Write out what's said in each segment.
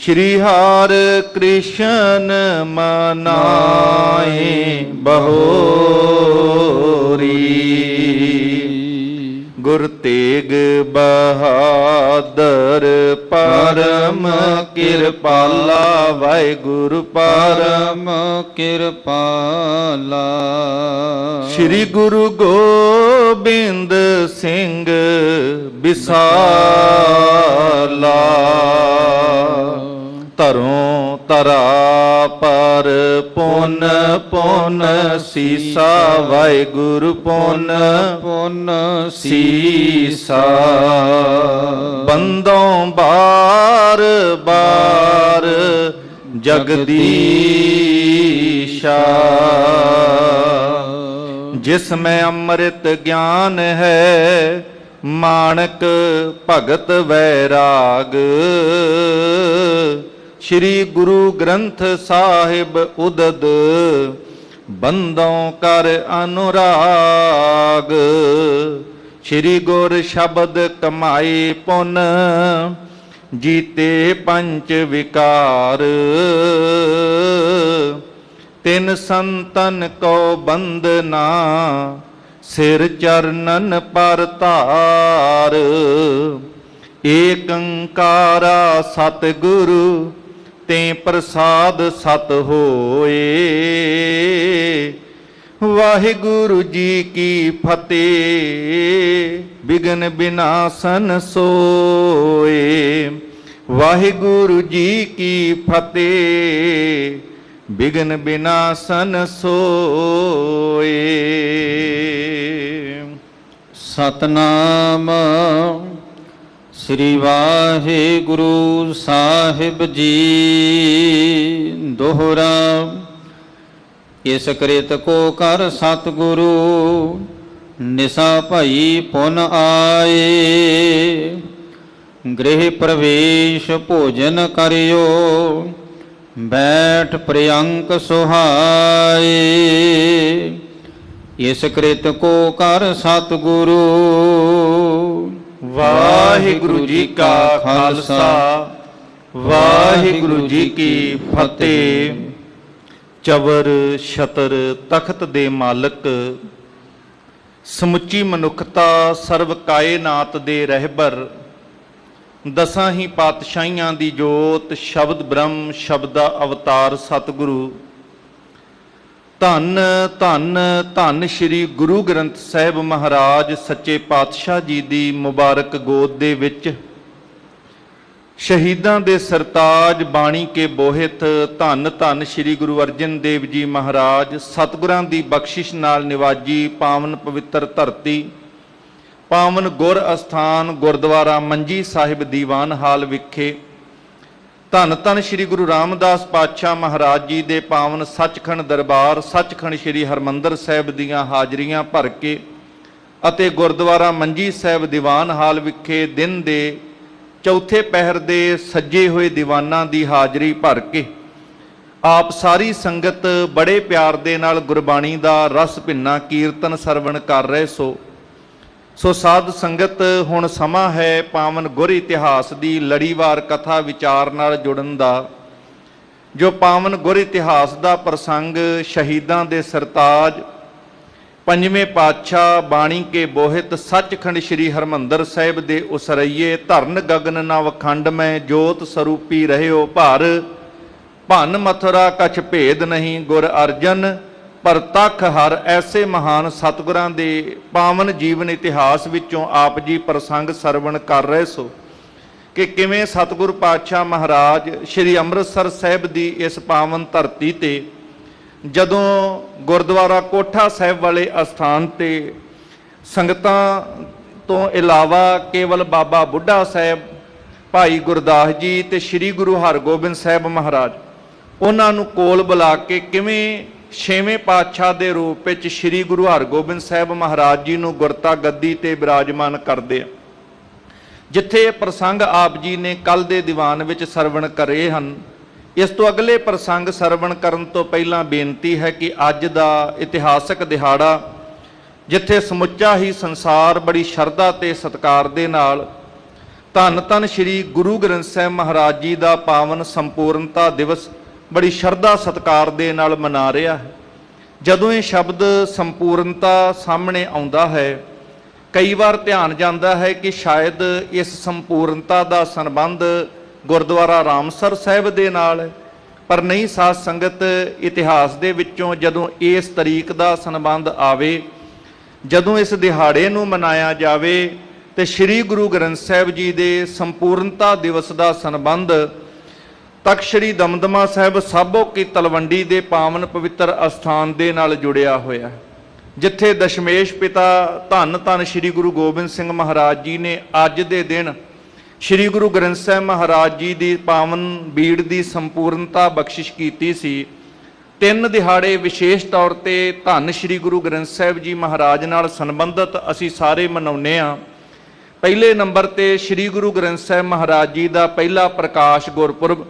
श्री हर कृष्ण मनाए बहोरी। गुर तेग बहादुर परम किरपाला। वाहिगुरु परम किरपाला। श्री गुरु गोबिंद सिंह विसाला। धरों धरा पर पुन पुन सीसा। वाहिगुरु पुन पुन सीसा। बंदों बार बार जगदीशा। जिसमें अमृत ज्ञान है माणक भगत वैराग। श्री गुरु ग्रंथ साहिब उदद बंदों कर अनुराग। श्री गुर शब्द कमाए पुन जीते पंच विकार। तिन संतन को बंदना सिर चरणन पर तार। एक अंकारा सतगुरु ते प्रसाद सत होए। वाहिगुरु जी की फतेह बिघन बिनासन सोए। वाहिगुरु जी की फतेह बिघन बिनासन सोए। सतनाम श्री वाहिगुरु साहिब जी दोहरा। इस कृत को कर सतगुरु निशा भई पुन आए। गृह प्रवेश भोजन करियो बैठ प्रियंक सुहाए। इस कृत को कर सतगुरु वाहिगुरु जी का खालसा वाहिगुरु जी की फतेह। चवर छतर तख्त दे मालक समुची मनुखता सर्व कायनात दे रहबर। दसां ही पातशाहियां दी जोत शब्द ब्रह्म शब्दा अवतार सतगुरु। धन धन धन श्री गुरु ग्रंथ ਸਾਹਿਬ महाराज सच्चे पातशाह जी दी मुबारक गोद दे विच शहीदां दे सरताज बाणी के बोहित धन धन श्री गुरु अर्जन देव जी महाराज सतगुरां दी बख्शिश नाल निवाजी पावन पवित्र धरती पावन गुर अस्थान गुरद्वारा मंजी साहिब दीवान हाल विखे धन धन श्री गुरु रामदास पातशाह महाराज जी दे पावन सचखंड दरबार सचखंड श्री हरमंदर साहिब दीआं हाजरियां भर के अते गुरद्वारा मंजी साहिब दीवान हाल विखे दिन दे चौथे पहर दे सजे हुए दीवानां दी हाजरी भर के आप सारी संगत बड़े प्यार दे नाल गुरबाणी दा रस भिन्ना कीर्तन सरवण कर रहे सो साध संगत हुण समा है पावन गुर इतिहास दी लड़ीवार कथा विचार नाल जुड़न दा। जो पावन गुर इतिहास दा प्रसंग शहीदां दे सरताज पंजवें पातशाह बाणी के बोहित सचखंड श्री हरमंदर साहिब दे उसरइये धरन गगन नव खंड में जोत स्वरूपी रहियो भार। भन मथुरा कछ भेद नहीं गुर अर्जन पर तख हर। ऐसे महान सतगुरां दे पावन जीवन इतिहास विचों आप जी प्रसंग सरवण कर रहे सो कि किवें सतगुर पातशाह महाराज श्री अंम੍ਰਿਤਸਰ ਸਾਹਿਬ ਦੀ इस पावन धरती ते जदों गुरद्वारा कोठा साहिब वाले अस्थान ते संगतां तो इलावा केवल बाबा बुढ़ा साहिब भाई गुरदास जी ते श्री गुरु हरगोबिंद साहिब महाराज उन्हां नूं कोल बुला के किवें छेवें पातशाह के रूप में श्री गुरु हरगोबिंद साहिब महाराज जी नूं गुरता गद्दी ते विराजमान करदे जिथे प्रसंग आप जी ने कल दे दीवान विच सरवण करे हन। इस तो अगले प्रसंग सरवण करन तो पहला बेनती है कि अज दा इतिहासक दिहाड़ा जिथे समुच्चा ही संसार बड़ी शरधा ते सत्कार दे नाल ਧੰਨ ਧੰਨ ਸ੍ਰੀ ਗੁਰੂ ਗ੍ਰੰਥ ਸਾਹਿਬ ਮਹਾਰਾਜ ਜੀ ਦਾ ਪਾਵਨ ਸੰਪੂਰਨਤਾ ਦਿਵਸ ਬੜੀ ਸ਼ਰਧਾ ਸਤਿਕਾਰ ਦੇ ਨਾਲ ਮਨਾ ਰਿਹਾ ਹੈ। ਜਦੋਂ ਇਹ ਸ਼ਬਦ ਸੰਪੂਰਨਤਾ ਸਾਹਮਣੇ ਆਉਂਦਾ ਹੈ, ਕਈ ਵਾਰ ਧਿਆਨ ਜਾਂਦਾ ਹੈ ਕਿ ਸ਼ਾਇਦ ਇਸ ਸੰਪੂਰਨਤਾ ਦਾ ਸੰਬੰਧ ਗੁਰਦੁਆਰਾ ਰਾਮਸਰ ਸਾਹਿਬ ਦੇ ਨਾਲ ਹੈ, ਪਰ ਨਹੀਂ। ਸਾਧ ਸੰਗਤ, ਇਤਿਹਾਸ ਦੇ ਵਿੱਚੋਂ ਜਦੋਂ ਇਸ ਤਰੀਕ ਦਾ ਸੰਬੰਧ ਆਵੇ, ਜਦੋਂ ਇਸ ਦਿਹਾੜੇ ਨੂੰ ਮਨਾਇਆ ਜਾਵੇ, ਤੇ ਸ੍ਰੀ ਗੁਰੂ ਗ੍ਰੰਥ ਸਾਹਿਬ ਜੀ ਦੇ ਸੰਪੂਰਨਤਾ ਦਿਵਸ ਦਾ ਸੰਬੰਧ ਤਖਤ ਸ੍ਰੀ ਦਮਦਮਾ ਸਾਹਿਬ ਸਾਬੋ ਕੀ ਤਲਵੰਡੀ ਦੇ ਪਾਵਨ ਪਵਿੱਤਰ ਅਸਥਾਨ ਦੇ ਨਾਲ ਜੁੜਿਆ ਹੋਇਆ ਹੈ, ਜਿੱਥੇ ਦਸ਼ਮੇਸ਼ ਪਿਤਾ ਧੰਨ ਧੰਨ ਸ੍ਰੀ ਗੁਰੂ ਗੋਬਿੰਦ ਸਿੰਘ ਮਹਾਰਾਜ ਜੀ ਨੇ ਅੱਜ ਦੇ ਦਿਨ ਸ੍ਰੀ ਗੁਰੂ ਗ੍ਰੰਥ ਸਾਹਿਬ ਮਹਾਰਾਜ ਜੀ ਦੀ ਪਾਵਨ ਬੀੜ ਦੀ ਸੰਪੂਰਨਤਾ ਬਖਸ਼ਿਸ਼ ਕੀਤੀ ਸੀ। 3 ਦਿਹਾੜੇ ਵਿਸ਼ੇਸ਼ ਤੌਰ ਤੇ ਧੰਨ ਸ੍ਰੀ ਗੁਰੂ ਗ੍ਰੰਥ ਸਾਹਿਬ ਜੀ ਮਹਾਰਾਜ ਨਾਲ ਸੰਬੰਧਿਤ ਅਸੀਂ ਸਾਰੇ ਮਨਾਉਂਦੇ ਹਾਂ। ਪਹਿਲੇ ਨੰਬਰ ਤੇ ਸ੍ਰੀ ਗੁਰੂ ਗ੍ਰੰਥ ਸਾਹਿਬ ਮਹਾਰਾਜ ਜੀ ਦਾ ਪਹਿਲਾ ਪ੍ਰਕਾਸ਼ ਗੁਰਪੁਰਬ,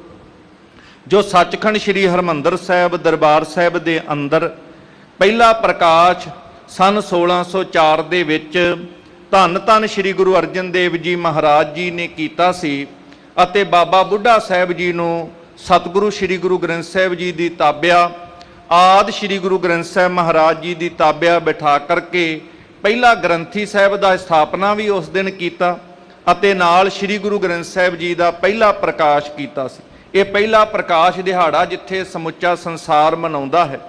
ਜੋ ਸੱਚਖੰਡ ਸ੍ਰੀ ਹਰਿਮੰਦਰ ਸਾਹਿਬ ਦਰਬਾਰ ਸਾਹਿਬ ਦੇ ਅੰਦਰ ਪਹਿਲਾ ਪ੍ਰਕਾਸ਼ ਸਨ 1604 ਦੇ ਵਿੱਚ ਧੰਨ ਧੰਨ ਸ੍ਰੀ ਗੁਰੂ ਅਰਜਨ ਦੇਵ ਜੀ ਮਹਾਰਾਜ ਜੀ ਨੇ ਕੀਤਾ ਸੀ, ਅਤੇ ਬਾਬਾ ਬੁੱਢਾ ਸਾਹਿਬ ਜੀ ਨੂੰ ਸਤਿਗੁਰੂ ਸ੍ਰੀ ਗੁਰੂ ਗ੍ਰੰਥ ਸਾਹਿਬ ਜੀ ਦੀ ਤਾਬਿਆ ਆਦ ਸ੍ਰੀ ਗੁਰੂ ਗ੍ਰੰਥ ਸਾਹਿਬ ਮਹਾਰਾਜ ਜੀ ਦੀ ਤਾਬਿਆ ਬਿਠਾ ਕਰਕੇ ਪਹਿਲਾ ਗ੍ਰੰਥੀ ਸਾਹਿਬ ਦਾ ਸਥਾਪਨਾ ਵੀ ਉਸ ਦਿਨ ਕੀਤਾ, ਅਤੇ ਨਾਲ ਸ੍ਰੀ ਗੁਰੂ ਗ੍ਰੰਥ ਸਾਹਿਬ ਜੀ ਦਾ ਪਹਿਲਾ ਪ੍ਰਕਾਸ਼ ਕੀਤਾ ਸੀ। ਇਹ ਪਹਿਲਾ ਪ੍ਰਕਾਸ਼ ਦਿਹਾੜਾ ਜਿੱਥੇ ਸਮੁੱਚਾ ਸੰਸਾਰ ਮਨਾਉਂਦਾ ਹੈ।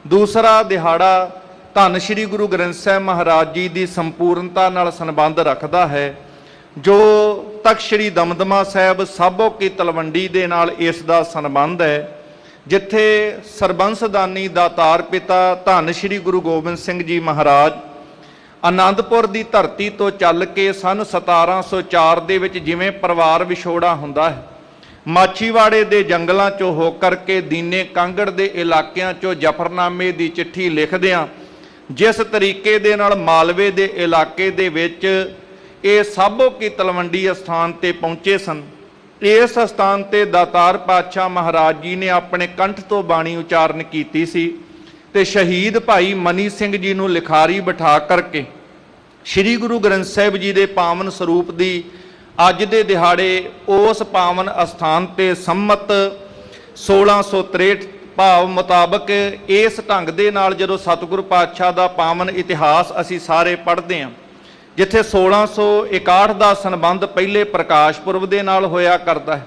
ਦੂਸਰਾ ਦਿਹਾੜਾ ਧੰਨ ਸ੍ਰੀ ਗੁਰੂ ਗ੍ਰੰਥ ਸਾਹਿਬ ਮਹਾਰਾਜ ਜੀ ਦੀ ਸੰਪੂਰਨਤਾ ਨਾਲ ਸੰਬੰਧ ਰੱਖਦਾ ਹੈ, ਜੋ ਤਖਤ ਸ੍ਰੀ ਦਮਦਮਾ ਸਾਹਿਬ ਸਾਬੋ ਕੀ ਤਲਵੰਡੀ ਦੇ ਨਾਲ ਇਸ ਦਾ ਸੰਬੰਧ ਹੈ, ਜਿੱਥੇ ਸਰਬੰਸਦਾਨੀ ਦਾਤਾਰ ਪਿਤਾ ਧੰਨ ਸ੍ਰੀ ਗੁਰੂ ਗੋਬਿੰਦ ਸਿੰਘ ਜੀ ਮਹਾਰਾਜ ਆਨੰਦਪੁਰ ਦੀ ਧਰਤੀ ਤੋਂ ਚੱਲ ਕੇ ਸਨ 1704 ਦੇ ਵਿੱਚ ਜਿਵੇਂ ਪਰਿਵਾਰ ਵਿਛੋੜਾ ਹੁੰਦਾ ਹੈ, ਮਾਛੀਵਾੜੇ ਦੇ ਜੰਗਲਾਂ ਚੋਂ ਹੋ ਕਰਕੇ ਦੀਨੇ ਕਾਂਗੜ ਦੇ ਇਲਾਕਿਆਂ ਚੋਂ ਜਫਰਨਾਮੇ ਦੀ ਚਿੱਠੀ ਲਿਖਦਿਆਂ ਜਿਸ ਤਰੀਕੇ ਦੇ ਨਾਲ ਮਾਲਵੇ ਦੇ ਇਲਾਕੇ ਦੇ ਵਿੱਚ ਇਹ ਸਾਬੋ ਕੀ ਤਲਵੰਡੀ ਅਸਥਾਨ ਤੇ ਪਹੁੰਚੇ ਸਨ, ਇਸ ਅਸਥਾਨ ਤੇ ਦਾਤਾਰ ਪਾਤਸ਼ਾਹ ਮਹਾਰਾਜ ਜੀ ਨੇ ਆਪਣੇ ਕੰਠ ਤੋਂ ਬਾਣੀ ਉਚਾਰਨ ਕੀਤੀ ਸੀ, ਤੇ ਸ਼ਹੀਦ ਭਾਈ ਮਨੀ ਸਿੰਘ ਜੀ ਨੂੰ ਲਿਖਾਰੀ ਬਿਠਾ ਕਰਕੇ ਸ੍ਰੀ ਗੁਰੂ ਗ੍ਰੰਥ ਸਾਹਿਬ ਜੀ ਦੇ ਪਾਵਨ ਸਰੂਪ ਦੀ ਅੱਜ ਦੇ ਦਿਹਾੜੇ ਉਸ ਪਾਵਨ ਅਸਥਾਨ ਤੇ ਸੰਮਤ 1663 ਭਾਵ ਮੁਤਾਬਕ ਇਸ ਢੰਗ ਦੇ ਨਾਲ ਜਦੋਂ ਸਤਿਗੁਰੂ ਪਾਤਸ਼ਾਹ ਦਾ ਪਾਵਨ ਇਤਿਹਾਸ ਅਸੀਂ ਸਾਰੇ ਪੜ੍ਹਦੇ ਹਾਂ, ਜਿੱਥੇ 1661 ਦਾ ਸੰਬੰਧ ਪਹਿਲੇ ਪ੍ਰਕਾਸ਼ ਪੁਰਬ ਦੇ ਨਾਲ ਹੋਇਆ ਕਰਦਾ ਹੈ,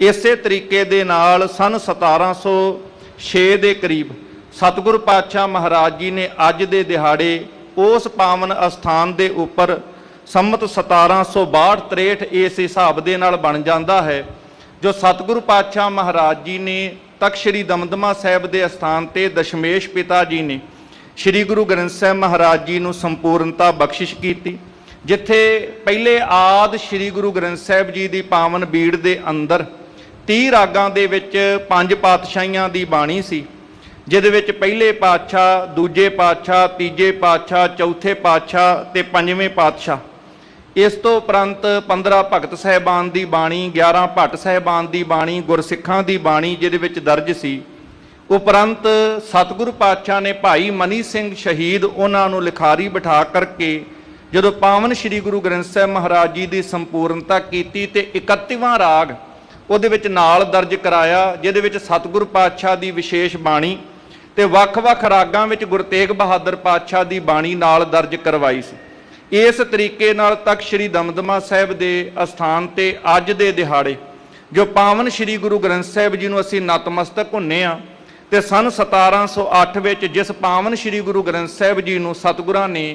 ਇਸੇ ਤਰੀਕੇ ਦੇ ਨਾਲ ਸਨ 1706 ਦੇ ਕਰੀਬ ਸਤਿਗੁਰੂ ਪਾਤਸ਼ਾਹ ਮਹਾਰਾਜ ਜੀ ਨੇ ਅੱਜ ਦੇ ਦਿਹਾੜੇ ਉਸ ਪਾਵਨ ਅਸਥਾਨ ਦੇ ਉੱਪਰ ਸੰਮਤ 1762-63 ਇਸ ਹਿਸਾਬ ਦੇ ਨਾਲ ਬਣ ਜਾਂਦਾ ਹੈ, ਜੋ ਸਤਿਗੁਰੂ ਪਾਤਸ਼ਾਹ ਮਹਾਰਾਜ ਜੀ ਨੇ ਤਖਤ ਸ੍ਰੀ ਦਮਦਮਾ ਸਾਹਿਬ ਦੇ ਅਸਥਾਨ ਤੇ ਦਸ਼ਮੇਸ਼ ਪਿਤਾ ਜੀ ਨੇ ਸ੍ਰੀ ਗੁਰੂ ਗ੍ਰੰਥ ਸਾਹਿਬ ਮਹਾਰਾਜ ਜੀ ਨੂੰ ਸੰਪੂਰਨਤਾ ਬਖਸ਼ਿਸ਼ ਕੀਤੀ, ਜਿੱਥੇ ਪਹਿਲੇ ਆਦ ਸ੍ਰੀ ਗੁਰੂ ਗ੍ਰੰਥ ਸਾਹਿਬ ਜੀ ਦੀ ਪਾਵਨ ਬੀੜ ਦੇ ਅੰਦਰ 30 ਰਾਗਾਂ ਦੇ ਵਿੱਚ 5 ਪਾਤਸ਼ਾਹੀਆਂ ਦੀ ਬਾਣੀ ਸੀ, ਜਿਹਦੇ ਵਿੱਚ ਪਹਿਲੇ ਪਾਤਸ਼ਾਹ, ਦੂਜੇ ਪਾਤਸ਼ਾਹ, ਤੀਜੇ ਪਾਤਸ਼ਾਹ, ਚੌਥੇ ਪਾਤਸ਼ਾਹ ਤੇ ਪੰਜਵੇਂ ਪਾਤਸ਼ਾਹ। ਇਸ ਤੋਂ ਉਪਰੰਤ 15 ਭਗਤ ਸਾਹਿਬਾਨ ਦੀ ਬਾਣੀ, 11 ਭੱਟ ਸਾਹਿਬਾਨ ਦੀ ਬਾਣੀ, ਗੁਰਸਿੱਖਾਂ ਦੀ ਬਾਣੀ ਜਿਹਦੇ ਵਿੱਚ ਦਰਜ ਸੀ। ਉਪਰੰਤ ਸਤਿਗੁਰੂ ਪਾਤਸ਼ਾਹ ਨੇ ਭਾਈ ਮਨੀ ਸਿੰਘ ਸ਼ਹੀਦ ਉਹਨਾਂ ਨੂੰ ਲਿਖਾਰੀ ਬਿਠਾ ਕਰਕੇ ਜਦੋਂ ਪਾਵਨ ਸ੍ਰੀ ਗੁਰੂ ਗ੍ਰੰਥ ਸਾਹਿਬ ਮਹਾਰਾਜ ਜੀ ਦੀ ਸੰਪੂਰਨਤਾ ਕੀਤੀ ਤੇ 31ਵਾਂ ਰਾਗ ਉਹਦੇ ਵਿੱਚ ਨਾਲ ਦਰਜ ਕਰਾਇਆ, ਜਿਹਦੇ ਵਿੱਚ ਸਤਿਗੁਰੂ ਪਾਤਸ਼ਾਹ ਦੀ ਵਿਸ਼ੇਸ਼ ਬਾਣੀ ਤੇ ਵੱਖ-ਵੱਖ ਰਾਗਾਂ ਵਿੱਚ ਗੁਰੂ ਤੇਗ ਬਹਾਦਰ ਪਾਤਸ਼ਾਹ ਦੀ ਬਾਣੀ ਨਾਲ ਦਰਜ ਕਰਵਾਈ ਸੀ। ਇਸ ਤਰੀਕੇ ਨਾਲ ਤਖਤ ਸ੍ਰੀ ਦਮਦਮਾ ਸਾਹਿਬ ਦੇ ਅਸਥਾਨ ਤੇ ਅੱਜ ਦੇ ਦਿਹਾੜੇ ਜੋ ਪਾਵਨ ਸ੍ਰੀ ਗੁਰੂ ਗ੍ਰੰਥ ਸਾਹਿਬ ਜੀ ਨੂੰ ਅਸੀਂ ਨਤਮਸਤਕ ਹੁੰਨੇ ਆ, ਤੇ ਸਨ 1708 ਵਿੱਚ ਜਿਸ ਪਾਵਨ ਸ੍ਰੀ ਗੁਰੂ ਗ੍ਰੰਥ ਸਾਹਿਬ ਜੀ ਨੂੰ ਸਤਿਗੁਰਾਂ ਨੇ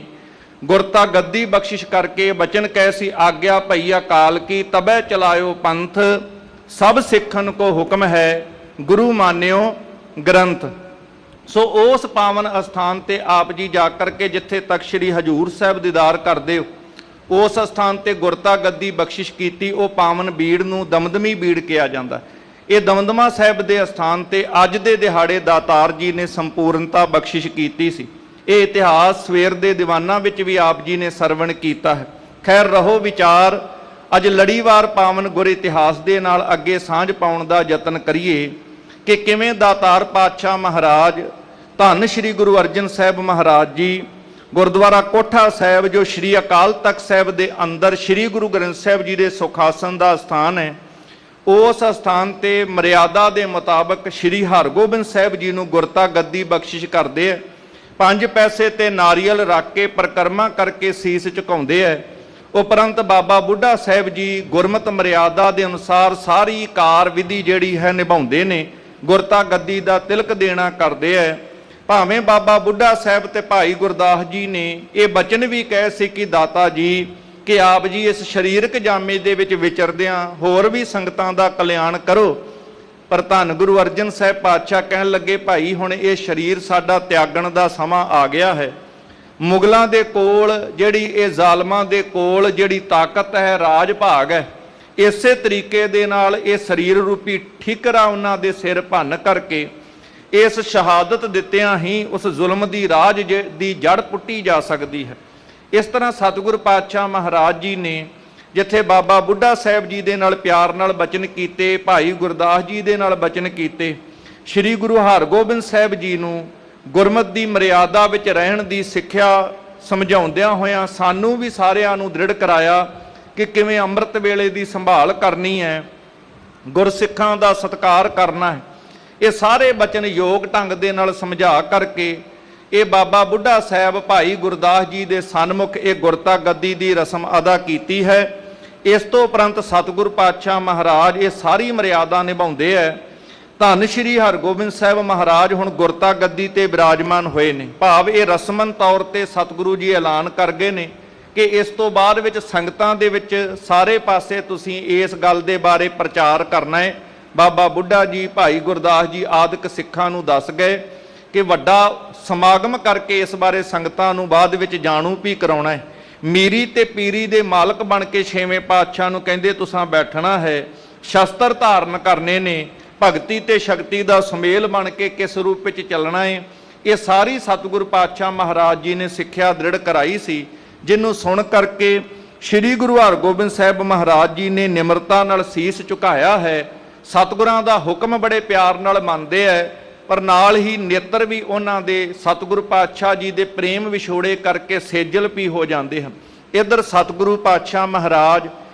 ਗੁਰਤਾ ਗੱਦੀ ਬਖਸ਼ਿਸ਼ ਕਰਕੇ ਬਚਨ ਕਹਿ ਸੀ, ਆਗਿਆ ਭਈ ਅਕਾਲ ਕੀ ਤਬੈ ਚਲਾਇਓ ਪੰਥ, ਸਭ ਸਿੱਖਨ ਕੋ ਹੁਕਮ ਹੈ ਗੁਰੂ ਮਾਨਿਓ ਗ੍ਰੰਥ। ਸੋ ਉਸ ਪਾਵਨ ਅਸਥਾਨ ਤੇ ਆਪ ਜੀ ਜਾ ਕਰਕੇ ਜਿੱਥੇ ਤਖਤ ਸ੍ਰੀ ਹਜੂਰ ਸਾਹਿਬ ਦੀਦਾਰ ਕਰਦੇ ਹੋ, ਉਸ ਅਸਥਾਨ ਤੇ ਗੁਰਤਾ ਗੱਦੀ ਬਖਸ਼ਿਸ਼ ਕੀਤੀ, ਉਹ ਪਾਵਨ ਬੀੜ ਨੂੰ ਦਮਦਮੀ ਬੀੜ ਕਿਹਾ ਜਾਂਦਾ। ਇਹ ਦਮਦਮਾ ਸਾਹਿਬ ਦੇ ਅਸਥਾਨ ਤੇ ਅੱਜ ਦੇ ਦਿਹਾੜੇ ਦਾਤਾਰ ਜੀ ਨੇ ਸੰਪੂਰਨਤਾ ਬਖਸ਼ਿਸ਼ ਕੀਤੀ ਸੀ। ਇਹ ਇਤਿਹਾਸ ਸਵੇਰ ਦੇ ਦੀਵਾਨਾਂ ਵਿੱਚ ਵੀ ਆਪ ਜੀ ਨੇ ਸਰਵਣ ਕੀਤਾ ਹੈ। ਖੈਰ ਰਹੋ ਵਿਚਾਰ, ਅੱਜ ਲੜੀਵਾਰ ਪਾਵਨ ਗੁਰ ਇਤਿਹਾਸ ਦੇ ਨਾਲ ਅੱਗੇ ਸਾਂਝ ਪਾਉਣ ਦਾ ਯਤਨ ਕਰੀਏ ਕਿ ਕਿਵੇਂ ਦਾਤਾਰ ਪਾਤਸ਼ਾਹ ਮਹਾਰਾਜ ਧੰਨ ਸ੍ਰੀ ਗੁਰੂ ਅਰਜਨ ਸਾਹਿਬ ਮਹਾਰਾਜ ਜੀ ਗੁਰਦੁਆਰਾ ਕੋਠਾ ਸਾਹਿਬ ਜੋ ਸ੍ਰੀ ਅਕਾਲ ਤਖਤ ਸਾਹਿਬ ਦੇ ਅੰਦਰ ਸ੍ਰੀ ਗੁਰੂ ਗ੍ਰੰਥ ਸਾਹਿਬ ਜੀ ਦੇ ਸੁਖਾਸਨ ਦਾ ਸਥਾਨ ਹੈ, ਉਸ ਸਥਾਨ ਤੇ ਮਰਿਆਦਾ ਦੇ ਮੁਤਾਬਕ ਸ੍ਰੀ ਹਰਗੋਬਿੰਦ ਸਾਹਿਬ ਜੀ ਨੂੰ ਗੁਰਤਾ ਗੱਦੀ ਬਖਸ਼ਿਸ਼ ਕਰਦੇ ਹੈ। 5 ਪੈਸੇ ਤੇ ਨਾਰੀਅਲ ਰੱਖ ਕੇ ਪਰਿਕਰਮਾ ਕਰਕੇ ਸੀਸ ਝੁਕਾਉਂਦੇ ਹੈ। ਉਪਰੰਤ ਬਾਬਾ ਬੁੱਢਾ ਸਾਹਿਬ ਜੀ ਗੁਰਮਤਿ ਮਰਿਆਦਾ ਦੇ ਅਨੁਸਾਰ ਸਾਰੀ ਕਾਰ ਵਿਧੀ ਜਿਹੜੀ ਹੈ ਨਿਭਾਉਂਦੇ ਨੇ, ਗੁਰਤਾ ਗੱਦੀ ਦਾ ਤਿਲਕ ਦੇਣਾ ਕਰਦੇ ਹੈ। ਭਾਵੇਂ ਬਾਬਾ ਬੁੱਢਾ ਸਾਹਿਬ ਤੇ ਭਾਈ ਗੁਰਦਾਸ ਜੀ ਨੇ ਇਹ ਬਚਨ ਵੀ ਕਹੇ ਸੀ ਕਿ ਦਾਤਾ ਜੀ ਕਿ ਆਪ ਜੀ ਇਸ ਸਰੀਰਕ ਜਾਮੇ ਦੇ ਵਿੱਚ ਵਿਚਰਦਿਆਂ ਹੋਰ ਵੀ ਸੰਗਤਾਂ ਦਾ ਕਲਿਆਣ ਕਰੋ, ਪਰ ਧੰਨ ਗੁਰੂ ਅਰਜਨ ਸਾਹਿਬ ਪਾਤਸ਼ਾਹ ਕਹਿਣ ਲੱਗੇ ਭਾਈ ਹੁਣ ਇਹ ਸਰੀਰ ਸਾਡਾ ਤਿਆਗਣ ਦਾ ਸਮਾਂ ਆ ਗਿਆ ਹੈ। ਮੁਗਲਾਂ ਦੇ ਕੋਲ ਜਿਹੜੀ ਇਹ ਜ਼ਾਲਮਾਂ ਦੇ ਕੋਲ ਜਿਹੜੀ ਤਾਕਤ ਹੈ, ਰਾਜ ਭਾਗ ਹੈ, ਇਸੇ ਤਰੀਕੇ ਦੇ ਨਾਲ ਇਹ ਸਰੀਰ ਰੂਪੀ ਠੀਕਰਾ ਉਹਨਾਂ ਦੇ ਸਿਰ ਭੰਨ ਕਰਕੇ ਇਸ ਸ਼ਹਾਦਤ ਦਿੱਤਿਆਂ ਹੀ ਉਸ ਜ਼ੁਲਮ ਦੀ ਰਾਜ ਦੀ ਜੜ ਪੁੱਟੀ ਜਾ ਸਕਦੀ ਹੈ। ਇਸ ਤਰ੍ਹਾਂ ਸਤਿਗੁਰ ਪਾਤਸ਼ਾਹ ਮਹਾਰਾਜ ਜੀ ਨੇ ਜਿੱਥੇ ਬਾਬਾ ਬੁੱਢਾ ਸਾਹਿਬ ਜੀ ਦੇ ਨਾਲ ਪਿਆਰ ਨਾਲ ਬਚਨ ਕੀਤੇ, ਭਾਈ ਗੁਰਦਾਸ ਜੀ ਦੇ ਨਾਲ ਬਚਨ ਕੀਤੇ, ਸ੍ਰੀ ਗੁਰੂ ਹਰਗੋਬਿੰਦ ਸਾਹਿਬ ਜੀ ਨੂੰ ਗੁਰਮਤਿ ਦੀ ਮਰਿਆਦਾ ਵਿੱਚ ਰਹਿਣ ਦੀ ਸਿੱਖਿਆ ਸਮਝਾਉਂਦਿਆਂ ਹੋਇਆਂ ਸਾਨੂੰ ਵੀ ਸਾਰਿਆਂ ਨੂੰ ਦ੍ਰਿੜ ਕਰਾਇਆ ਕਿ ਕਿਵੇਂ ਅੰਮ੍ਰਿਤ ਵੇਲੇ ਦੀ ਸੰਭਾਲ ਕਰਨੀ ਹੈ, ਗੁਰਸਿੱਖਾਂ ਦਾ ਸਤਿਕਾਰ ਕਰਨਾ ਹੈ। ਇਹ ਸਾਰੇ ਬਚਨ ਯੋਗ ਢੰਗ ਦੇ ਨਾਲ ਸਮਝਾ ਕਰਕੇ ਇਹ ਬਾਬਾ ਬੁੱਢਾ ਸਾਹਿਬ ਭਾਈ ਗੁਰਦਾਸ ਜੀ ਦੇ ਸਨਮੁਖ ਇਹ ਗੁਰਤਾ ਗੱਦੀ ਦੀ ਰਸਮ ਅਦਾ ਕੀਤੀ ਹੈ। ਇਸ ਤੋਂ ਉਪਰੰਤ ਸਤਿਗੁਰ ਪਾਤਸ਼ਾਹ ਮਹਾਰਾਜ ਇਹ ਸਾਰੀ ਮਰਿਆਦਾ ਨਿਭਾਉਂਦੇ ਹੈ। ਧੰਨ ਸ਼੍ਰੀ ਹਰਗੋਬਿੰਦ ਸਾਹਿਬ ਮਹਾਰਾਜ ਹੁਣ ਗੁਰਤਾ ਗੱਦੀ ਤੇ ਬਿਰਾਜਮਾਨ ਹੋਏ ਨੇ, ਭਾਵ ਇਹ ਰਸਮਨ ਤੌਰ ਤੇ ਸਤਿਗੁਰੂ ਜੀ ਐਲਾਨ ਕਰ ਗਏ ਨੇ ਕਿ ਇਸ ਤੋਂ ਬਾਅਦ ਵਿੱਚ ਸੰਗਤਾਂ ਦੇ ਵਿੱਚ ਸਾਰੇ ਪਾਸੇ ਤੁਸੀਂ ਇਸ ਗੱਲ ਦੇ ਬਾਰੇ ਪ੍ਰਚਾਰ ਕਰਨਾ ਹੈ। ਬਾਬਾ ਬੁੱਢਾ ਜੀ, ਭਾਈ ਗੁਰਦਾਸ ਜੀ ਆਦਿਕ ਸਿੱਖਾਂ ਨੂੰ ਦੱਸ ਗਏ ਕਿ ਵੱਡਾ ਸਮਾਗਮ ਕਰਕੇ ਇਸ ਬਾਰੇ ਸੰਗਤਾਂ ਨੂੰ ਬਾਅਦ ਵਿੱਚ ਜਾਣੂ ਵੀ ਕਰਾਉਣਾ ਹੈ। ਮੀਰੀ ਤੇ ਪੀਰੀ ਦੇ ਮਾਲਕ ਬਣ ਕੇ ਛੇਵੇਂ ਪਾਤਸ਼ਾਹ ਨੂੰ ਕਹਿੰਦੇ ਤੁਸਾਂ ਬੈਠਣਾ ਹੈ, ਸ਼ਸਤਰ ਧਾਰਨ ਕਰਨੇ ਨੇ, ਭਗਤੀ ਤੇ ਸ਼ਕਤੀ ਦਾ ਸੁਮੇਲ ਬਣ ਕੇ ਕਿਸ ਰੂਪ ਵਿੱਚ ਚੱਲਣਾ ਹੈ। ਇਹ ਸਾਰੀ ਸਤਿਗੁਰ ਪਾਤਸ਼ਾਹ ਮਹਾਰਾਜ ਜੀ ਨੇ ਸਿੱਖਿਆ ਦ੍ਰਿੜ ਕਰਾਈ ਸੀ, ਜਿਹਨੂੰ ਸੁਣ ਕਰਕੇ ਸ੍ਰੀ ਗੁਰੂ ਹਰਗੋਬਿੰਦ ਸਾਹਿਬ ਮਹਾਰਾਜ ਜੀ ਨੇ ਨਿਮਰਤਾ ਨਾਲ ਸੀਸ ਝੁਕਾਇਆ ਹੈ। ਸਤਿਗੁਰਾਂ ਦਾ ਹੁਕਮ ਬੜੇ ਪਿਆਰ ਨਾਲ ਮੰਨਦੇ ਹੈ, ਪਰ ਨਾਲ ਹੀ ਨੇਤਰ ਵੀ ਉਹਨਾਂ ਦੇ ਸਤਿਗੁਰੂ ਪਾਤਸ਼ਾਹ ਜੀ ਦੇ ਪ੍ਰੇਮ ਵਿਛੋੜੇ ਕਰਕੇ ਸੇਜਲ ਵੀ ਹੋ ਜਾਂਦੇ ਹਨ। ਇੱਧਰ ਸਤਿਗੁਰੂ ਪਾਤਸ਼ਾਹ ਮਹਾਰਾਜ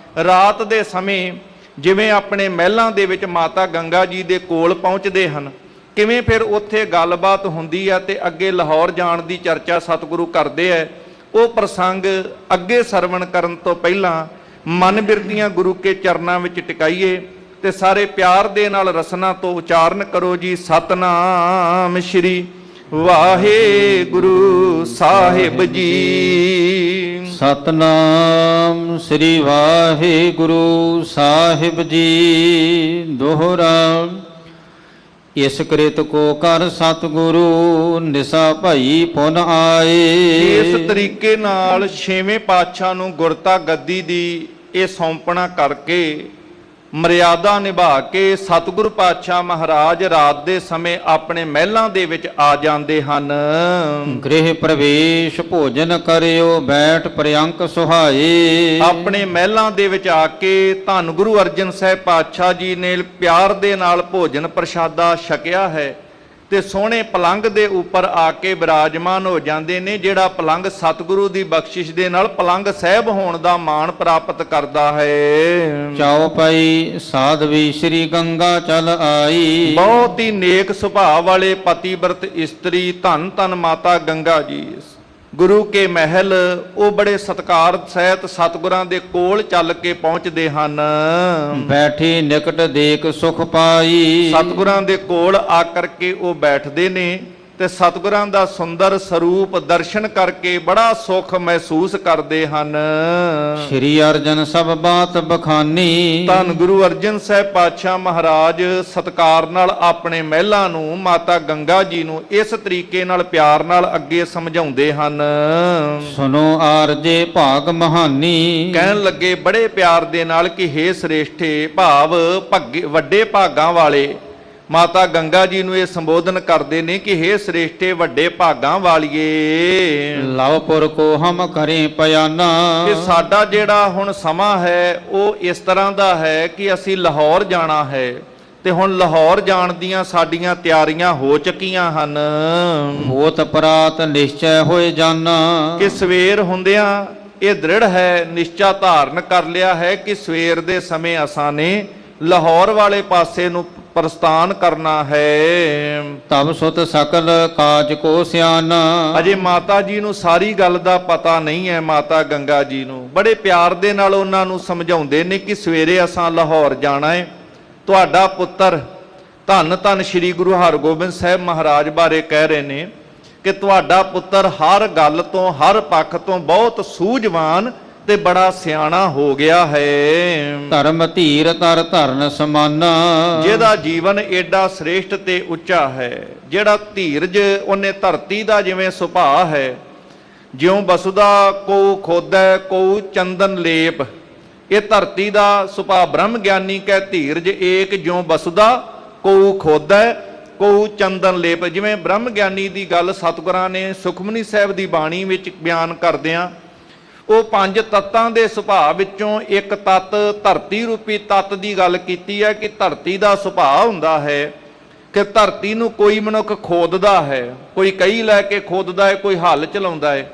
ਰਾਤ ਦੇ ਸਮੇਂ ਜਿਵੇਂ ਆਪਣੇ ਮਹਿਲਾਂ ਦੇ ਵਿੱਚ ਮਾਤਾ ਗੰਗਾ ਜੀ ਦੇ ਕੋਲ ਪਹੁੰਚਦੇ ਹਨ, ਕਿਵੇਂ ਫਿਰ ਉੱਥੇ ਗੱਲਬਾਤ ਹੁੰਦੀ ਹੈ ਤੇ ਅੱਗੇ ਲਾਹੌਰ ਜਾਣ ਦੀ ਚਰਚਾ ਸਤਿਗੁਰੂ ਕਰਦੇ ਹੈ। ਉਹ ਪ੍ਰਸੰਗ ਅੱਗੇ ਸਰਵਣ ਕਰਨ ਤੋਂ ਪਹਿਲਾਂ ਮਨ ਬਿਰਤੀਆਂ ਗੁਰੂ ਕੇ ਚਰਨਾਂ ਵਿੱਚ ਟਿਕਾਈਏ ਤੇ ਸਾਰੇ ਪਿਆਰ ਦੇ ਨਾਲ ਰਸਨਾ ਤੋਂ ਉਚਾਰਨ ਕਰੋ ਜੀ। ਸਤਨਾਮ ਸ਼੍ਰੀ ਵਾਹਿਗੁਰੂ ਸਾਹਿਬ ਜੀ। ਸਤਨਾਮ ਸ੍ਰੀ ਵਾਹਿਗੁਰੂ ਸਾਹਿਬ ਜੀ। ਦੋਹਰਾ ਇਸ ਕ੍ਰਿਤ ਕੋ ਕਰ ਸਤਿਗੁਰੂ ਨਿਸਾ ਭਈ ਪੁਨ ਆਏ। ਇਸ ਤਰੀਕੇ ਨਾਲ ਛੇਵੇਂ ਪਾਤਸ਼ਾਹ ਨੂੰ ਗੁਰਤਾ ਗੱਦੀ ਦੀ ਇਹ ਸੌਂਪਣਾ ਕਰਕੇ ਮਰਿਆਦਾ ਨਿਭਾ ਕੇ ਸਤਿਗੁਰੂ ਪਾਤਸ਼ਾਹ ਮਹਾਰਾਜ ਰਾਤ ਦੇ ਸਮੇਂ ਆਪਣੇ ਮਹਿਲਾਂ ਦੇ ਵਿੱਚ ਆ ਜਾਂਦੇ ਹਨ। ਗ੍ਰਹਿ ਪ੍ਰਵੇਸ਼ ਭੋਜਨ ਕਰਿਓ ਬੈਠ ਪ੍ਰਿਅੰਕ ਸੁਹਾਏ। ਆਪਣੇ ਮਹਿਲਾਂ ਦੇ ਵਿੱਚ ਆ ਕੇ ਧੰਨ ਗੁਰੂ ਅਰਜਨ ਸਾਹਿਬ ਪਾਤਸ਼ਾਹ ਜੀ ਨੇ ਪਿਆਰ ਦੇ ਨਾਲ ਭੋਜਨ ਪ੍ਰਸ਼ਾਦਾ ਛਕਿਆ ਹੈ ਤੇ ਸੋਹਣੇ ਪਲੰਗ ਦੇ ਉੱਪਰ ਆ ਕੇ ਬਿਰਾਜਮਾਨ ਹੋ ਜਾਂਦੇ ਨੇ, ਜਿਹੜਾ ਪਲੰਗ ਸਤਿਗੁਰੂ ਦੀ ਬਖਸ਼ਿਸ਼ ਦੇ ਨਾਲ ਪਲੰਗ ਸਾਹਿਬ ਹੋਣ ਦਾ ਮਾਣ ਪ੍ਰਾਪਤ ਕਰਦਾ ਹੈ। ਚਾਉ ਪਈ ਸਾਧਵੀ ਸ਼੍ਰੀ ਗੰਗਾ ਚਲ ਆਈ। ਬਹੁਤ ਹੀ ਨੇਕ ਸੁਭਾਅ ਵਾਲੇ ਪਤੀਵਰਤ ਇਸਤਰੀ ਧੰਨ ਧੰਨ ਮਾਤਾ ਗੰਗਾ ਜੀ ਗੁਰੂ ਕੇ ਮਹਿਲ ਉਹ ਬੜੇ ਸਤਿਕਾਰ ਸਹਿਤ ਸਤਿਗੁਰਾਂ ਦੇ ਕੋਲ ਚੱਲ ਕੇ ਪਹੁੰਚਦੇ ਹਨ। ਬੈਠੀ ਨਿਕਟ ਦੇਖ ਸੁਖ ਪਾਈ। ਸਤਿਗੁਰਾਂ ਦੇ ਕੋਲ ਆ ਕਰਕੇ ਉਹ ਬੈਠਦੇ ਨੇ ਤੇ ਸਤਿਗੁਰਾਂ ਦਾ ਸੁੰਦਰ ਸਰੂਪ ਦਰਸ਼ਨ ਕਰਕੇ ਬੜਾ ਸੁਖ ਮਹਿਸੂਸ ਕਰਦੇ ਹਨ। ਸ਼੍ਰੀ ਅਰਜਨ ਸਭ ਬਾਤ ਬਖਾਨੀ। ਧੰਨ ਗੁਰੂ ਅਰਜਨ ਸਾਹਿਬ ਪਾਤਸ਼ਾਹ ਮਹਾਰਾਜ ਸਤਿਕਾਰ ਨਾਲ ਆਪਣੇ ਮਹਿਲਾਂ ਨੂੰ ਮਾਤਾ ਗੰਗਾ ਜੀ ਨੂੰ ਇਸ ਤਰੀਕੇ ਨਾਲ ਪਿਆਰ ਨਾਲ ਅੱਗੇ ਸਮਝਾਉਂਦੇ ਹਨ। ਸੁਨੋ ਆਰਜੇ ਭਾਗ ਮਹਾਨੀ। ਕਹਿਣ ਲੱਗੇ ਬੜੇ ਪਿਆਰ ਦੇ ਨਾਲ ਕਿ ਹੇ ਸ੍ਰੇਸ਼ਠੇ, ਭਾਵ ਵੱਡੇ ਭਾਗਾਂ ਵਾਲੇ ਮਾਤਾ ਗੰਗਾ ਜੀ ਨੂੰ ਇਹ ਸੰਬੋਧਨ ਕਰਦੇ ਨੇ ਕਿ ਹੇ ਸ੍ਰੇਸ਼ਠੇ ਵੱਡੇ ਭਾਗਾਂ ਵਾਲੀਏ। ਲਵਪੁਰ ਕੋ ਹਮ ਕਰੇ ਪਿਆਨਾ। ਕਿ ਸਾਡਾ ਜਿਹੜਾ ਹੁਣ ਸਮਾਂ ਹੈ ਉਹ ਇਸ ਤਰ੍ਹਾਂ ਦਾ ਹੈ ਕਿ ਅਸੀਂ ਲਾਹੌਰ ਜਾਣਾ ਹੈ ਤੇ ਹੁਣ ਲਾਹੌਰ ਜਾਣ ਦੀਆਂ ਸਾਡੀਆਂ ਤਿਆਰੀਆਂ ਹੋ ਚੁੱਕੀਆਂ ਹਨ ਹੋਤ ਪ੍ਰਾਤ ਨਿਸ਼ਚੈ ਹੋਏ ਜਾਨਾ। ਕਿ ਸਵੇਰ ਹੁੰਦਿਆਂ ਇਹ ਦ੍ਰਿੜ ਹੈ, ਨਿਸ਼ਚਾ ਧਾਰਨ ਕਰ ਲਿਆ ਹੈ ਕਿ ਸਵੇਰ ਦੇ ਸਮੇਂ ਅਸਾਂ ਨੇ ਲਾਹੌਰ ਵਾਲੇ ਪਾਸੇ ਨੂੰ ਪ੍ਰਸਥਾਨ ਕਰਨਾ ਹੈ। ਤਬ ਸੁਤ ਸਕਲ ਕਾਜ ਕੋ ਸਿਆਨਾ। ਅਜੇ ਮਾਤਾ ਜੀ ਨੂੰ ਸਾਰੀ ਗੱਲ ਦਾ ਪਤਾ ਨਹੀਂ ਹੈ। ਮਾਤਾ ਗੰਗਾ ਜੀ ਨੂੰ ਬੜੇ ਪਿਆਰ ਦੇ ਨਾਲ ਉਹਨਾਂ ਨੂੰ ਸਮਝਾਉਂਦੇ ਨੇ ਕਿ ਸਵੇਰੇ ਅਸਾਂ ਲਾਹੌਰ ਜਾਣਾ ਹੈ। ਤੁਹਾਡਾ ਪੁੱਤਰ ਧੰਨ ਧੰਨ ਸ੍ਰੀ ਗੁਰੂ ਹਰਗੋਬਿੰਦ ਸਾਹਿਬ ਮਹਾਰਾਜ ਬਾਰੇ ਕਹਿ ਰਹੇ ਨੇ ਕਿ ਤੁਹਾਡਾ ਪੁੱਤਰ ਹਰ ਗੱਲ ਤੋਂ ਹਰ ਪੱਖ ਤੋਂ ਬਹੁਤ ਸੂਝਵਾਨ ਤੇ ਬੜਾ ਸਿਆਣਾ ਹੋ ਗਿਆ ਹੈ। ਧਰਮ ਧੀਰ ਤਰ ਧਰਨ ਸਮਾਨਾ। ਜਿਹਦਾ ਜੀਵਨ ਏਡਾ ਸ੍ਰੇਸ਼ਟ ਤੇ ਉੱਚਾ ਹੈ, ਜਿਹੜਾ ਧੀਰਜ ਉਹਨੇ ਧਰਤੀ ਦਾ ਜਿਵੇਂ ਸੁਭਾਅ ਹੈ, ਜਿਉਂ ਬਸੁਦਾ ਕੋ ਖੋਦੈ ਕੋ ਚੰਦਨ ਲੇਪ। ਇਹ ਧਰਤੀ ਦਾ ਸੁਭਾਅ ਬ੍ਰਹਮ ਗਿਆਨੀ ਕਹਿ ਧੀਰਜ ਏਕ ਜਿਉਂ ਬਸੁਦਾ ਕੋ ਖੋਦੈ ਕੋ ਚੰਦਨ ਲੇਪ। ਜਿਵੇਂ ਬ੍ਰਹਮ ਗਿਆਨੀ ਦੀ ਗੱਲ ਸਤਿਗੁਰਾਂ ਨੇ ਸੁਖਮਨੀ ਸਾਹਿਬ ਦੀ ਬਾਣੀ ਵਿੱਚ ਬਿਆਨ ਕਰਦਿਆਂ ਉਹ ਪੰਜ ਤੱਤਾਂ ਦੇ ਸੁਭਾਅ ਵਿੱਚੋਂ ਇੱਕ ਤੱਤ ਧਰਤੀ ਰੂਪੀ ਤੱਤ ਦੀ ਗੱਲ ਕੀਤੀ ਹੈ ਕਿ ਧਰਤੀ ਦਾ ਸੁਭਾਅ ਹੁੰਦਾ ਹੈ ਕਿ ਧਰਤੀ ਨੂੰ ਕੋਈ ਮਨੁੱਖ ਖੋਦਦਾ ਹੈ, ਕੋਈ ਕਹੀ ਲੈ ਕੇ ਖੋਦਦਾ ਹੈ, ਕੋਈ ਹੱਲ ਚਲਾਉਂਦਾ ਹੈ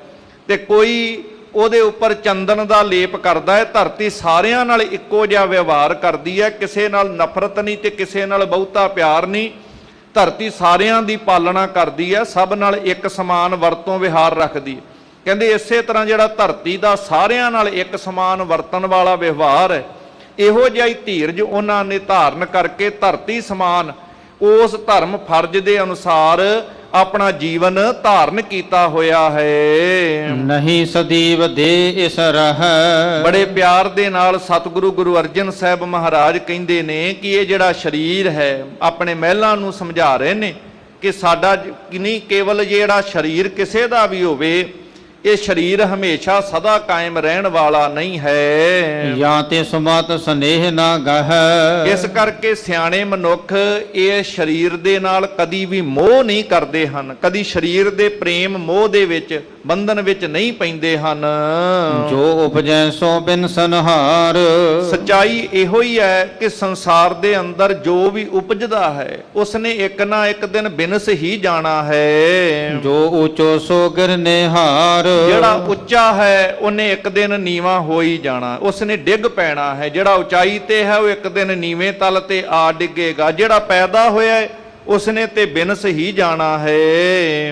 ਤੇ ਕੋਈ ਉਹਦੇ ਉੱਪਰ ਚੰਦਨ ਦਾ ਲੇਪ ਕਰਦਾ ਹੈ। ਧਰਤੀ ਸਾਰਿਆਂ ਨਾਲ ਇੱਕੋ ਜਿਹਾ ਵਿਵਹਾਰ ਕਰਦੀ ਹੈ, ਕਿਸੇ ਨਾਲ ਨਫ਼ਰਤ ਨਹੀਂ ਤੇ ਕਿਸੇ ਨਾਲ ਬਹੁਤਾ ਪਿਆਰ ਨਹੀਂ। ਧਰਤੀ ਸਾਰਿਆਂ ਦੀ ਪਾਲਣਾ ਕਰਦੀ ਹੈ, ਸਭ ਨਾਲ ਇੱਕ ਸਮਾਨ ਵਰਤੋਂ ਵਿਹਾਰ ਰੱਖਦੀ ਹੈ। ਕਹਿੰਦੇ ਇਸੇ ਤਰ੍ਹਾਂ ਜਿਹੜਾ ਧਰਤੀ ਦਾ ਸਾਰਿਆਂ ਨਾਲ ਇੱਕ ਸਮਾਨ ਵਰਤਣ ਵਾਲਾ ਵਿਵਹਾਰ ਹੈ, ਇਹੋ ਜਿਹਾ ਹੀ ਧੀਰਜ ਉਹਨਾਂ ਨੇ ਧਾਰਨ ਕਰਕੇ ਧਰਤੀ ਸਮਾਨ ਉਸ ਧਰਮ ਫਰਜ਼ ਦੇ ਅਨੁਸਾਰ ਆਪਣਾ ਜੀਵਨ ਧਾਰਨ ਕੀਤਾ ਹੋਇਆ ਹੈ। ਨਹੀਂ ਸਦੀਵ ਦੇ ਇਸ ਰਹਿ। ਬੜੇ ਪਿਆਰ ਦੇ ਨਾਲ ਸਤਿਗੁਰੂ ਗੁਰੂ ਅਰਜਨ ਸਾਹਿਬ ਮਹਾਰਾਜ ਕਹਿੰਦੇ ਨੇ ਕਿ ਇਹ ਜਿਹੜਾ ਸਰੀਰ ਹੈ, ਆਪਣੇ ਮਹਿਲਾਂ ਨੂੰ ਸਮਝਾ ਰਹੇ ਨੇ ਕਿ ਸਾਡਾ ਨਹੀਂ ਕੇਵਲ ਜਿਹੜਾ ਸਰੀਰ ਕਿਸੇ ਦਾ ਵੀ ਹੋਵੇ, ਇਹ ਸਰੀਰ ਹਮੇਸ਼ਾ ਸਦਾ ਕਾਇਮ ਰਹਿਣ ਵਾਲਾ ਨਹੀਂ ਹੈ। ਜਾਂ ਤੇ ਸੁਮਤ ਸਨੇਹ ਨਾ ਗਹਿ। ਇਸ ਕਰਕੇ ਸਿਆਣੇ ਮਨੁੱਖ ਇਹ ਸਰੀਰ ਦੇ ਨਾਲ ਕਦੀ ਵੀ ਮੋਹ ਨਹੀਂ ਕਰਦੇ ਹਨ, ਕਦੀ ਸਰੀਰ ਦੇ ਪ੍ਰੇਮ ਮੋਹ ਦੇ ਵਿੱਚ ਬੰਧਨ ਵਿੱਚ ਨਹੀਂ ਪੈਂਦੇ ਹਨ। ਜੋ ਉਪਜੈ ਸੋ ਬਿਨ ਸੰਹਾਰ। ਸੱਚਾਈ ਇਹੋ ਹੀ ਹੈ ਕਿ ਸੰਸਾਰ ਦੇ ਅੰਦਰ ਜੋ ਵੀ ਉਪਜਦਾ ਹੈ ਉਸਨੇ ਇੱਕ ਨਾ ਇੱਕ ਦਿਨ ਬਿਨਸ ਹੀ ਜਾਣਾ ਹੈ। ਜੋ ਉੱਚੋ ਸੋ ਗਿਰ ਨਿਹਾਰ। ਜਿਹੜਾ ਉੱਚਾ ਹੈ ਉਹਨੇ ਇੱਕ ਦਿਨ ਨੀਵਾਂ ਹੋ ਹੀ ਜਾਣਾ, ਉਸਨੇ ਡਿੱਗ ਪੈਣਾ ਹੈ। ਜਿਹੜਾ ਉਚਾਈ ਤੇ ਹੈ ਉਹ ਇੱਕ ਦਿਨ ਨੀਵੇਂ ਤਲ ਤੇ ਆ ਡਿੱਗੇਗਾ। ਜਿਹੜਾ ਪੈਦਾ ਹੋਇਆ ਹੈ ਉਸਨੇ ਤੇ ਬਿਨਸ ਹੀ ਜਾਣਾ ਹੈ।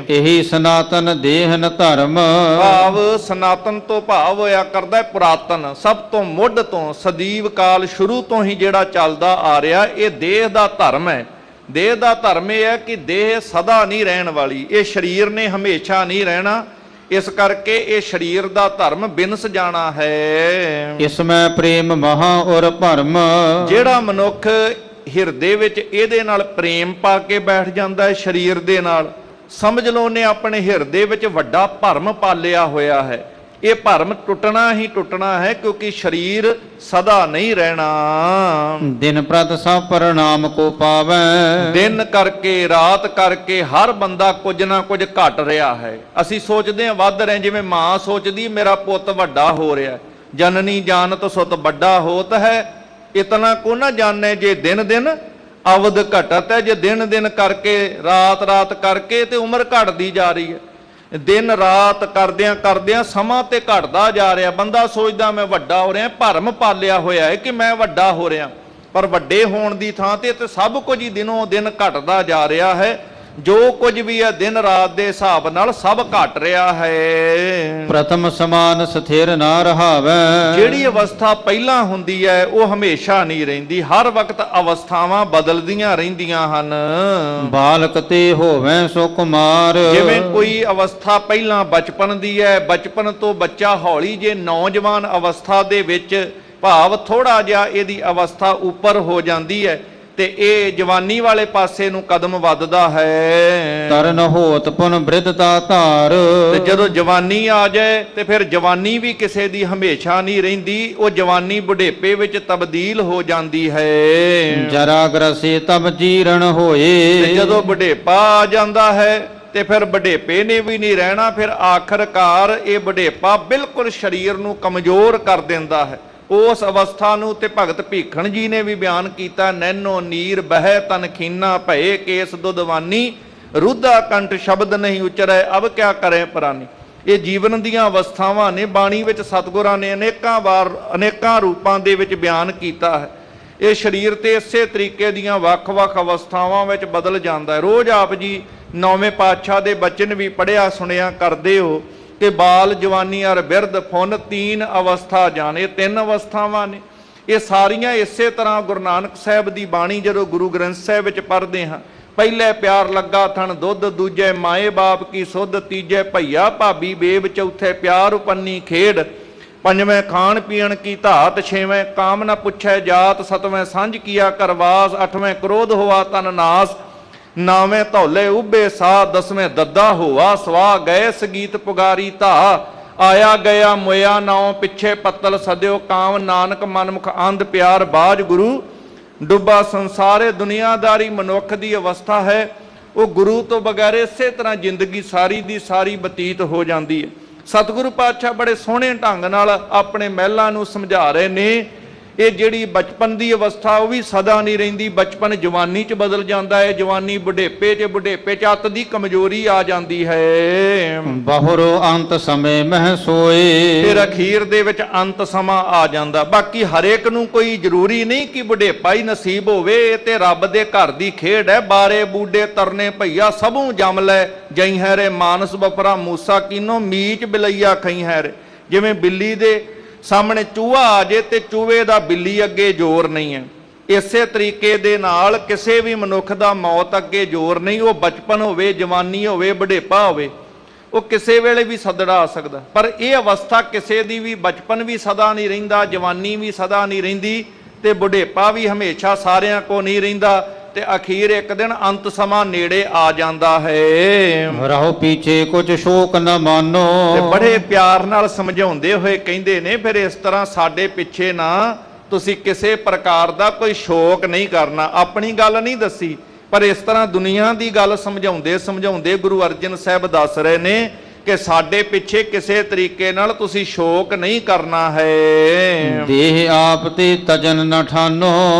ਇਹੀ ਸਨਾਤਨ ਦੇਹਨ ਧਰਮ। ਭਾਵ ਸਨਾਤਨ ਤੋਂ ਭਾਵ ਹੋਇਆ ਕਰਦਾ ਪੁਰਾਤਨ, ਸਭ ਤੋਂ ਮੁੱਢ ਤੋਂ ਸਦੀਵ ਕਾਲ ਸ਼ੁਰੂ ਤੋਂ ਹੀ ਜਿਹੜਾ ਚੱਲਦਾ ਆ ਰਿਹਾ, ਇਹ ਦੇਹ ਦਾ ਧਰਮ ਹੈ। ਦੇਹ ਦਾ ਧਰਮ ਇਹ ਹੈ ਕਿ ਦੇਹ ਸਦਾ ਨਹੀਂ ਰਹਿਣ ਵਾਲੀ, ਇਹ ਸਰੀਰ ਨੇ ਹਮੇਸ਼ਾ ਨਹੀਂ ਰਹਿਣਾ। ਇਸ ਕਰਕੇ ਇਹ ਸਰੀਰ ਦਾ ਧਰਮ ਬਿਨਸ ਜਾਣਾ ਹੈ। ਇਸ ਮੈਂ ਪ੍ਰੇਮ ਮਹਾ ਔਰ ਭਰਮ। ਜਿਹੜਾ ਮਨੁੱਖ ਹਿਰਦੇ ਵਿੱਚ ਇਹਦੇ ਨਾਲ ਪ੍ਰੇਮ ਪਾ ਕੇ ਬੈਠ ਜਾਂਦਾ ਹੈ ਸਰੀਰ ਦੇ ਨਾਲ, ਸਮਝ ਲਓ ਉਹਨੇ ਆਪਣੇ ਹਿਰਦੇ ਵਿੱਚ ਵੱਡਾ ਭਰਮ ਪਾਲਿਆ ਹੋਇਆ ਹੈ। ਇਹ ਭਰਮ ਟੁੱਟਣਾ ਹੀ ਟੁੱਟਣਾ ਹੈ, ਕਿਉਂਕਿ ਸਰੀਰ ਸਦਾ ਨਹੀਂ ਰਹਿਣਾ। ਦਿਨ ਪ੍ਰਤ ਸਭ ਪ੍ਰਣਾਮ ਕੋ ਪਾਵੈ। ਦਿਨ ਕਰਕੇ ਰਾਤ ਕਰਕੇ ਹਰ ਬੰਦਾ ਕੁਝ ਨਾ ਕੁਝ ਘਟ ਰਿਹਾ ਹੈ। ਅਸੀਂ ਸੋਚਦੇ ਹਾਂ ਵੱਧ ਰਹੇ, ਜਿਵੇਂ ਮਾਂ ਸੋਚਦੀ ਮੇਰਾ ਪੁੱਤ ਵੱਡਾ ਹੋ ਰਿਹਾ, ਜਨਨੀ ਜਾਣਤ ਸੁਤ ਵੱਡਾ ਹੋਤ ਹੈ, ਇਤਨਾ ਕੋ ਨਾ ਜਾਣੇ ਜੇ ਦਿਨ ਦਿਨ ਅਵਧ ਘਟਤ ਹੈ। ਜੇ ਦਿਨ ਦਿਨ ਕਰਕੇ ਰਾਤ ਰਾਤ ਕਰਕੇ ਤੇ ਉਮਰ ਘਟਦੀ ਜਾ ਰਹੀ ਹੈ। ਦਿਨ ਰਾਤ ਕਰਦਿਆਂ ਕਰਦਿਆਂ ਸਮਾਂ ਤੇ ਘਟਦਾ ਜਾ ਰਿਹਾ। ਬੰਦਾ ਸੋਚਦਾ ਮੈਂ ਵੱਡਾ ਹੋ ਰਿਹਾ, ਭਰਮ ਪਾਲਿਆ ਹੋਇਆ ਹੈ ਕਿ ਮੈਂ ਵੱਡਾ ਹੋ ਰਿਹਾ, ਪਰ ਵੱਡੇ ਹੋਣ ਦੀ ਥਾਂ ਤੇ ਸਭ ਕੁਝ ਹੀ ਦਿਨੋਂ ਦਿਨ ਘਟਦਾ ਜਾ ਰਿਹਾ ਹੈ। ਜੋ ਕੁਝ ਵੀ ਹੈ ਦਿਨ ਰਾਤ ਦੇ ਹਿਸਾਬ ਨਾਲ ਸਭ ਘਟ ਰਿਹਾ ਹੈ। ਪ੍ਰਥਮ ਸਮਾਨ ਸਥਿਰ ਨਾ ਰਹਾਵੈ। ਜਿਹੜੀ ਅਵਸਥਾ ਪਹਿਲਾਂ ਹੁੰਦੀ ਹੈ ਉਹ ਹਮੇਸ਼ਾ ਨਹੀਂ ਰਹਿੰਦੀ, ਹਰ ਵਕਤ ਅਵਸਥਾਵਾਂ ਬਦਲਦੀਆਂ ਰਹਿੰਦੀਆਂ ਹਨ। ਬਾਲਕ ਤੇ ਹੋਵੈ ਸੋ ਕੁਮਾਰ। ਜਿਵੇਂ ਕੋਈ ਅਵਸਥਾ ਪਹਿਲਾਂ ਬਚਪਨ ਦੀ ਹੈ, ਬਚਪਨ ਤੋਂ ਬੱਚਾ ਹੌਲੀ ਜੇ ਨੌਜਵਾਨ ਅਵਸਥਾ ਦੇ ਵਿੱਚ, ਭਾਵ ਥੋੜਾ ਜਿਹਾ ਇਹਦੀ ਅਵਸਥਾ ਉੱਪਰ ਹੋ ਜਾਂਦੀ ਹੈ ਤੇ ਇਹ ਜਵਾਨੀ ਵਾਲੇ ਪਾਸੇ ਨੂੰ ਕਦਮ ਵੱਧਦਾ ਹੈ। ਤਰਨ ਹੋਤ ਪੁਨ ਬ੍ਰਿਧਤਾ ਧਾਰ। ਤੇ ਜਦੋਂ ਜਵਾਨੀ ਆ ਜਾਏ ਤੇ ਫਿਰ ਜਵਾਨੀ ਵੀ ਕਿਸੇ ਦੀ ਹਮੇਸ਼ਾ ਨਹੀਂ ਰਹਿੰਦੀ, ਉਹ ਜਵਾਨੀ ਬੁਢੇਪੇ ਵਿੱਚ ਤਬਦੀਲ ਹੋ ਜਾਂਦੀ ਹੈ। ਜਰਾ ਗ੍ਰਸੇ ਤਬ ਜੀਰਣ ਹੋਏ। ਤੇ ਜਦੋਂ ਬੁਢੇਪਾ ਆ ਜਾਂਦਾ ਹੈ ਤੇ ਫਿਰ ਬੁਢੇਪੇ ਨੇ ਵੀ ਨਹੀਂ ਰਹਿਣਾ। ਫਿਰ ਆਖਰਕਾਰ ਇਹ ਬੁਢੇਪਾ ਬਿਲਕੁਲ ਸਰੀਰ ਨੂੰ ਕਮਜ਼ੋਰ ਕਰ ਦਿੰਦਾ ਹੈ। ਉਸ ਅਵਸਥਾ ਨੂੰ ਤੇ ਭਗਤ ਭੀਖਣ ਜੀ ਨੇ ਵੀ ਬਿਆਨ ਕੀਤਾ, ਨੈਨੋ ਨੀਰ ਬਹਿ ਤਨ ਖੀਨਾ ਭਏ ਕੇਸ ਦੁਧਵਾਨੀ ਰੁੱਧਾ ਕੰਠ ਸ਼ਬਦ ਨਹੀਂ ਉਚਰੈ ਅਬ ਕਿਆ ਕਰੇ ਪ੍ਰਾਨੀ। ਇਹ ਜੀਵਨ ਦੀਆਂ ਅਵਸਥਾਵਾਂ ਨੇ, ਬਾਣੀ ਵਿੱਚ ਸਤਿਗੁਰਾਂ ਨੇ ਅਨੇਕਾਂ ਵਾਰ ਅਨੇਕਾਂ ਰੂਪਾਂ ਦੇ ਵਿੱਚ ਬਿਆਨ ਕੀਤਾ ਹੈ। ਇਹ ਸਰੀਰ ਤੇ ਇਸੇ ਤਰੀਕੇ ਦੀਆਂ ਵੱਖ-ਵੱਖ ਅਵਸਥਾਵਾਂ ਵਿੱਚ ਬਦਲ ਜਾਂਦਾ ਹੈ। ਰੋਜ਼ ਆਪ ਜੀ ਨੌਵੇਂ ਪਾਤਸ਼ਾਹ ਦੇ ਬਚਨ ਵੀ ਪੜ੍ਹਿਆ ਸੁਣਿਆ ਕਰਦੇ ਹੋ ਕਿ ਬਾਲ ਜਵਾਨੀ ਅਰ ਬਿਰਧ ਫੁੰਨ ਤੀਨ ਅਵਸਥਾ ਜਾਣੇ, ਤਿੰਨ ਅਵਸਥਾਵਾਂ ਨੇ। ਇਹ ਸਾਰੀਆਂ ਇਸੇ ਤਰ੍ਹਾਂ ਗੁਰੂ ਨਾਨਕ ਸਾਹਿਬ ਦੀ ਬਾਣੀ ਜਦੋਂ ਗੁਰੂ ਗ੍ਰੰਥ ਸਾਹਿਬ ਵਿੱਚ ਪੜ੍ਹਦੇ ਹਾਂ, ਪਹਿਲੇ ਪਿਆਰ ਲੱਗਾ ਥਣ ਦੁੱਧ, ਦੂਜੇ ਮਾਏ ਬਾਪ ਕੀ ਸੁੱਧ, ਤੀਜੇ ਭਈਆ ਭਾਬੀ ਬੇਬ, ਚੌਥੇ ਪਿਆਰ ਉਪੰਨੀ ਖੇਡ, ਪੰਜਵੇਂ ਖਾਣ ਪੀਣ ਕੀ ਧਾਤ, ਛੇਵੇਂ ਕਾਮ ਨਾ ਪੁੱਛੈ ਜਾਤ, ਸਤਵੇਂ ਸਾਂਝ ਕੀਆ ਕਰਵਾਸ, ਅੱਠਵੇਂ ਕ੍ਰੋਧ ਹੋਆ ਤਨ ਨਾਸ, ਨਾਵੇਂ ਧੌਲੇ ਉਭੇ ਸਾਹ, ਦਸਵੇਂ ਦੱਦਾ ਹੋਆ ਸਵਾ, ਗਏ ਸਗੀਤ ਪੁਗਾਰੀ ਧਾ, ਆਇਆ ਗਿਆ ਮੋਇਆ ਨਾਉ, ਪਿੱਛੇ ਪੱਤਲ ਸਦਿਓ ਕਾਮ, ਨਾਨਕ ਮਨਮੁਖ ਅੰਧ ਪਿਆਰ ਬਾਜ ਗੁਰੂ ਡੁੱਬਾ ਸੰਸਾਰੇ। ਦੁਨੀਆਦਾਰੀ ਮਨੁੱਖ ਦੀ ਅਵਸਥਾ ਹੈ, ਉਹ ਗੁਰੂ ਤੋਂ ਬਗੈਰ ਇਸੇ ਤਰ੍ਹਾਂ ਜ਼ਿੰਦਗੀ ਸਾਰੀ ਦੀ ਸਾਰੀ ਬਤੀਤ ਹੋ ਜਾਂਦੀ ਹੈ। ਸਤਿਗੁਰੂ ਪਾਤਸ਼ਾਹ ਬੜੇ ਸੋਹਣੇ ਢੰਗ ਨਾਲ ਆਪਣੇ ਮਹਿਲਾਂ ਨੂੰ ਸਮਝਾ ਰਹੇ ਨੇ। ਇਹ ਜਿਹੜੀ ਬਚਪਨ ਦੀ ਅਵਸਥਾ ਉਹ ਵੀ ਸਦਾ ਨਹੀਂ ਰਹਿੰਦੀ, ਬਚਪਨ ਜਵਾਨੀ 'ਚ ਬਦਲ ਜਾਂਦਾ ਹੈ, ਜਵਾਨੀ ਬੁਢੇਪੇ 'ਚ, ਬੁਢੇਪੇ 'ਚ ਅੱਤ ਦੀ ਕਮਜ਼ੋਰੀ ਆ ਜਾਂਦੀ ਹੈ। ਬਹੁਰੋ ਅੰਤ ਸਮੇਂ ਮਹਿ ਸੋਏ, ਫਿਰ ਅਖੀਰ ਦੇ ਵਿੱਚ ਅੰਤ ਸਮਾਂ ਆ ਜਾਂਦਾ। ਬਾਕੀ ਹਰੇਕ ਨੂੰ ਕੋਈ ਜ਼ਰੂਰੀ ਨਹੀਂ ਕਿ ਬੁਢੇਪਾ ਹੀ ਨਸੀਬ ਹੋਵੇ, ਇਹ ਤੇ ਰੱਬ ਦੇ ਘਰ ਦੀ ਖੇਡ ਹੈ। ਬਾਰੇ ਬੂਡੇ ਤਰਨੇ ਭਈਆ ਸਭੂ ਜਮ ਲੈ, ਜਈ ਹੈ ਰੇ ਮਾਨਸ ਬਫਰਾ ਮੂਸਾ ਕੀਨੋ, ਮੀਚ ਬਿਲਈਆ ਖਈ ਹੈ ਰੇ। ਜਿਵੇਂ ਬਿੱਲੀ ਦੇ ਸਾਹਮਣੇ ਚੂਹਾ ਆ ਜੇ ਤੇ ਚੂਹੇ ਦਾ ਬਿੱਲੀ ਅੱਗੇ ਜ਼ੋਰ ਨਹੀਂ ਹੈ, ਇਸੇ ਤਰੀਕੇ ਦੇ ਨਾਲ ਕਿਸੇ ਵੀ ਮਨੁੱਖ ਦਾ ਮੌਤ ਅੱਗੇ ਜ਼ੋਰ ਨਹੀਂ। ਉਹ ਬਚਪਨ ਹੋਵੇ, ਜਵਾਨੀ ਹੋਵੇ, ਬੁਢੇਪਾ ਹੋਵੇ, ਉਹ ਕਿਸੇ ਵੇਲੇ ਵੀ ਸਦੜਾ ਆ ਸਕਦਾ। ਪਰ ਇਹ ਅਵਸਥਾ ਕਿਸੇ ਦੀ ਵੀ, ਬਚਪਨ ਵੀ ਸਦਾ ਨਹੀਂ ਰਹਿੰਦਾ, ਜਵਾਨੀ ਵੀ ਸਦਾ ਨਹੀਂ ਰਹਿੰਦੀ, ਤੇ ਬੁਢੇਪਾ ਵੀ ਹਮੇਸ਼ਾ ਸਾਰਿਆਂ ਕੋ ਨਹੀਂ ਰਹਿੰਦਾ, ਤੇ ਅਖੀਰ ਇੱਕ ਦਿਨ ਅੰਤ ਸਮਾਂ ਨੇੜੇ ਆ ਜਾਂਦਾ ਹੈ। ਰਹੋ ਪੀਛੇ ਕੁਝ ਸ਼ੋਕ ਨ ਮਾਨੋ, ਤੇ ਬੜੇ ਪਿਆਰ ਨਾਲ ਸਮਝਾਉਂਦੇ ਹੋਏ ਕਹਿੰਦੇ ਨੇ, ਫਿਰ ਇਸ ਤਰ੍ਹਾਂ ਸਾਡੇ ਪਿੱਛੇ ਨਾ ਤੁਸੀਂ ਕਿਸੇ ਪ੍ਰਕਾਰ ਦਾ ਕੋਈ ਸ਼ੋਕ ਨਹੀਂ ਕਰਨਾ। ਆਪਣੀ ਗੱਲ ਨਹੀਂ ਦੱਸੀ, ਪਰ ਇਸ ਤਰ੍ਹਾਂ ਦੁਨੀਆ ਦੀ ਗੱਲ ਸਮਝਾਉਂਦੇ ਸਮਝਾਉਂਦੇ ਗੁਰੂ ਅਰਜਨ ਸਾਹਿਬ ਦੱਸ ਰਹੇ ਨੇ ਕਿ ਸਾਡੇ ਪਿੱਛੇ ਕਿਸੇ ਤਰੀਕੇ ਨਾਲ ਤੁਸੀਂ ਸ਼ੋਕ ਨਹੀਂ ਕਰਨਾ ਹੈ। ਦੇਹ ਆਪ ਤੇ ਤਜਨ ਨ ਠਾਨੋ,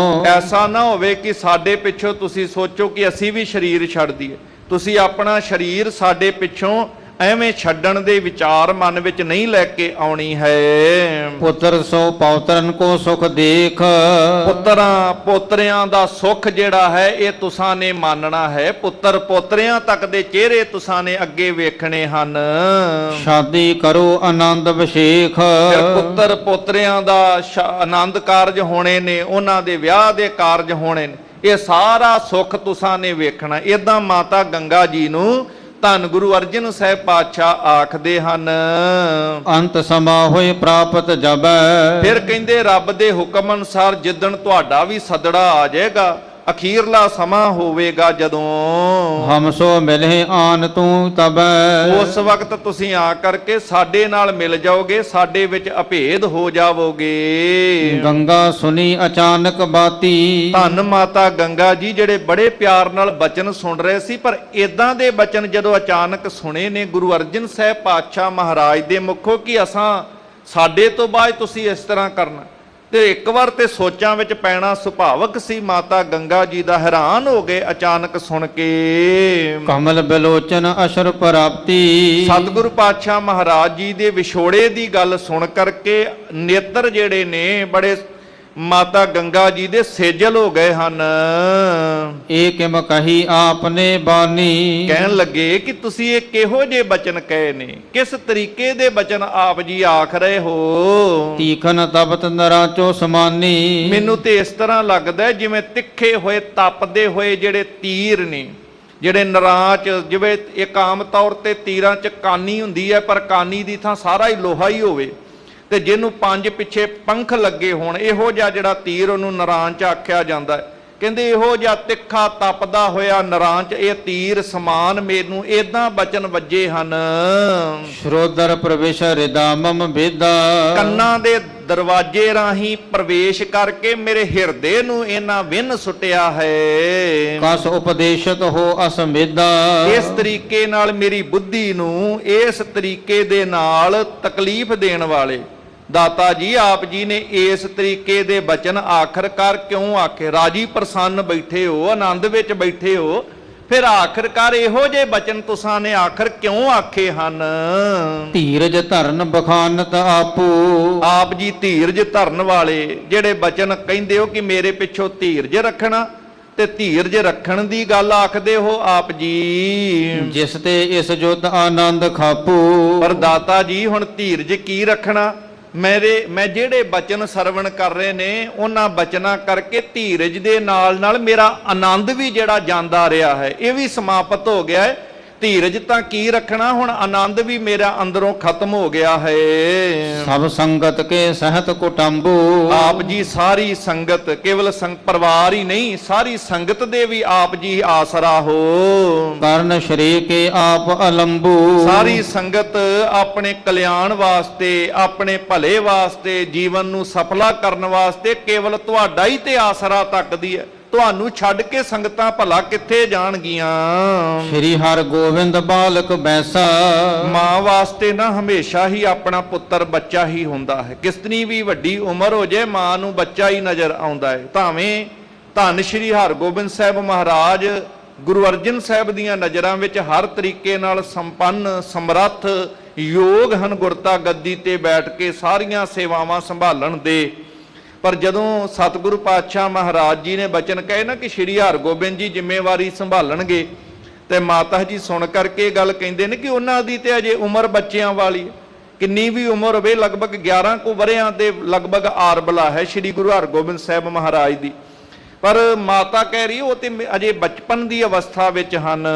ਐਸਾ ਨਾ ਹੋਵੇ ਕਿ ਸਾਡੇ ਪਿੱਛੋਂ ਤੁਸੀਂ ਸੋਚੋ ਕਿ ਅਸੀਂ ਵੀ ਸਰੀਰ ਛੱਡ ਦਈਏ। ਤੁਸੀਂ ਆਪਣਾ ਸਰੀਰ ਸਾਡੇ ਪਿੱਛੋਂ ਐਵੇਂ ਛੱਡਣ ਦੇ ਵਿਚਾਰ ਮਨ ਵਿੱਚ ਨਹੀਂ ਲੈ ਕੇ ਆਉਣੀ ਹੈ। ਪੁੱਤਰ ਸੋ ਪੌਤਰਨ ਕੋ ਸੁਖ ਦੇਖ, ਪੁੱਤਰਾਂ ਪੋਤਰਿਆਂ ਦਾ ਸੁੱਖ ਜਿਹੜਾ ਹੈ ਇਹ ਤੁਸਾਂ ਨੇ ਮੰਨਣਾ ਹੈ। ਪੁੱਤਰ ਪੋਤਰਿਆਂ ਤੱਕ ਦੇ ਚਿਹਰੇ ਤੁਸਾਂ ਨੇ ਅੱਗੇ ਵੇਖਣੇ ਹਨ। ਸ਼ਾਦੀ ਕਰੋ ਆਨੰਦ ਵਿਸ਼ੇਖ, ਪੁੱਤਰ ਪੋਤਰਿਆਂ ਦਾ ਆਨੰਦ ਕਾਰਜ ਹੋਣੇ ਨੇ, ਉਹਨਾਂ ਦੇ ਵਿਆਹ ਦੇ ਕਾਰਜ ਹੋਣੇ ਨੇ, ਇਹ ਸਾਰਾ ਸੁੱਖ ਤੁਸਾਂ ਨੇ ਵੇਖਣਾ। ਏਦਾਂ ਮਾਤਾ ਗੰਗਾ ਜੀ ਨੂੰ ਧੰਨ ਗੁਰੂ ਅਰਜਨ ਸਾਹਿਬ ਪਾਤਸ਼ਾਹ ਆਖਦੇ ਹਨ। ਅੰਤ ਸਮਾਂ ਹੋਏ ਪ੍ਰਾਪਤ ਜਬੈ, ਫਿਰ ਕਹਿੰਦੇ ਰੱਬ ਦੇ ਹੁਕਮ ਅਨੁਸਾਰ ਜਿੱਦਣ ਤੁਹਾਡਾ ਵੀ ਸਦੜਾ ਆ ਜਾਏਗਾ, ਅਖੀਰਲਾ ਸਮਾਂ ਹੋਵੇਗਾ ਜਦੋਂ, ਹਮ ਸੋ ਮਿਲੇ ਆਨ ਤੂੰ ਤਬੈ, ਉਸ ਵਕਤ ਤੁਸੀਂ ਆ ਕਰਕੇ ਸਾਡੇ ਨਾਲ ਮਿਲ ਜਾਓਗੇ, ਸਾਡੇ ਵਿੱਚ ਅਭੇਦ ਹੋ ਜਾਵੋਗੇ। ਗੰਗਾ ਸੁਨੀ ਅਚਾਨਕ ਬਾਤੀ, ਧੰਨ ਮਾਤਾ ਗੰਗਾ ਜੀ ਜਿਹੜੇ ਬੜੇ ਪਿਆਰ ਨਾਲ ਬਚਨ ਸੁਣ ਰਹੇ ਸੀ, ਪਰ ਇਦਾਂ ਦੇ ਬਚਨ ਜਦੋਂ ਅਚਾਨਕ ਸੁਣੇ ਨੇ ਗੁਰੂ ਅਰਜਨ ਸਾਹਿਬ ਪਾਤਸ਼ਾਹ ਮਹਾਰਾਜ ਦੇ ਮੁਖੋਂ ਕਿ ਅਸਾਂ ਸਾਡੇ ਤੋਂ ਬਾਅਦ ਤੁਸੀਂ ਇਸ ਤਰ੍ਹਾਂ ਕਰਨਾ, ਤੇ ਇੱਕ ਵਾਰ ਤੇ ਸੋਚਾਂ ਵਿੱਚ ਪੈਣਾ ਸੁਭਾਵਕ ਸੀ। ਮਾਤਾ ਗੰਗਾ ਜੀ ਦਾ ਹੈਰਾਨ ਹੋ ਗਏ ਅਚਾਨਕ ਸੁਣ ਕੇ। ਕਮਲ ਬਿਲੋਚਨ ਅਸ਼ਰ ਪ੍ਰਾਪਤੀ, ਸਤਿਗੁਰੂ ਪਾਤਸ਼ਾਹ ਮਹਾਰਾਜ ਜੀ ਦੇ ਵਿਛੋੜੇ ਦੀ ਗੱਲ ਸੁਣ ਕਰਕੇ ਨੇਤਰ ਜਿਹੜੇ ਨੇ ਬੜੇ ਮਾਤਾ ਗੰਗਾ ਜੀ ਦੇ ਸੇਜਲ ਹੋ ਗਏ ਹਨ। ਇਹ ਕਿਮ ਕਹੀ ਆਪਨੇ ਬਾਨੀ, ਕਹਿਣ ਲੱਗੇ ਕਿ ਤੁਸੀਂ ਇਹ ਕਿਹੋ ਜਿਹੇ ਬਚਨ ਕਹੇ ਨੇ, ਕਿਸ ਤਰੀਕੇ ਦੇ ਬਚਨ ਆਪ ਜੀ ਆਖ ਰਹੇ ਹੋ। ਤੀਖਨ ਤਪਤ ਨਰਾਚੋ ਸਮਾਨੀ, ਮੈਨੂੰ ਤੇ ਇਸ ਤਰ੍ਹਾਂ ਲੱਗਦਾ ਜਿਵੇਂ ਤਿੱਖੇ ਹੋਏ ਤਪਦੇ ਹੋਏ ਜਿਹੜੇ ਤੀਰ ਨੇ, ਜਿਹੜੇ ਨਰਾਚ, ਜਿਵੇਂ ਇੱਕ ਆਮ ਤੌਰ ਤੇ ਤੀਰਾਂ 'ਚ ਕਾਨੀ ਹੁੰਦੀ ਹੈ, ਪਰ ਕਾਨੀ ਦੀ ਥਾਂ ਸਾਰਾ ਹੀ ਲੋਹਾ ਹੀ ਹੋਵੇ, ਤੇ ਜਿਹਨੂੰ ਪੰਜ ਪਿੱਛੇ ਪੰਖ ਲੱਗੇ ਹੋਣ, ਇਹੋ ਜਿਹਾ ਜਿਹੜਾ ਤੀਰ ਉਹਨੂੰ ਨਰਾਂਚ ਆਖਿਆ ਜਾਂਦਾ ਹੈ। ਕਹਿੰਦੇ ਇਹੋ ਜਿਹਾ ਤਿੱਖਾ ਤਪਦਾ ਹੋਇਆ ਨਰਾਂਚ ਇਹ ਤੀਰ ਸਮਾਨ ਮੈਨੂੰ ਏਦਾਂ ਬਚਨ ਵੱਜੇ ਹਨ। ਸ਼ਰੋਦਰ ਪ੍ਰਵੇਸ਼ ਹਿਰਦਾ ਮਮ ਬੇਦਾ, ਕੰਨਾਂ ਦੇ ਦਰਵਾਜ਼ੇ ਰਾਹੀਂ ਪ੍ਰਵੇਸ਼ ਕਰਕੇ ਮੇਰੇ ਹਿਰਦੇ ਨੂੰ ਇਹਨਾਂ ਵਿੰਨ ਸੁੱਟਿਆ ਹੈ। ਕਸ ਉਪਦੇਸ਼ਤ ਹੋ ਅਸਮੇਦਾ, ਇਸ ਤਰੀਕੇ ਨਾਲ ਮੇਰੀ ਬੁੱਧੀ ਨੂੰ ਇਸ ਤਰੀਕੇ ਦੇ ਨਾਲ ਤਕਲੀਫ ਦੇਣ ਵਾਲੇ, ਦਾਤਾ ਜੀ ਆਪ ਜੀ ਨੇ ਇਸ ਤਰੀਕੇ ਦੇ ਬਚਨ ਆਖਰਕਾਰ ਕਿਉਂ ਆਖੇ? ਰਾਜੀ ਪ੍ਰਸੰਨ ਬੈਠੇ ਹੋ, ਆਨੰਦ ਵਿੱਚ ਬੈਠੇ ਹੋ, ਫਿਰ ਆਖਰਕਾਰ ਇਹੋ ਜਿਹੇ ਬਚਨ ਤੁਸਾਂ ਨੇ ਆਖਰ ਕਿਉਂ ਆਖੇ ਹਨ? ਧੀਰਜ ਧਰਨ ਬਖਾਨਤ ਆਪੂ। ਆਪ ਜੀ ਧੀਰਜ ਧਰਨ ਵਾਲੇ ਜਿਹੜੇ ਬਚਨ ਕਹਿੰਦੇ ਹੋ ਕਿ ਮੇਰੇ ਪਿੱਛੋਂ ਧੀਰਜ ਰੱਖਣਾ, ਤੇ ਧੀਰਜ ਰੱਖਣ ਦੀ ਗੱਲ ਆਖਦੇ ਹੋ ਆਪ ਜੀ। ਜਿਸ ਤੇ ਇਸ ਜੁਦ ਆਨੰਦ ਖਾਪੂ। ਪਰ ਦਾਤਾ ਜੀ ਹੁਣ ਧੀਰਜ ਕੀ ਰੱਖਣਾ? ਮੈਂ ਜਿਹੜੇ ਬਚਨ ਸਰਵਣ ਕਰ ਰਹੇ ਨੇ ਉਹਨਾਂ ਬਚਨਾਂ ਕਰਕੇ ਧੀਰਜ ਦੇ ਨਾਲ ਮੇਰਾ ਆਨੰਦ ਵੀ ਜਿਹੜਾ ਜਾਂਦਾ ਰਿਹਾ ਹੈ ਇਹ ਵੀ ਸਮਾਪਤ ਹੋ ਗਿਆ ਹੈ। ਧੀਰਜ ਤਾਂ ਕੀ ਰੱਖਣਾ, ਹੁਣ ਆਨੰਦ ਵੀ ਮੇਰਾ ਅੰਦਰੋਂ ਖਤਮ ਹੋ ਗਿਆ ਹੈ। ਸਭ ਸੰਗਤ ਕੇ ਸਹਿਤ ਕੁਟੰਬੂ। ਆਪ ਜੀ ਸਾਰੀ ਸੰਗਤ, ਕੇਵਲ ਪਰਿਵਾਰ ਹੀ ਨਹੀਂ, ਸਾਰੀ ਸੰਗਤ ਦੇ ਵੀ ਆਪ ਜੀ ਆਸਰਾ ਹੋ। ਕਰਨ ਸ਼੍ਰੀ ਕੇ ਆਪ ਅਲੰਬੂ। ਸਾਰੀ ਸੰਗਤ ਆਪਣੇ ਕਲਿਆਣ ਵਾਸਤੇ, ਆਪਣੇ ਭਲੇ ਵਾਸਤੇ, ਜੀਵਨ ਨੂੰ ਸਫਲਾ ਕਰਨ ਵਾਸਤੇ ਕੇਵਲ ਤੁਹਾਡਾ ਹੀ ਤੇ ਆਸਰਾ ਤੱਕਦੀ ਹੈ। ਤੁਹਾਨੂੰ ਛੱਡ ਕੇ ਸੰਗਤਾਂ ਭਲਾ ਕਿੱਥੇ ਜਾਣਗੀਆਂ? ਸ਼੍ਰੀ ਹਰਿ ਗੋਬਿੰਦ ਬਾਲਕ ਬੈਸਾ। ਮਾਂ ਵਾਸਤੇ ਨਾ ਹਮੇਸ਼ਾ ਹੀ ਆਪਣਾ ਪੁੱਤਰ ਬੱਚਾ ਹੀ ਹੁੰਦਾ ਹੈ। ਕਿਤਨੀ ਵੀ ਵੱਡੀ ਉਮਰ ਹੋ ਜਾਏ ਮਾਂ ਨੂੰ ਬੱਚਾ ਹੀ ਨਜ਼ਰ ਆਉਂਦਾ ਹੈ। ਭਾਵੇਂ ਧੰਨ ਸ਼੍ਰੀ ਹਰਗੋਬਿੰਦ ਸਾਹਿਬ ਮਹਾਰਾਜ ਗੁਰੂ ਅਰਜਨ ਸਾਹਿਬ ਦੀਆਂ ਨਜ਼ਰਾਂ ਵਿੱਚ ਹਰ ਤਰੀਕੇ ਨਾਲ ਸੰਪੰਨ, ਸਮਰੱਥ, ਯੋਗ ਹਨ ਗੁਰਤਾ ਗੱਦੀ ਤੇ ਬੈਠ ਕੇ ਸਾਰੀਆਂ ਸੇਵਾਵਾਂ ਸੰਭਾਲਣ ਦੇ। ਪਰ ਜਦੋਂ ਸਤਿਗੁਰੂ ਪਾਤਸ਼ਾਹ ਮਹਾਰਾਜ ਜੀ ਨੇ ਬਚਨ ਕਹੇ ਨਾ ਕਿ ਸ਼੍ਰੀ ਹਰਗੋਬਿੰਦ ਜੀ ਜ਼ਿੰਮੇਵਾਰੀ ਸੰਭਾਲਣਗੇ, ਤੇ ਮਾਤਾ ਜੀ ਸੁਣ ਕਰਕੇ ਇਹ ਗੱਲ ਕਹਿੰਦੇ ਨੇ ਕਿ ਉਹਨਾਂ ਦੀ ਤੇ ਅਜੇ ਉਮਰ ਬੱਚਿਆਂ ਵਾਲੀ ਹੈ। ਕਿੰਨੀ ਵੀ ਉਮਰ ਹੋਵੇ, ਲਗਭਗ 11 ਕੁ ਵਰਿਆਂ ਦੇ ਲਗਭਗ ਆਰਬਲਾ ਹੈ ਸ਼੍ਰੀ ਗੁਰੂ ਹਰਗੋਬਿੰਦ ਸਾਹਿਬ ਮਹਾਰਾਜ ਦੀ। ਪਰ ਮਾਤਾ ਕਹਿ ਰਹੀ ਉਹ ਤੇ ਅਜੇ ਬਚਪਨ ਦੀ ਅਵਸਥਾ ਵਿੱਚ ਹਨ।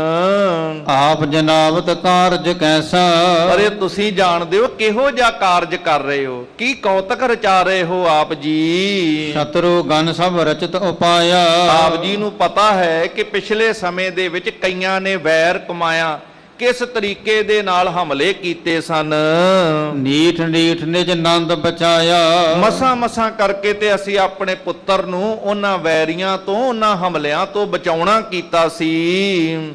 ਆਪ ਜਨਾਬਤ ਕਾਰਜ ਕੈਸਾ। ਪਰ ਇਹ ਤੁਸੀਂ ਜਾਣਦੇ ਹੋ ਕਿਹੋ ਜਿਹਾ ਕਾਰਜ ਕਰ ਰਹੇ ਹੋ, ਕੀ ਕੌਤਕ ਰਚਾ ਰਹੇ ਹੋ ਆਪ ਜੀ। ਸ਼ਤਰੂ ਗਨ ਸਭ ਰਚਿਤ ਉਪਾਇਆ। ਆਪ ਜੀ ਨੂੰ ਪਤਾ ਹੈ ਕਿ ਪਿਛਲੇ ਸਮੇਂ ਦੇ ਵਿੱਚ ਕਈਆਂ ਨੇ ਵੈਰ ਕਮਾਇਆ, ਕਿਸ ਤਰੀਕੇ ਦੇ ਨਾਲ ਹਮਲੇ ਕੀਤੇ ਸਨ। ਨੀਠ ਨੀਠ ਨਿਜ ਨੰਦ ਬਚਾਇਆ। ਮਸਾਂ ਕਰਕੇ ਤੇ ਅਸੀਂ ਆਪਣੇ ਪੁੱਤਰ ਨੂੰ ਉਹਨਾਂ ਵੈਰੀਆਂ ਤੋਂ, ਉਹਨਾਂ ਹਮਲਿਆਂ ਤੋਂ ਬਚਾਉਣਾ ਕੀਤਾ ਸੀ।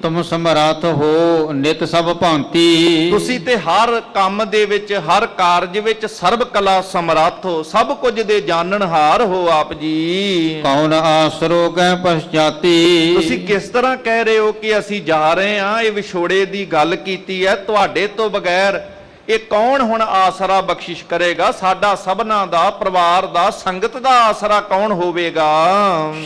ਤੁਮ ਸਮਰੱਥ ਹੋ ਨਿਤ ਸਭ ਭਾਂਤੀ। ਤੁਸੀਂ ਤੇ ਹਰ ਕੰਮ ਦੇ ਵਿੱਚ, ਹਰ ਕਾਰਜ ਵਿੱਚ ਸਰਬ ਕਲਾ ਸਮਰੱਥ ਹੋ, ਸਭ ਕੁਝ ਦੇ ਜਾਣਨਹਾਰ ਹੋ ਆਪ ਜੀ। ਕੌਣ ਆਸਰੋ ਕੈ ਪਛਾਤੀ। ਤੁਸੀਂ ਕਿਸ ਤਰ੍ਹਾਂ ਕਹਿ ਰਹੇ ਹੋ ਕਿ ਅਸੀਂ ਜਾ ਰਹੇ ਹਾਂ? ਇਹ ਵਿਛੋੜੇ ਦੀ ਗੱਲ ਕੀਤੀ ਹੈ। ਤੁਹਾਡੇ ਤੋਂ ਬਗੈਰ ਇਹ ਕੌਣ ਹੁਣ ਆਸਰਾ ਬਖਸ਼ਿਸ਼ ਕਰੇਗਾ? ਸਾਡਾ ਸਭਨਾ ਦਾ, ਪਰਿਵਾਰ ਦਾ, ਸੰਗਤ ਦਾ ਆਸਰਾ ਕੌਣ ਹੋਵੇਗਾ?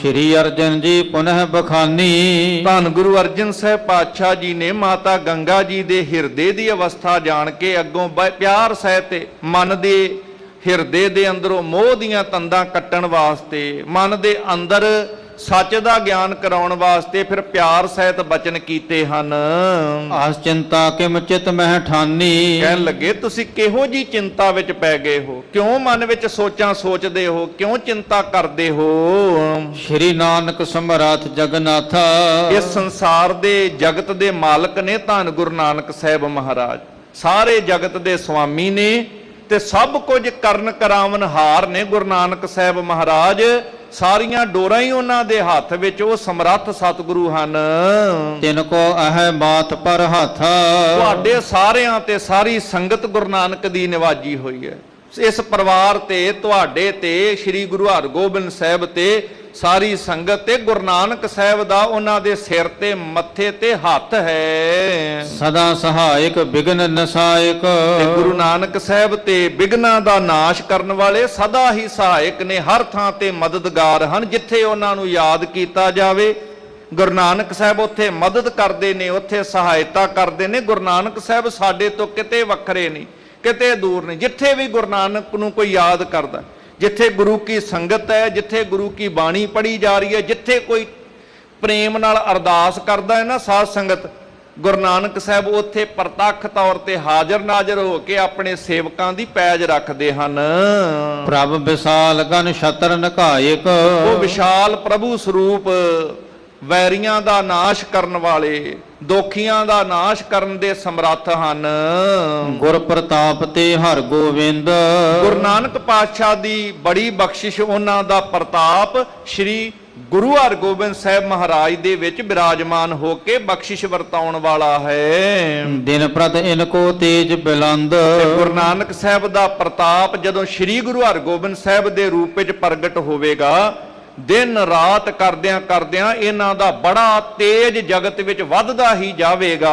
ਸ਼੍ਰੀ ਅਰਜਨ ਜੀ ਪੁਨਹ ਬਖਾਨੀ। ਧੰਨ ਗੁਰੂ ਅਰਜਨ ਸਾਹਿਬ ਪਾਤਸ਼ਾਹ ਜੀ ਨੇ ਮਾਤਾ ਗੰਗਾ ਜੀ ਦੇ ਹਿਰਦੇ ਦੀ ਅਵਸਥਾ ਜਾਣ ਕੇ ਅੱਗੋਂ ਪਿਆਰ ਸਹਿਤ ਤੇ ਮਨ ਦੇ ਹਿਰਦੇ ਦੇ ਅੰਦਰੋਂ ਮੋਹ ਦੀਆਂ ਤੰਦਾਂ ਕੱਟਣ ਵਾਸਤੇ, ਮਨ ਦੇ ਅੰਦਰ ਸੱਚ ਦਾ ਗਿਆਨ ਕਰਾਉਣ ਵਾਸਤੇ ਫਿਰ ਪਿਆਰ ਸਹਿਤ ਬਚਨ ਕੀਤੇ ਹਨ। ਆਸ ਚਿੰਤਾ ਕਿਮ ਚਿਤ ਮਹਿ ਠਾਨੀ। ਕਹਿਣ ਲੱਗੇ ਤੁਸੀਂ ਕਿਹੋ ਜੀ ਚਿੰਤਾ ਵਿੱਚ ਪੈ ਗਏ ਹੋ? ਕਿਉਂ ਮਨ ਵਿੱਚ ਸੋਚਾਂ ਸੋਚਦੇ ਹੋ? ਕਿਉਂ ਚਿੰਤਾ ਕਰਦੇ ਹੋ? ਸ਼੍ਰੀ ਨਾਨਕ ਸਮਰੱਥ ਜਗਨਾਥਾ। ਇਸ ਸੰਸਾਰ ਦੇ ਜਗਤ ਦੇ ਮਾਲਕ ਨੇ ਧੰਨ ਗੁਰੂ ਨਾਨਕ ਸਾਹਿਬ ਮਹਾਰਾਜ। ਸਾਰੇ ਜਗਤ ਦੇ ਸੁਆਮੀ ਨੇ ਤੇ ਸਭ ਕੁਝ ਕਰਨ ਕਰਾਵਨ ਹਾਰ ਨੇ ਗੁਰੂ ਨਾਨਕ ਸਾਹਿਬ ਮਹਾਰਾਜ। ਸਾਰੀਆਂ ਡੋਰਾਂ ਹੀ ਉਹਨਾਂ ਦੇ ਹੱਥ ਵਿੱਚ, ਉਹ ਸਮਰੱਥ ਸਤਿਗੁਰੂ ਹਨ। ਤਿਨ ਕੋ ਅਹਿ ਬਾਤ ਪਰ ਹੱਥ। ਤੁਹਾਡੇ ਸਾਰਿਆਂ ਤੇ ਸਾਰੀ ਸੰਗਤ ਗੁਰੂ ਨਾਨਕ ਦੀ ਨਿਵਾਜੀ ਹੋਈ ਹੈ। ਇਸ ਪਰਿਵਾਰ ਤੇ, ਤੁਹਾਡੇ ਤੇ, ਸ੍ਰੀ ਗੁਰੂ ਹਰਗੋਬਿੰਦ ਸਾਹਿਬ ਤੇ, ਸਾਰੀ ਸੰਗਤ ਤੇ ਗੁਰੂ ਨਾਨਕ ਸਾਹਿਬ ਦਾ ਉਹਨਾਂ ਦੇ ਸਿਰ ਤੇ, ਮੱਥੇ ਤੇ ਹੱਥ ਹੈ। ਸਦਾ ਸਹਾਇਕ ਬਿਗਨ ਨਸਾਇਕ। ਤੇ ਗੁਰੂ ਨਾਨਕ ਸਾਹਿਬ ਤੇ ਬਿਗਨਾਂ ਦਾ ਨਾਸ਼ ਕਰਨ ਵਾਲੇ ਸਦਾ ਹੀ ਸਹਾਇਕ ਨੇ, ਹਰ ਥਾਂ ਤੇ ਮਦਦਗਾਰ ਹਨ। ਜਿੱਥੇ ਉਹਨਾਂ ਨੂੰ ਯਾਦ ਕੀਤਾ ਜਾਵੇ ਗੁਰੂ ਨਾਨਕ ਸਾਹਿਬ ਉੱਥੇ ਮਦਦ ਕਰਦੇ ਨੇ, ਉੱਥੇ ਸਹਾਇਤਾ ਕਰਦੇ ਨੇ। ਗੁਰੂ ਨਾਨਕ ਸਾਹਿਬ ਸਾਡੇ ਤੋਂ ਕਿਤੇ ਵੱਖਰੇ ਨਹੀਂ, ਕਿਤੇ ਦੂਰ ਨਹੀਂ। ਜਿੱਥੇ ਵੀ ਗੁਰੂ ਨਾਨਕ ਨੂੰ ਕੋਈ ਯਾਦ ਕਰਦਾ, ਜਿੱਥੇ ਗੁਰੂ ਕੀ ਸੰਗਤ ਹੈ, ਜਿੱਥੇ ਗੁਰੂ ਕੀ ਬਾਣੀ ਪੜ੍ਹੀ ਜਾ ਰਹੀ ਹੈ, ਜਿੱਥੇ ਕੋਈ ਪ੍ਰੇਮ ਨਾਲ ਅਰਦਾਸ ਕਰਦਾ ਹੈ ਨਾ ਸਾਧ ਸੰਗਤ, ਗੁਰੂ ਨਾਨਕ ਸਾਹਿਬ ਉੱਥੇ ਪ੍ਰਤੱਖ ਤੌਰ ਤੇ ਹਾਜ਼ਰ ਨਾਜ਼ਰ ਹੋ ਕੇ ਆਪਣੇ ਸੇਵਕਾਂ ਦੀ ਪੈਜ ਰੱਖਦੇ ਹਨ। ਪ੍ਰਭ ਵਿਸਾਲ ਗਨ ਛਤਰ ਨਕਾਇਕ। ਉਹ ਵਿਸ਼ਾਲ ਪ੍ਰਭੂ ਸਰੂਪ, ਵੈਰੀਆਂ ਦਾ ਨਾਸ਼ ਕਰਨ ਵਾਲੇ, ਦੋਖੀਆਂ ਦਾ ਨਾਸ਼ ਕਰਨ ਦੇ ਸਮਰੱਥ ਹਨ। ਗੁਰ ਪ੍ਰਤਾਪ ਤੇ ਹਰ ਗੋਬਿੰਦ। ਗੁਰੂ ਨਾਨਕ ਪਾਤਸ਼ਾਹ ਦੀ ਬੜੀ ਬਖਸ਼ਿਸ਼, ਉਹਨਾਂ ਦਾ ਪ੍ਰਤਾਪ, ਸ਼੍ਰੀ ਗੁਰੂ ਹਰਗੋਬਿੰਦ ਸਾਹਿਬ ਮਹਾਰਾਜ ਦੇ ਵਿੱਚ ਬਿਰਾਜਮਾਨ ਹੋ ਕੇ ਬਖਸ਼ਿਸ਼ ਵਰਤਾਉਣ ਵਾਲਾ ਹੈ। ਦਿਨ ਪ੍ਰਤ ਇਨਕੋ ਤੇਜ ਬਿਲੰਦ, ਤੇ ਗੁਰੂ ਨਾਨਕ ਸਾਹਿਬ ਦਾ ਪ੍ਰਤਾਪ ਜਦੋਂ ਸ੍ਰੀ ਗੁਰੂ ਹਰਗੋਬਿੰਦ ਸਾਹਿਬ ਦੇ ਰੂਪ ਵਿੱਚ ਪ੍ਰਗਟ ਹੋਵੇਗਾ, ਦਿਨ ਰਾਤ ਕਰਦਿਆਂ ਕਰਦਿਆਂ ਇਹਨਾਂ ਦਾ ਬੜਾ ਤੇਜ ਜਗਤ ਵਿੱਚ ਵੱਧਦਾ ਹੀ ਜਾਵੇਗਾ।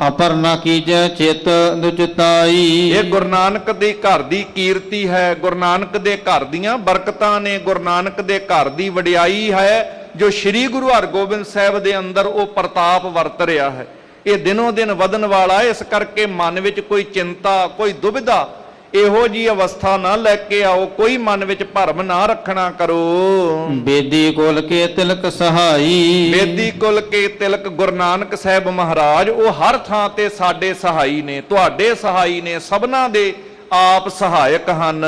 ਅਪਰ ਨਾ ਕੀਜੈ ਚਿਤ ਦੁਚਿਤਾਈ, ਇਹ ਗੁਰੂ ਨਾਨਕ ਦੇ ਘਰ ਦੀ ਕੀਰਤੀ ਹੈ, ਗੁਰੂ ਨਾਨਕ ਦੇ ਘਰ ਦੀਆਂ ਬਰਕਤਾਂ ਨੇ, ਗੁਰੂ ਨਾਨਕ ਦੇ ਘਰ ਦੀ ਵਡਿਆਈ ਹੈ ਜੋ ਸ੍ਰੀ ਗੁਰੂ ਹਰਗੋਬਿੰਦ ਸਾਹਿਬ ਦੇ ਅੰਦਰ ਉਹ ਪ੍ਰਤਾਪ ਵਰਤ ਰਿਹਾ ਹੈ। ਇਹ ਦਿਨੋਂ ਦਿਨ ਵਧਣ ਵਾਲਾ, ਇਸ ਕਰਕੇ ਮਨ ਵਿੱਚ ਕੋਈ ਚਿੰਤਾ, ਕੋਈ ਦੁਬਿਧਾ ਇਹੋ ਜੀ ਅਵਸਥਾ ਨਾ ਲੈ ਕੇ ਆਓ, ਕੋਈ ਮਨ ਵਿੱਚ ਭਰਮ ਨਾ ਰੱਖਣਾ ਕਰੋ। ਬੇਦੀ ਕੁਲ ਕੇ ਤਿਲਕ ਸਹਾਈ, ਬੇਦੀ ਕੁਲ ਕੇ ਤਿਲਕ ਗੁਰੂ ਨਾਨਕ ਸਾਹਿਬ ਮਹਾਰਾਜ ਉਹ ਹਰ ਥਾਂ ਤੇ ਸਾਡੇ ਸਹਾਈ ਨੇ, ਤੁਹਾਡੇ ਸਹਾਈ ਨੇ, ਸਭਨਾਂ ਦੇ ਆਪ ਸਹਾਇਕ ਹਨ।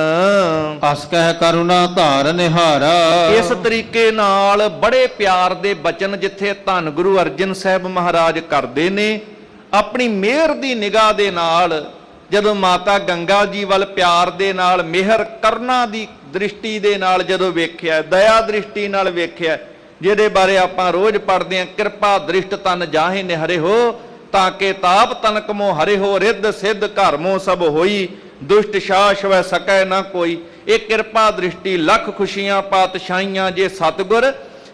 ਅਸ ਕਹਿ ਕਰੁਣਾ ਧਾਰ ਨਿਹਾਰਾ, ਇਸ ਤਰੀਕੇ ਨਾਲ ਬੜੇ ਪਿਆਰ ਦੇ ਬਚਨ ਜਿੱਥੇ ਧੰਨ ਗੁਰੂ ਅਰਜਨ ਸਾਹਿਬ ਮਹਾਰਾਜ ਕਰਦੇ ਨੇ, ਆਪਣੀ ਮਿਹਰ ਦੀ ਨਿਗਾਹ ਦੇ ਨਾਲ ਜਦੋਂ ਮਾਤਾ ਗੰਗਾ ਜੀ ਵੱਲ ਪਿਆਰ ਦੇ ਨਾਲ, ਮਿਹਰ ਕਰਨਾ ਦੀ ਦ੍ਰਿਸ਼ਟੀ ਦੇ ਨਾਲ ਜਦੋਂ ਵੇਖਿਆ, ਦਇਆ ਦ੍ਰਿਸ਼ਟੀ ਨਾਲ ਵੇਖਿਆ, ਜਿਹਦੇ ਬਾਰੇ ਆਪਾਂ ਰੋਜ਼ ਪੜ੍ਹਦੇ ਹਾਂ, ਕਿਰਪਾ ਦ੍ਰਿਸ਼ਟ ਤਨ ਜਾਹੇ ਨਿਹਰੇ ਹੋ, ਤਾਂ ਕਿ ਤਾਪ ਤਨਕ ਮੋ ਹਰੇ ਹੋ, ਰਿੱਧ ਸਿੱਧ ਘਰ ਮੋ ਸਭ ਹੋਈ, ਦੁਸ਼ਟ ਸ਼ਾਸ ਵੈ ਸਕੈ ਨਾ ਕੋਈ। ਇਹ ਕਿਰਪਾ ਦ੍ਰਿਸ਼ਟੀ ਲੱਖ ਖੁਸ਼ੀਆਂ ਪਾਤਸ਼ਾਹੀਆਂ ਜੇ ਸਤਿਗੁਰ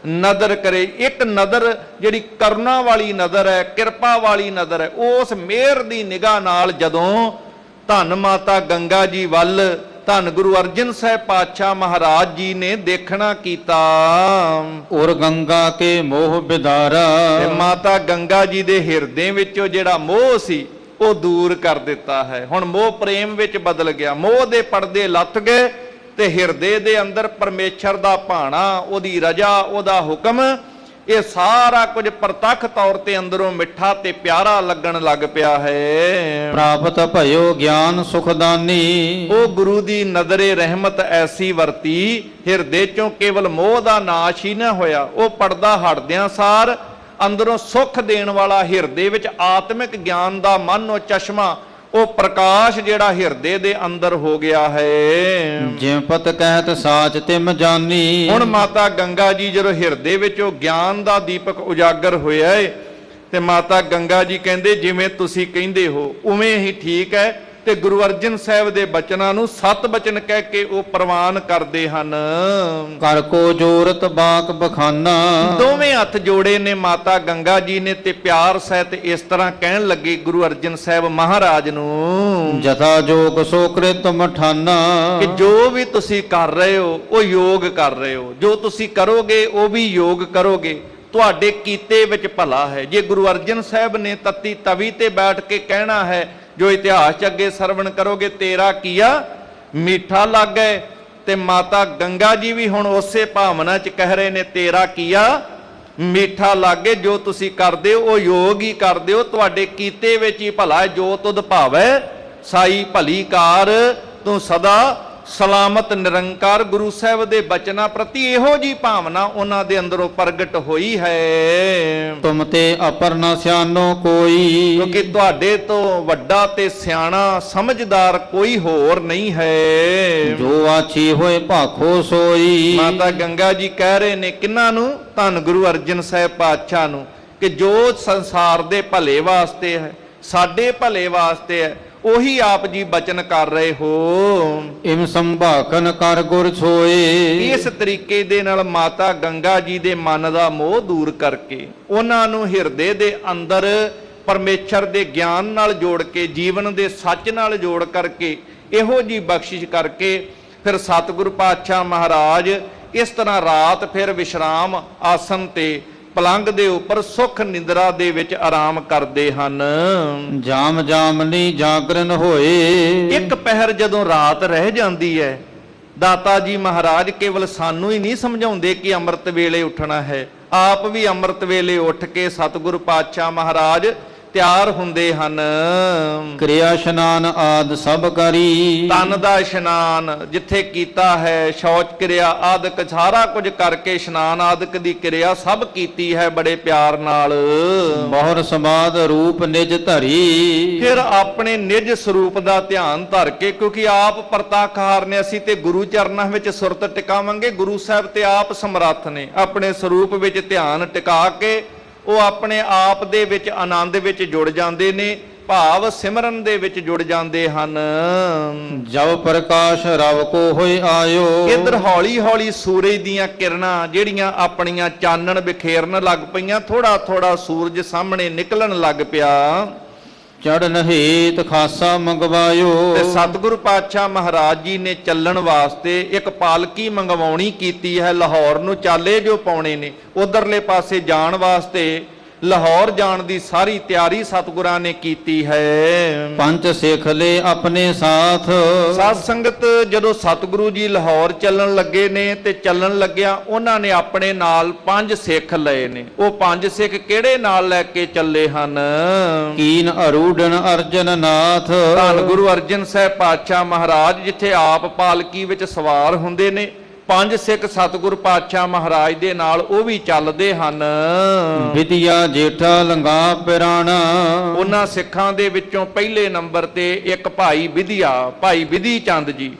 ਨਦਰ ਕਰੇ। ਇੱਕ ਨਦਰ ਜਿਹੜੀ ਕਰੁਣਾ ਵਾਲੀ ਨਦਰ ਹੈ, ਕਿਰਪਾ ਵਾਲੀ ਨਦਰ ਹੈ, ਉਸ ਮਿਹਰ ਦੀ ਨਿਗਾਹ ਨਾਲ ਜਦੋਂ ਧੰਨ ਮਾਤਾ ਗੰਗਾ ਜੀ ਵੱਲ ਧੰਨ ਗੁਰੂ ਅਰਜਨ ਸਾਹਿਬ ਪਾਤਸ਼ਾਹ ਮਹਾਰਾਜ ਜੀ ਨੇ ਦੇਖਣਾ ਕੀਤਾ, ਔਰ ਗੰਗਾ ਕੇ ਮੋਹ ਬਿਦਾਰਾ, ਤੇ ਮਾਤਾ ਗੰਗਾ ਜੀ ਦੇ ਹਿਰਦੇ ਵਿੱਚੋਂ ਜਿਹੜਾ ਮੋਹ ਸੀ ਉਹ ਦੂਰ ਕਰ ਦਿੱਤਾ ਹੈ। ਹੁਣ ਮੋਹ ਪ੍ਰੇਮ ਵਿੱਚ ਬਦਲ ਗਿਆ, ਮੋਹ ਦੇ ਪਰਦੇ ਲੱਥ ਗਏ ਤੇ ਹਿਰਦੇ ਦੇ ਅੰਦਰ ਪਰਮੇਸ਼ਰ ਦਾ ਭਾਣਾ, ਉਹਦੀ ਰਜ਼ਾ, ਉਹਦਾ ਹੁਕਮ, ਇਹ ਸਾਰਾ ਕੁਝ ਪ੍ਰਤੱਖ ਤੌਰ ਤੇ ਅੰਦਰੋਂ ਮਿੱਠਾ ਤੇ ਪਿਆਰਾ ਲੱਗਣ ਲੱਗ ਪਿਆ ਹੈ। ਪ੍ਰਾਪਤ ਭਇਓ ਗਿਆਨ ਸੁਖਦਾਨੀ, ਉਹ ਗੁਰੂ ਦੀ ਨਜ਼ਰੇ ਰਹਿਮਤ ਐਸੀ ਵਰਤੀ, ਹਿਰਦੇ ਚੋਂ ਕੇਵਲ ਮੋਹ ਦਾ ਨਾਸ਼ ਹੀ ਨਾ ਹੋਇਆ, ਉਹ ਪਰਦਾ ਹਟਦਿਆਂ ਸਾਰ ਅੰਦਰੋਂ ਸੁੱਖ ਦੇਣ ਵਾਲਾ, ਹਿਰਦੇ ਵਿੱਚ ਆਤਮਿਕ ਗਿਆਨ ਦਾ ਮਨ ਉਹ ਚਸ਼ਮਾ, ਉਹ ਪ੍ਰਕਾਸ਼ ਜਿਹੜਾ ਹਿਰਦੇ ਦੇ ਅੰਦਰ ਹੋ ਗਿਆ ਹੈ। ਜਿਵੇਂ ਪਤ ਕਹਿਤ ਸਾਚ ਤਿਮ ਜਾਨੀ, ਹੁਣ ਮਾਤਾ ਗੰਗਾ ਜੀ ਜਦੋਂ ਹਿਰਦੇ ਵਿੱਚ ਉਹ ਗਿਆਨ ਦਾ ਦੀਪਕ ਉਜਾਗਰ ਹੋਇਆ ਏ, ਤੇ ਮਾਤਾ ਗੰਗਾ ਜੀ ਕਹਿੰਦੇ ਜਿਵੇਂ ਤੁਸੀਂ ਕਹਿੰਦੇ ਹੋ ਉਵੇਂ ਹੀ ਠੀਕ ਹੈ, ਤੇ ਗੁਰੂ ਅਰਜਨ ਸਾਹਿਬ ਦੇ ਬਚਨਾਂ ਨੂੰ ਸਤ ਬਚਨ ਕਹਿ ਕੇ ਉਹ ਪ੍ਰਵਾਨ ਕਰਦੇ ਹਨ। ਕਰ ਕੋ ਜੋਰਤ ਬਾਕ ਬਖਾਨਾ, ਦੋਵੇਂ ਹੱਥ ਜੋੜੇ ਨੇ ਮਾਤਾ ਗੰਗਾ ਜੀ ਨੇ, ਤੇ ਪਿਆਰ ਸਹਿਤ ਇਸ ਤਰ੍ਹਾਂ ਕਹਿਣ ਲੱਗੇ ਗੁਰੂ ਅਰਜਨ ਸਾਹਿਬ ਮਹਾਰਾਜ ਨੂੰ, ਜਥਾ ਜੋਗ ਸੋ ਕ੍ਰਿਤ ਮਠਾਨਾ, ਕਿ ਜੋ ਵੀ ਤੁਸੀਂ ਕਰ ਰਹੇ ਹੋ ਉਹ ਯੋਗ ਕਰ ਰਹੇ ਹੋ, ਜੋ ਤੁਸੀਂ ਕਰੋਗੇ ਉਹ ਵੀ ਯੋਗ ਕਰੋਗੇ, ਤੁਹਾਡੇ ਕੀਤੇ ਵਿੱਚ ਭਲਾ ਹੈ। ਜੇ ਗੁਰੂ ਅਰਜਨ ਸਾਹਿਬ ਨੇ ਤਤੀ ਤਵੀ ਤੇ ਬੈਠ ਕੇ ਕਹਿਣਾ ਹੈ, ਜੋ ਇਤਿਹਾਸ ਚ ਅੱਗੇ ਸਰਵਣ ਕਰੋਗੇ, ਤੇਰਾ ਕੀਆ ਮਿੱਠਾ ਲੱਗੇ, ਤੇ ਮਾਤਾ ਗੰਗਾ ਜੀ ਵੀ ਹੁਣ ਉਸੇ ਭਾਵਨਾ ਚ ਕਹਿ ਰਹੇ ਨੇ, ਤੇਰਾ ਕੀਆ ਮਿੱਠਾ ਲੱਗੇ, ਜੋ ਤੁਸੀਂ ਕਰਦੇ ਹੋ ਉਹ ਯੋਗ ਹੀ ਕਰਦੇ ਹੋ, ਤੁਹਾਡੇ ਕੀਤੇ ਵਿੱਚ ਹੀ ਭਲਾ ਹੈ। ਜੋ ਤੁਧ ਭਾਵੈ ਸਾਈ ਭਲੀ ਕਾਰ, ਤੂੰ ਸਦਾ ਸਲਾਮਤ ਨਿਰੰਕਾਰ। ਗੁਰੂ ਸਾਹਿਬ ਦੇ ਬਚਨਾਂ ਪ੍ਰਤੀ ਇਹੋ ਜੀ ਭਾਵਨਾ ਉਹਨਾਂ ਦੇ ਅੰਦਰੋਂ ਪ੍ਰਗਟ ਹੋਈ ਹੈ। ਤੁਮ ਤੇ ਅਪਰ ਨ ਸਿਆਨੋ ਕੋਈ, ਕਿਉਂਕਿ ਤੁਹਾਡੇ ਤੋਂ ਵੱਡਾ ਤੇ ਸਿਆਣਾ ਸਮਝਦਾਰ ਕੋਈ ਹੋਰ ਨਹੀਂ ਹੈ। ਜੋ ਆਛੀ ਹੋਏ ਭਾਖੋ ਸੋਈ, ਮਾਤਾ ਗੰਗਾ ਜੀ ਕਹਿ ਰਹੇ ਨੇ ਕਿਹਨਾਂ ਨੂੰ? ਧੰਨ ਗੁਰੂ ਅਰਜਨ ਸਾਹਿਬ ਪਾਤਸ਼ਾਹ ਨੂੰ, ਕਿ ਜੋ ਸੰਸਾਰ ਦੇ ਭਲੇ ਵਾਸਤੇ ਹੈ, ਸਾਡੇ ਭਲੇ ਵਾਸਤੇ ਹੈ, ਉਹੀ ਆਪ ਜੀ ਬਚਨ ਕਰ ਰਹੇ ਹੋ। ਇਮ ਸੰਭਾਖਨ ਕਰ ਗੁਰ ਛੋਏ, ਇਸ ਤਰੀਕੇ ਦੇ ਨਾਲ ਮਾਤਾ ਗੰਗਾ ਜੀ ਦੇ ਮਨ ਦਾ ਮੋਹ ਦੂਰ ਕਰਕੇ ਉਹਨਾਂ ਨੂੰ ਹਿਰਦੇ ਦੇ ਅੰਦਰ ਪਰਮੇਸ਼ਰ ਦੇ ਗਿਆਨ ਨਾਲ ਜੋੜ ਕੇ, ਜੀਵਨ ਦੇ ਸੱਚ ਨਾਲ ਜੋੜ ਕਰਕੇ, ਇਹੋ ਜੀ ਬਖਸ਼ਿਸ਼ ਕਰਕੇ ਫਿਰ ਸਤਿਗੁਰੂ ਪਾਤਸ਼ਾਹ ਮਹਾਰਾਜ ਇਸ ਤਰ੍ਹਾਂ ਰਾਤ ਫਿਰ ਵਿਸ਼ਰਾਮ ਆਸਨ ਤੇ ਪਲੰਗ ਦੇ ਉੱਪਰ ਸੁਖ ਨਿੰਦਰਾ ਦੇ ਵਿੱਚ ਆਰਾਮ ਕਰਦੇ ਹਨ। ਜਾਮ ਜਾਮਨੀ ਜਾਗਰਨ ਹੋਏ, ਇੱਕ ਪਹਿਰ ਜਦੋਂ ਰਾਤ ਰਹਿ ਜਾਂਦੀ ਹੈ, ਦਾਤਾ ਜੀ ਮਹਾਰਾਜ ਕੇਵਲ ਸਾਨੂੰ ਹੀ ਨਹੀਂ ਸਮਝਾਉਂਦੇ ਕਿ ਅੰਮ੍ਰਿਤ ਵੇਲੇ ਉੱਠਣਾ ਹੈ, ਆਪ ਵੀ ਅੰਮ੍ਰਿਤ ਵੇਲੇ ਉੱਠ ਕੇ ਸਤਿਗੁਰੂ ਪਾਤਸ਼ਾਹ ਮਹਾਰਾਜ ਤਿਆਰ ਹੁੰਦੇ ਹਨ। ਕਿਰਿਆ ਇਸ਼ਨਾਨ ਆਦ ਸਭ ਕਰੀ, ਤਨ ਦਾ ਇਸ਼ਨਾਨ ਜਿੱਥੇ ਕੀਤਾ ਹੈ, ਸ਼ੌਚ ਕਿਰਿਆ ਆਦਿਕ ਸਾਰਾ ਕੁਝ ਕਰਕੇ ਇਸ਼ਨਾਨ ਆਦਿਕ ਦੀ ਕਿਰਿਆ ਸਭ ਕੀਤੀ ਹੈ ਬੜੇ ਪਿਆਰ ਨਾਲ। ਬਹੁਰ ਸਮਾਦ ਰੂਪ ਨਿਜ ਧਰੀ, ਫਿਰ ਆਪਣੇ ਨਿਜ ਸਰੂਪ ਦਾ ਧਿਆਨ ਧਰ ਕੇ, ਕਿਉਂਕਿ ਆਪ ਪ੍ਰਤਾਖਾਰ ਨੇ, ਅਸੀਂ ਤੇ ਗੁਰੂ ਚਰਨਾਂ ਵਿੱਚ ਸੁਰਤ ਟਿਕਾਵਾਂਗੇ। ਗੁਰੂ ਸਾਹਿਬ ਤੇ ਆਪ ਸਮਰੱਥ ਨੇ, ਆਪਣੇ ਸਰੂਪ ਵਿੱਚ ਧਿਆਨ ਟਿਕਾ ਕੇ ਉਹ ਆਪਣੇ ਆਪ ਦੇ ਵਿੱਚ ਆਨੰਦ ਵਿੱਚ ਜੁੜ ਜਾਂਦੇ ਨੇ, ਭਾਵ ਸਿਮਰਨ ਦੇ ਵਿੱਚ ਜੁੜ ਜਾਂਦੇ ਹਨ। ਜਬ ਪ੍ਰਕਾਸ਼ ਰਵ ਕੋ ਹੋਇ ਆਇਓ, ਇੱਧਰ ਹੌਲੀ ਹੌਲੀ ਸੂਰਜ ਦੀਆਂ ਕਿਰਨਾਂ ਜਿਹੜੀਆਂ ਆਪਣੀਆਂ ਚਾਨਣ ਬਿਖੇਰਨ ਲੱਗ ਪਈਆਂ, ਥੋੜਾ ਥੋੜਾ ਸੂਰਜ ਸਾਹਮਣੇ ਨਿਕਲਣ ਲੱਗ ਪਿਆ। ਚੜਨ ਹੇਤ ਖਾਸਾ ਮੰਗਵਾਇਓ, ਤੇ ਸਤਿਗੁਰੂ ਪਾਤਸ਼ਾਹ ਮਹਾਰਾਜ ਜੀ ਨੇ ਚੱਲਣ ਵਾਸਤੇ ਇੱਕ ਪਾਲਕੀ ਮੰਗਵਾਉਣੀ ਕੀਤੀ ਹੈ। ਲਾਹੌਰ ਨੂੰ ਚਾਲੇ ਜੋ ਪਾਉਣੇ ਨੇ, ਉਧਰਲੇ ਪਾਸੇ ਜਾਣ ਵਾਸਤੇ ਲਾਹੌਰ ਜਾਣ ਦੀ ਸਾਰੀ ਤਿਆਰੀ ਸਤਿਗੁਰਾਂ ਨੇ ਕੀਤੀ ਹੈ। ਪੰਜ ਸਿੱਖ ਲੈ ਆਪਣੇ ਸਾਥ, ਸਾਧ ਸੰਗਤ ਜਦੋਂ ਸਤਿਗੁਰੂ ਜੀ ਲਾਹੌਰ ਚੱਲਣ ਲੱਗੇ ਨੇ ਤੇ ਚੱਲਣ ਲੱਗਿਆ ਉਹਨਾਂ ਨੇ ਆਪਣੇ ਨਾਲ 5 ਸਿੱਖ ਲਏ ਨੇ। ਉਹ 5 ਸਿੱਖ ਕਿਹੜੇ ਨਾਲ ਲੈ ਕੇ ਚੱਲੇ ਹਨ? ਕੀਨ ਅਰੂੜਨ ਅਰਜਨ ਨਾਥ, ਧੰਨ ਗੁਰੂ ਅਰਜਨ ਸਾਹਿਬ ਪਾਤਸ਼ਾਹ ਮਹਾਰਾਜ ਜਿੱਥੇ ਆਪ ਪਾਲਕੀ ਵਿੱਚ ਸਵਾਰ ਹੁੰਦੇ ਨੇ, 5 ਸਿੱਖ ਸਤਿਗੁਰੂ ਪਾਤਸ਼ਾਹ ਮਹਾਰਾਜ ਦੇ ਨਾਲ ਉਹ ਵੀ ਚੱਲਦੇ ਹਨ। ਵਿਦਿਆ ਜੇਠਾ ਲੰਗਾ ਪਿਰਾਣਾ, ਉਹਨਾਂ ਸਿੱਖਾਂ ਦੇ ਵਿੱਚੋਂ ਪਹਿਲੇ ਨੰਬਰ ਤੇ ਇੱਕ ਭਾਈ ਵਿਧਿਆ, ਭਾਈ ਵਿਧੀ ਚੰਦ ਜੀ,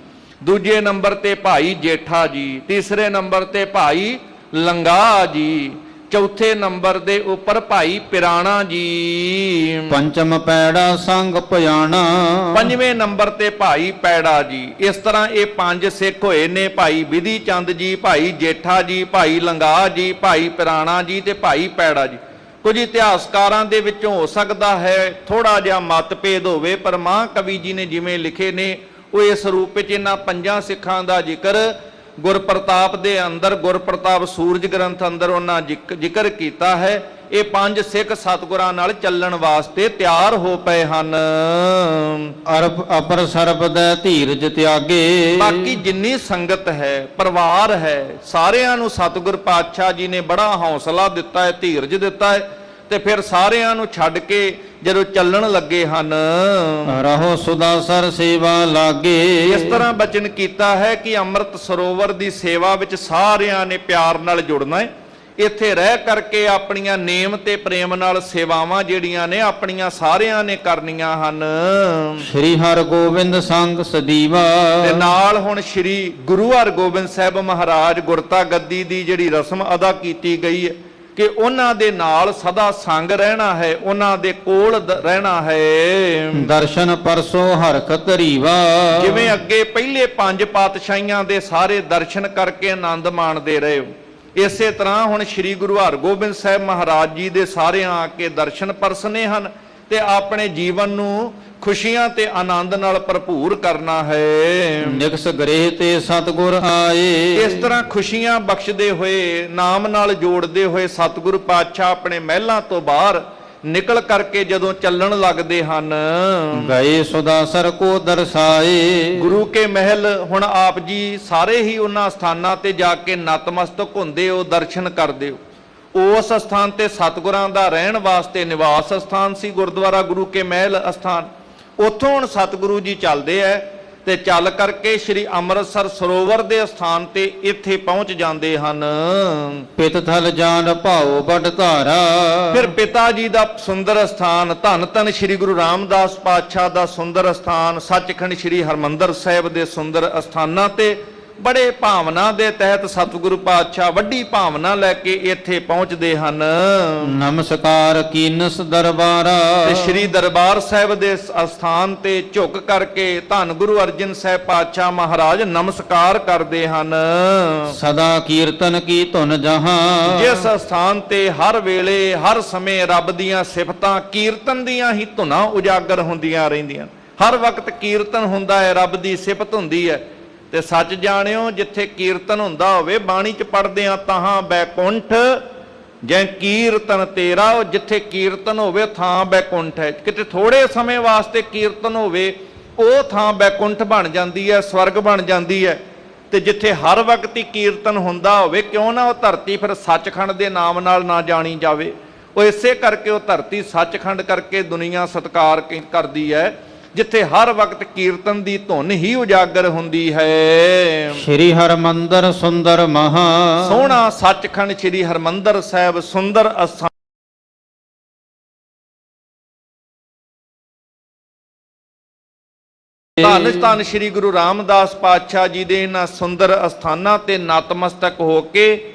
ਦੂਜੇ ਨੰਬਰ ਤੇ ਭਾਈ ਜੇਠਾ ਜੀ, ਤੀਸਰੇ ਨੰਬਰ ਤੇ ਭਾਈ ਲੰਗਾ ਜੀ, ਚੌਥੇ ਨੰਬਰ ਦੇ ਉੱਪਰ ਭਾਈ ਪਿਰਾਣਾ ਜੀ, ਪੰਚਮ ਪੈੜਾ ਸੰਗ ਭਿਆਣਾ, ਪੰਜਵੇਂ ਨੰਬਰ ਤੇ ਭਾਈ ਪੈੜਾ ਜੀ। ਇਸ ਤਰ੍ਹਾਂ ਇਹ 5 ਸਿੱਖ ਹੋਏ ਨੇ, ਭਾਈ ਵਿਧੀ ਚੰਦ ਜੀ, ਭਾਈ ਜੇਠਾ ਜੀ, ਭਾਈ ਲੰਗਾ ਜੀ, ਭਾਈ ਪਿਰਾਣਾ ਜੀ ਤੇ ਭਾਈ ਪੈੜਾ ਜੀ। ਕੁਝ ਇਤਿਹਾਸਕਾਰਾਂ ਦੇ ਵਿੱਚੋਂ ਹੋ ਸਕਦਾ ਹੈ ਥੋੜਾ ਜਿਹਾ ਮਤਭੇਦ ਹੋਵੇ, ਪਰ ਮਹਾਂਕਵੀ ਜੀ ਨੇ ਜਿਵੇਂ ਲਿਖੇ ਨੇ ਉਹ ਇਸ ਰੂਪ ਵਿੱਚ ਇਹਨਾਂ 5 ਸਿੱਖਾਂ ਦਾ ਜ਼ਿਕਰ ਗੁਰਪ੍ਰਤਾਪ ਦੇ ਅੰਦਰ, ਗੁਰਪ੍ਰਤਾਪ ਸੂਰਜ ਗ੍ਰੰਥ ਅੰਦਰ ਉਹਨਾਂ ਜ਼ਿਕਰ ਕੀਤਾ ਹੈ। ਇਹ 5 ਸਿੱਖ ਸਤਿਗੁਰਾਂ ਨਾਲ ਚੱਲਣ ਵਾਸਤੇ ਤਿਆਰ ਹੋ ਪਏ ਹਨ। ਅਰਬ ਅਪਰ ਸਰਬ ਦਾ ਧੀਰਜ ਤਿਆਗੇ, ਬਾਕੀ ਜਿੰਨੀ ਸੰਗਤ ਹੈ, ਪਰਿਵਾਰ ਹੈ, ਸਾਰਿਆਂ ਨੂੰ ਸਤਿਗੁਰ ਪਾਤਸ਼ਾਹ ਜੀ ਨੇ ਬੜਾ ਹੌਸਲਾ ਦਿੱਤਾ ਹੈ, ਧੀਰਜ ਦਿੱਤਾ ਹੈ, ਤੇ ਫਿਰ ਸਾਰਿਆਂ ਨੂੰ ਛੱਡ ਕੇ ਜਦੋਂ ਚੱਲਣ ਲੱਗੇ ਹਨ। ਰਹੋ ਸੁਦਾਸਰ ਸੇਵਾ ਲਾਗੇ, ਇਸ ਤਰ੍ਹਾਂ ਬਚਨ ਕੀਤਾ ਹੈ ਕਿ ਅੰਮ੍ਰਿਤ ਸਰੋਵਰ ਦੀ ਸੇਵਾ ਵਿੱਚ ਸਾਰਿਆਂ ਨੇ ਪਿਆਰ ਨਾਲ ਜੁੜਨਾ ਹੈ। ਇੱਥੇ ਰਹਿ ਕਰਕੇ ਆਪਣੀਆਂ ਨੇਮ ਤੇ ਪ੍ਰੇਮ ਨਾਲ ਸੇਵਾਵਾਂ ਜਿਹੜੀਆਂ ਨੇ ਆਪਣੀਆਂ ਸਾਰਿਆਂ ਨੇ ਕਰਨੀਆਂ ਹਨ। ਸ੍ਰੀ ਹਰਗੋਬਿੰਦ ਸੰਗ ਸਦੀਵਾ, ਤੇ ਨਾਲ ਹੁਣ ਸ੍ਰੀ ਗੁਰੂ ਹਰਗੋਬਿੰਦ ਸਾਹਿਬ ਮਹਾਰਾਜ ਗੁਰਤਾ ਗੱਦੀ ਦੀ ਜਿਹੜੀ ਰਸਮ ਅਦਾ ਕੀਤੀ ਗਈ ਹੈ ਕਿ ਉਹਨਾਂ ਦੇ ਨਾਲ ਸਦਾ ਸੰਗ ਰਹਿਣਾ ਹੈ, ਉਹਨਾਂ ਦੇ ਕੋਲ ਰਹਿਣਾ ਹੈ। ਦਰਸ਼ਨ ਪਰਸੋ ਹਰਖ ਧਰੀਵਾ, ਜਿਵੇਂ ਅੱਗੇ ਪਹਿਲੇ 5 ਪਾਤਸ਼ਾਹੀਆਂ ਦੇ ਸਾਰੇ ਦਰਸ਼ਨ ਕਰਕੇ ਆਨੰਦ ਮਾਣਦੇ ਰਹੇ ਹੋ, ਇਸੇ ਤਰ੍ਹਾਂ ਹੁਣ ਸ੍ਰੀ ਗੁਰੂ ਹਰਗੋਬਿੰਦ ਸਾਹਿਬ ਮਹਾਰਾਜ ਜੀ ਦੇ ਸਾਰਿਆਂ ਆ ਕੇ ਦਰਸ਼ਨ ਪਰਸਨੇ ਹਨ ਤੇ ਆਪਣੇ ਜੀਵਨ ਨੂੰ ਖੁਸ਼ੀਆਂ ਤੇ ਆਨੰਦ ਨਾਲ ਭਰਪੂਰ ਕਰਨਾ ਹੈ। ਨਿਕਸ ਗ੍ਰਹਿ ਤੇ ਸਤਿਗੁਰ ਆਏ, ਇਸ ਤਰ੍ਹਾਂ ਖੁਸ਼ੀਆਂ ਬਖਸ਼ਦੇ ਹੋਏ, ਨਾਮ ਨਾਲ ਜੋੜਦੇ ਹੋਏ ਸਤਿਗੁਰੂ ਪਾਤਸ਼ਾਹ ਆਪਣੇ ਮਹਿਲਾਂ ਤੋਂ ਬਾਹਰ ਨਿਕਲ ਕਰਕੇ ਜਦੋਂ ਚੱਲਣ ਲੱਗਦੇ ਹਨ। ਗਏ ਸੁਦਾਸਰ ਕੋ ਦਰਸਾਏ, ਗੁਰੂ ਕੇ ਮਹਿਲ ਹੁਣ ਆਪ ਜੀ ਸਾਰੇ ਹੀ ਉਹਨਾਂ ਸਥਾਨਾਂ ਤੇ ਜਾ ਕੇ ਨਤਮਸਤਕ ਹੁੰਦੇ ਹੋ, ਦਰਸ਼ਨ ਕਰਦੇ ਹੋ। ਉਸ ਸਥਾਨ ਤੇ ਸਤਿਗੁਰਾਂ ਦਾ ਰਹਿਣ ਵਾਸਤੇ ਨਿਵਾਸ ਸਥਾਨ ਸੀ, ਗੁਰਦੁਆਰਾ ਗੁਰੂ ਕੇ ਮਹਿਲ ਅਸਥਾਨ। ਉੱਥੋਂ ਹੁਣ ਸਤਿਗੁਰੂ ਜੀ ਚੱਲਦੇ ਐ ਤੇ ਚੱਲ ਕਰਕੇ ਸ੍ਰੀ ਅੰਮ੍ਰਿਤਸਰ ਸਰੋਵਰ ਦੇ ਸਥਾਨ ਤੇ ਇੱਥੇ ਪਹੁੰਚ ਜਾਂਦੇ ਹਨ। ਪਿਤ ਥਲ ਜਾਨ ਭਾਉ ਵੱਡ ਧਾਰਾ, ਫਿਰ ਪਿਤਾ ਜੀ ਦਾ ਸੁੰਦਰ ਸਥਾਨ, ਧੰਨ ਧੰਨ ਸ੍ਰੀ ਗੁਰੂ ਰਾਮਦਾਸ ਪਾਤਸ਼ਾਹ ਦਾ ਸੁੰਦਰ ਸਥਾਨ, ਸੱਚਖੰਡ ਸ੍ਰੀ ਹਰਮੰਦਰ ਸਾਹਿਬ ਦੇ ਸੁੰਦਰ ਅਸਥਾਨਾਂ ਤੇ ਬੜੇ ਭਾਵਨਾ ਦੇ ਤਹਿਤ ਸਤਿਗੁਰੂ ਪਾਤਸ਼ਾਹ ਵੱਡੀ ਭਾਵਨਾ ਲੈ ਕੇ ਇੱਥੇ ਪਹੁੰਚਦੇ ਹਨ। ਨਮਸਕਾਰ ਕੀਨਸ ਦਰਬਾਰਾ, ਤੇ ਸ੍ਰੀ ਦਰਬਾਰ ਸਾਹਿਬ ਦੇ ਅਸਥਾਨ ਤੇ ਝੁਕ ਕਰਕੇ ਧੰਨ ਗੁਰੂ ਅਰਜਨ ਸਾਹਿਬ ਪਾਤਸ਼ਾਹ ਮਹਾਰਾਜ ਨਮਸਕਾਰ ਕਰਦੇ ਹਨ। ਸਦਾ ਕੀਰਤਨ ਕੀ ਧੁਨ ਜਹਾਂ, ਜਿਸ ਸਥਾਨ ਤੇ ਹਰ ਵੇਲੇ ਹਰ ਸਮੇਂ ਰੱਬ ਦੀਆਂ ਸਿਫਤਾਂ ਕੀਰਤਨ ਦੀਆਂ ਹੀ ਧੁਨਾਂ ਉਜਾਗਰ ਹੁੰਦੀਆਂ ਰਹਿੰਦੀਆਂ, ਹਰ ਵਕਤ ਕੀਰਤਨ ਹੁੰਦਾ ਹੈ, ਰੱਬ ਦੀ ਸਿਫਤ ਹੁੰਦੀ ਹੈ। ਤੇ ਸੱਚ ਜਾਣਿਓ ਜਿੱਥੇ ਕੀਰਤਨ ਹੁੰਦਾ ਹੋਵੇ, ਬਾਣੀ ਚ ਪੜਦੇ ਆ ਤਹਾਂ ਬੈਕੁੰਠ ਜੈ ਕੀਰਤਨ ਤੇਰਾ, ਉਹ ਜਿੱਥੇ ਕੀਰਤਨ ਹੋਵੇ ਥਾਂ ਬੈਕੁੰਠ ਹੈ। ਕਿਤੇ ਥੋੜੇ ਸਮੇਂ ਵਾਸਤੇ ਕੀਰਤਨ ਹੋਵੇ ਉਹ ਥਾਂ ਬੈਕੁੰਠ ਬਣ ਜਾਂਦੀ ਹੈ, ਸਵਰਗ ਬਣ ਜਾਂਦੀ ਹੈ। ਤੇ ਜਿੱਥੇ ਹਰ ਵਕਤ ਹੀ ਕੀਰਤਨ ਹੁੰਦਾ ਹੋਵੇ, ਕਿਉਂ ਨਾ ਉਹ ਧਰਤੀ ਫਿਰ ਸੱਚਖੰਡ ਦੇ ਨਾਮ ਨਾਲ ਨਾ ਜਾਣੀ ਜਾਵੇ। ਉਹ ਇਸੇ ਕਰਕੇ ਉਹ ਧਰਤੀ ਸੱਚਖੰਡ ਕਰਕੇ ਦੁਨੀਆ ਸਤਿਕਾਰ ਕਰਦੀ ਹੈ, ਜਿੱਥੇ ਹਰ ਵਕਤ ਕੀਰਤਨ ਦੀ ਧੁਨ ਹੀ ਉਜਾਗਰ ਹੁੰਦੀ ਹੈ। ਸ੍ਰੀ ਹਰਿਮੰਦਰ ਸੁੰਦਰ ਮਹਾ ਸੋਹਣਾ ਸੱਚਖੰਡ ਸ੍ਰੀ ਹਰਿਮੰਦਰ ਸਾਹਿਬ ਸੁੰਦਰ ਅਸਥਾਨ। ਧੰਨ ਧੰਨ ਸ੍ਰੀ ਗੁਰੂ ਰਾਮਦਾਸ ਪਾਤਸ਼ਾਹ ਜੀ ਦੇ ਇਹਨਾਂ ਸੁੰਦਰ ਅਸਥਾਨਾਂ ਤੇ ਨਤਮਸਤਕ ਹੋ ਕੇ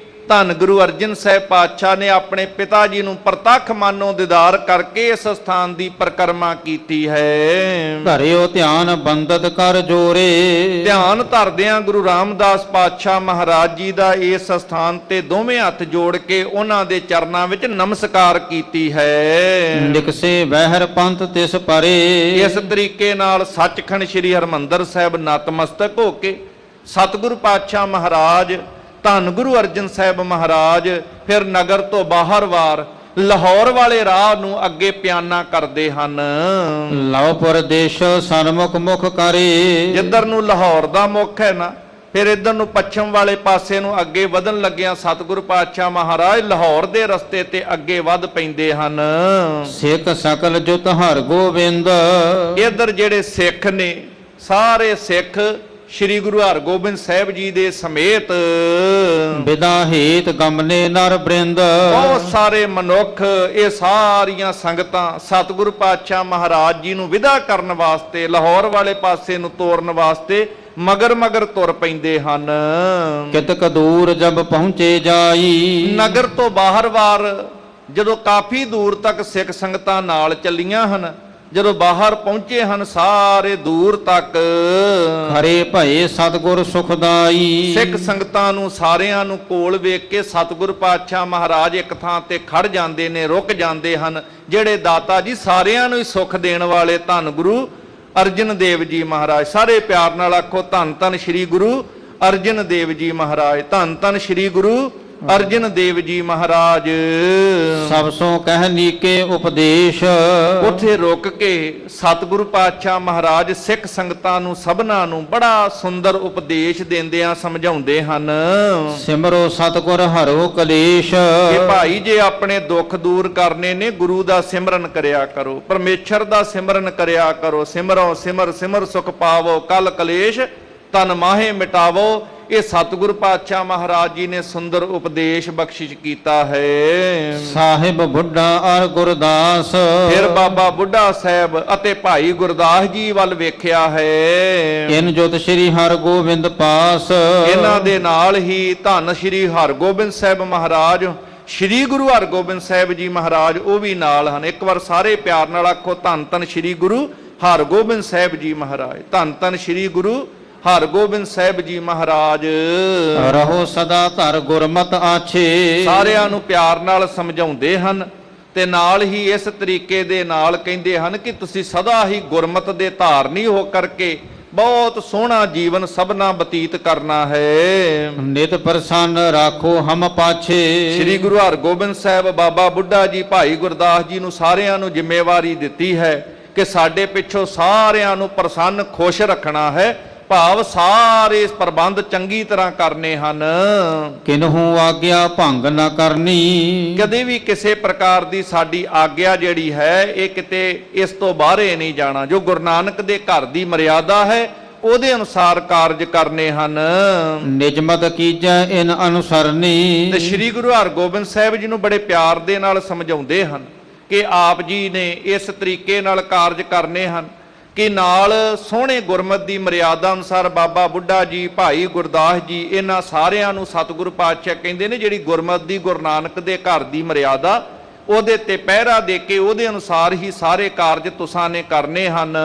ਧੰਨ ਗੁਰੂ ਅਰਜਨ ਸਾਹਿਬ ਪਾਤਸ਼ਾਹ ਨੇ ਆਪਣੇ ਪਿਤਾ ਜੀ ਨੂੰ ਪ੍ਰਤੱਖ ਮਾਨੋ ਦੀਦਾਰ ਕਰਕੇ ਇਸ ਸਥਾਨ ਦੀ ਪਰਿਕਰਮਾ ਕੀਤੀ ਹੈ। ਧਰਿਓ ਧਿਆਨ ਬੰਦਤ ਕਰ ਜੋਰੇ ਧਿਆਨ ਧਰਦਿਆਂ ਗੁਰੂ ਰਾਮਦਾਸ ਪਾਤਸ਼ਾਹ ਮਹਾਰਾਜ ਜੀ ਦਾ ਇਸ ਸਥਾਨ ਤੇ ਦੋਵੇਂ ਹੱਥ ਜੋੜ ਕੇ ਉਹਨਾਂ ਦੇ ਚਰਨਾਂ ਵਿੱਚ ਨਮਸਕਾਰ ਕੀਤੀ ਹੈ। ਨਿਕਸੇ ਵਹਿਰ ਪੰਥ ਤਿਸ ਪਰੇ ਇਸ ਤਰੀਕੇ ਨਾਲ ਸੱਚਖੰਡ ਸ੍ਰੀ ਹਰਿਮੰਦਰ ਸਾਹਿਬ ਨਤਮਸਤਕ ਹੋ ਕੇ ਸਤਿਗੁਰੂ ਪਾਤਸ਼ਾਹ ਮਹਾਰਾਜ ਧੰਨ ਗੁਰੂ ਅਰਜਨ ਸਾਹਿਬ ਮਹਾਰਾਜ ਫਿਰ ਨਗਰ ਤੋਂ ਬਾਹਰ ਵਾਰ ਲਾਹੌਰ ਵਾਲੇ ਰਾਹ ਨੂੰ ਅੱਗੇ ਪਿਆਨਾ ਕਰਦੇ ਹਨ। ਲਵਪੁਰ ਦੇਸ਼ ਸਨਮੁਖ ਮੁਖ ਕਰੇ ਜਿੱਧਰ ਨੂੰ ਲਾਹੌਰ ਦਾ ਮੁੱਖ ਹੈ ਨਾ, ਫਿਰ ਇੱਧਰ ਨੂੰ ਪੱਛਮ ਵਾਲੇ ਪਾਸੇ ਨੂੰ ਅੱਗੇ ਵਧਣ ਲੱਗਿਆ ਸਤਿਗੁਰੂ ਪਾਤਸ਼ਾਹ ਮਹਾਰਾਜ ਲਾਹੌਰ ਦੇ ਰਸਤੇ ਤੇ ਅੱਗੇ ਵੱਧ ਪੈਂਦੇ ਹਨ। ਸਿੱਖ ਸਕਲ ਜੁਤ ਹਰ ਗੋਬਿੰਦ ਇੱਧਰ ਜਿਹੜੇ ਸਿੱਖ ਨੇ ਸਾਰੇ ਸਿੱਖ ਸ੍ਰੀ ਗੁਰੂ ਹਰਗੋਬਿੰਦ ਸਾਹਿਬ ਜੀ ਦੇ ਸਮੇਤ ਬਿਦਾ ਹੇਤ ਗਮਨੇ ਨਰ ਬ੍ਰਿੰਦ ਬਹੁਤ ਸਾਰੇ ਮਨੁੱਖ ਇਹ ਸਾਰੀਆਂ ਸੰਗਤਾਂ ਸਤਿਗੁਰੂ ਪਾਤਸ਼ਾਹ ਮਹਾਰਾਜ ਜੀ ਨੂੰ ਵਿਦਾ ਕਰਨ ਵਾਸਤੇ ਲਾਹੌਰ ਵਾਲੇ ਪਾਸੇ ਨੂੰ ਤੋਰਨ ਵਾਸਤੇ ਮਗਰ ਮਗਰ ਤੁਰ ਪੈਂਦੇ ਹਨ। ਕਿਤਕ ਦੂਰ ਜਬ ਪਹੁੰਚੇ ਜਾਈ ਨਗਰ ਤੋਂ ਬਾਹਰ ਵਾਰ ਜਦੋਂ ਕਾਫੀ ਦੂਰ ਤੱਕ ਸਿੱਖ ਸੰਗਤਾਂ ਨਾਲ ਚੱਲੀਆਂ ਹਨ, ਜਦੋਂ ਬਾਹਰ ਪਹੁੰਚੇ ਹਨ ਸਾਰੇ ਦੂਰ ਤੱਕ ਖਰੇ ਭਏ ਸਤਿਗੁਰ ਸੁਖਦਾਈ ਸਿੱਖ ਸੰਗਤਾਂ ਨੂੰ ਸਾਰਿਆਂ ਨੂੰ ਕੋਲ ਵੇਖ ਕੇ ਸਤਿਗੁਰ ਪਾਤਸ਼ਾਹ ਮਹਾਰਾਜ ਇੱਕ ਥਾਂ ਤੇ ਖੜ ਜਾਂਦੇ ਨੇ, ਰੁਕ ਜਾਂਦੇ ਹਨ। ਜਿਹੜੇ ਦਾਤਾ ਜੀ ਸਾਰਿਆਂ ਨੂੰ ਹੀ ਸੁੱਖ ਦੇਣ ਵਾਲੇ ਧੰਨ ਗੁਰੂ ਅਰਜਨ ਦੇਵ ਜੀ ਮਹਾਰਾਜ, ਸਾਰੇ ਪਿਆਰ ਨਾਲ ਆਖੋ ਧੰਨ ਧੰਨ ਸ੍ਰੀ ਗੁਰੂ ਅਰਜਨ ਦੇਵ ਜੀ ਮਹਾਰਾਜ, ਧੰਨ ਧੰਨ ਸ੍ਰੀ ਗੁਰੂ ਅਰਜਨ ਦੇਵ ਜੀ ਮਹਾਰਾਜ। ਸਭ ਸੋ ਕਹਿ ਨੀਕੇ ਉਪਦੇਸ਼ ਉੱਥੇ ਰੁਕ ਕੇ ਸਤਿਗੁਰੂ ਪਾਤਸ਼ਾਹ ਮਹਾਰਾਜ ਸਿੱਖ ਸੰਗਤਾਂ ਨੂੰ ਸਭਨਾਂ ਨੂੰ ਬੜਾ ਸੁੰਦਰ ਉਪਦੇਸ਼ ਦਿੰਦਿਆਂ ਸਮਝਾਉਂਦੇ ਹਨ। ਸਿਮਰੋ ਸਤਿਗੁਰ ਹਰੋ ਕਲੇਸ਼ ਕਿ ਭਾਈ ਜੇ ਆਪਣੇ ਦੁੱਖ ਦੂਰ ਕਰਨੇ ਨੇ ਗੁਰੂ ਦਾ ਸਿਮਰਨ ਕਰਿਆ ਕਰੋ, ਪਰਮੇਸ਼ਰ ਦਾ ਸਿਮਰਨ ਕਰਿਆ ਕਰੋ। ਸਿਮਰੋ ਸਿਮਰ ਸਿਮਰ ਸੁਖ ਪਾਵੋ, ਕਲ ਕਲੇਸ਼ ਤਨ ਮਾਹੇ ਮਿਟਾਵੋ। ਇਹ ਸਤਿਗੁਰੂ ਪਾਤਸ਼ਾਹ ਮਹਾਰਾਜ ਜੀ ਨੇ ਸੁੰਦਰ ਉਪਦੇਸ਼ ਬਖਸ਼ਿਸ਼ ਕੀਤਾ ਹੈ। ਸਾਹਿਬ ਬੁੱਢਾ ਔਰ ਗੁਰਦਾਸ ਫਿਰ ਬਾਬਾ ਬੁੱਢਾ ਸਾਹਿਬ ਅਤੇ ਭਾਈ ਗੁਰਦਾਸ ਜੀ ਵੱਲ ਵੇਖਿਆ ਹੈ। ਇਨ ਜੋਤ ਸ੍ਰੀ ਹਰਗੋਬਿੰਦ ਪਾਸ ਇਹਨਾਂ ਦੇ ਨਾਲ ਹੀ ਧੰਨ ਸ੍ਰੀ ਹਰਗੋਬਿੰਦ ਸਾਹਿਬ ਮਹਾਰਾਜ, ਸ੍ਰੀ ਗੁਰੂ ਹਰਗੋਬਿੰਦ ਸਾਹਿਬ ਜੀ ਮਹਾਰਾਜ ਉਹ ਵੀ ਨਾਲ ਹਨ। ਇੱਕ ਵਾਰ ਸਾਰੇ ਪਿਆਰ ਨਾਲ ਆਖੋ ਧੰਨ ਧੰਨ ਸ੍ਰੀ ਗੁਰੂ ਹਰਗੋਬਿੰਦ ਸਾਹਿਬ ਜੀ ਮਹਾਰਾਜ, ਧੰਨ ਧੰਨ ਸ੍ਰੀ ਗੁਰੂ ਹਰਗੋਬਿੰਦ ਸਾਹਿਬ ਜੀ ਮਹਾਰਾਜ। ਰਹੋ ਸਦਾ ਧਰ ਗੁਰਮਤਿ ਆਛੇ ਸਾਰਿਆਂ ਨੂੰ ਪਿਆਰ ਨਾਲ ਸਮਝਾਉਂਦੇ ਹਨ ਤੇ ਨਾਲ ਹੀ ਇਸ ਤਰੀਕੇ ਦੇ ਨਾਲ ਕਹਿੰਦੇ ਹਨ ਕਿ ਤੁਸੀਂ ਸਦਾ ਹੀ ਗੁਰਮਤਿ ਦੇ ਧਾਰਨੀ ਹੋ ਕਰਕੇ ਬਹੁਤ ਸੋਹਣਾ ਜੀਵਨ ਸਭਨਾ ਬਤੀਤ ਕਰਨਾ ਹੈ। ਨਿਤ ਪ੍ਰਸੰਨ ਰਾਖੋ ਹਮ ਪਾਛੇ ਸ੍ਰੀ ਗੁਰੂ ਹਰਗੋਬਿੰਦ ਸਾਹਿਬ ਬਾਬਾ ਬੁੱਢਾ ਜੀ ਭਾਈ ਗੁਰਦਾਸ ਜੀ ਨੂੰ ਸਾਰਿਆਂ ਨੂੰ ਜ਼ਿੰਮੇਵਾਰੀ ਦਿੱਤੀ ਹੈ ਕਿ ਸਾਡੇ ਪਿੱਛੋਂ ਸਾਰਿਆਂ ਨੂੰ ਪ੍ਰਸੰਨ ਖੁਸ਼ ਰੱਖਣਾ ਹੈ, ਭਾਵ ਸਾਰੇ ਪ੍ਰਬੰਧ ਚੰਗੀ ਤਰ੍ਹਾਂ ਕਰਨੇ ਹਨ। ਕਿਨਹੂ ਆਗਿਆ ਭੰਗ ਨਾ ਕਰਨੀ ਕਦੇ ਵੀ ਕਿਸੇ ਪ੍ਰਕਾਰ ਦੀ ਸਾਡੀ ਆਗਿਆ ਜਿਹੜੀ ਹੈ ਇਹ ਕਿਤੇ ਇਸ ਤੋਂ ਬਾਹਰੇ ਨਹੀਂ ਜਾਣਾ। ਜੋ ਗੁਰੂ ਨਾਨਕ ਦੇ ਘਰ ਦੀ ਮਰਿਆਦਾ ਹੈ ਉਹਦੇ ਅਨੁਸਾਰ ਕਾਰਜ ਕਰਨੇ ਹਨ। ਨਿਜਮਤ ਕੀਜੈ ਇਨ ਅਨੁਸਰਨੀ ਤੇ ਸ੍ਰੀ ਗੁਰੂ ਹਰਗੋਬਿੰਦ ਸਾਹਿਬ ਜੀ ਨੂੰ ਬੜੇ ਪਿਆਰ ਦੇ ਨਾਲ ਸਮਝਾਉਂਦੇ ਹਨ ਕਿ ਆਪ ਜੀ ਨੇ ਇਸ ਤਰੀਕੇ ਨਾਲ ਕਾਰਜ ਕਰਨੇ ਹਨ ਕਿ ਨਾਲ ਸੋਹਣੇ ਗੁਰਮਤਿ ਦੀ ਮਰਿਆਦਾ ਅਨੁਸਾਰ ਬਾਬਾ ਬੁੱਢਾ ਜੀ ਭਾਈ ਗੁਰਦਾਸ ਜੀ ਇਹਨਾਂ ਸਾਰਿਆਂ ਨੂੰ ਸਤਿਗੁਰੂ ਪਾਤਸ਼ਾਹ ਕਹਿੰਦੇ ਨੇ ਜਿਹੜੀ ਗੁਰਮਤਿ ਦੀ ਗੁਰੂ ਨਾਨਕ ਦੇ ਘਰ ਦੀ ਮਰਿਆਦਾ ਉਹਦੇ ਤੇ ਪਹਿਰਾ ਦੇ ਕੇ ਉਹਦੇ ਅਨੁਸਾਰ ਹੀ ਸਾਰੇ ਕਾਰਜ ਤੁਸਾਂ ਨੇ ਕਰਨੇ ਹਨ।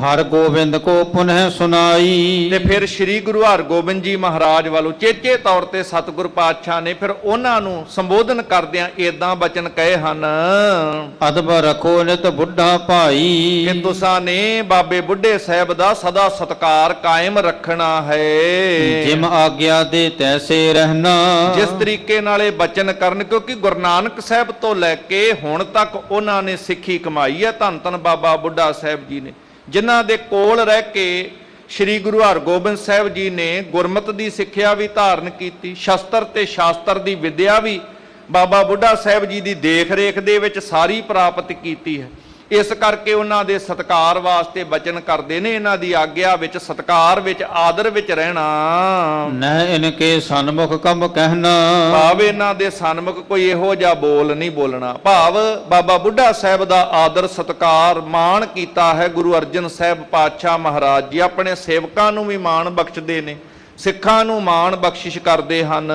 ਹਰ ਗੋਬਿੰਦ ਕੋ ਪੁਨਹ ਸੁਨਾਈ ਤੇ ਫਿਰ ਸ੍ਰੀ ਗੁਰੂ ਹਰਗੋਬਿੰਦ ਜੀ ਮਹਾਰਾਜ ਵੱਲੋਂ ਚੇਚੇ ਤੌਰ ਤੇ ਸਤਿਗੁਰ ਪਾਤਸ਼ਾਹ ਨੇ ਫਿਰ ਉਹਨਾਂ ਨੂੰ ਸੰਬੋਧਨ ਕਰਦਿਆਂ ਏਦਾਂ ਬਚਨ ਕਹੇ ਹਨ। ਅਦਬ ਰਖੋ ਨਿਤ ਬੁੱਢਾ ਭਾਈ ਕਿ ਤੁਸਾਂ ਨੇ ਬਾਬੇ ਬੁੱਢੇ ਸਾਹਿਬ ਦਾ ਸਦਾ ਸਤਕਾਰ ਕਾਇਮ ਰੱਖਣਾ ਹੈ। ਜਿਮ ਆਗਿਆ ਦੇ ਤੈਸੇ ਰਹਿਣਾ ਜਿਸ ਤਰੀਕੇ ਨਾਲ ਇਹ ਬਚਨ ਕਰਨ, ਕਿਉਂਕਿ ਗੁਰੂ ਨਾਨਕ ਸਾਹਿਬ ਤੋਂ ਲੈ ਕੇ ਹੁਣ ਤੱਕ ਉਹਨਾਂ ਨੇ ਸਿੱਖੀ ਕਮਾਈ ਹੈ। ਧੰਨ ਧੰਨ ਬਾਬਾ ਬੁੱਢਾ ਸਾਹਿਬ ਜੀ ਨੇ ਜਿਨ੍ਹਾਂ ਦੇ ਕੋਲ ਰਹਿ ਕੇ ਸ੍ਰੀ ਗੁਰੂ ਹਰਗੋਬਿੰਦ ਸਾਹਿਬ ਜੀ ਨੇ ਗੁਰਮਤਿ ਦੀ ਸਿੱਖਿਆ ਵੀ ਧਾਰਨ ਕੀਤੀ, ਸ਼ਸਤਰ ਤੇ ਸ਼ਾਸਤਰ ਦੀ ਵਿਦਿਆ ਵੀ ਬਾਬਾ ਬੁੱਢਾ ਸਾਹਿਬ ਜੀ ਦੀ ਦੇਖ ਰੇਖ ਦੇ ਵਿੱਚ ਸਾਰੀ ਪ੍ਰਾਪਤ ਕੀਤੀ ਹੈ। ਇਸ ਕਰਕੇ ਉਹਨਾਂ ਦੇ ਸਤਿਕਾਰ ਵਾਸਤੇ ਬਚਨ ਕਰਦੇ ਨੇ, ਇਹਨਾਂ ਦੀ ਆਗਿਆ ਵਿੱਚ, ਸਤਿਕਾਰ ਵਿੱਚ, ਆਦਰ ਵਿੱਚ ਰਹਿਣਾ। ਨਹਿ ਇਨਕੇ ਸਨਮੁਖ ਕਬ ਕਹਿਣਾ, ਭਾਵ ਇਹਨਾਂ ਦੇ ਸਨਮੁਖ ਕੋਈ ਇਹੋ ਜਿਹਾ ਬੋਲ ਨਹੀਂ ਬੋਲਣਾ। ਭਾਵ ਬਾਬਾ ਬੁੱਢਾ ਸਾਹਿਬ ਦਾ ਆਦਰ ਸਤਿਕਾਰ ਮਾਣ ਕੀਤਾ ਹੈ ਗੁਰੂ ਅਰਜਨ ਸਾਹਿਬ ਪਾਤਸ਼ਾਹ ਮਹਾਰਾਜ ਜੀ। ਆਪਣੇ ਸੇਵਕਾਂ ਨੂੰ ਵੀ ਮਾਣ ਬਖਸ਼ਦੇ ਨੇ, ਸਿੱਖਾਂ ਨੂੰ ਮਾਣ ਬਖਸ਼ਿਸ਼ ਕਰਦੇ ਹਨ।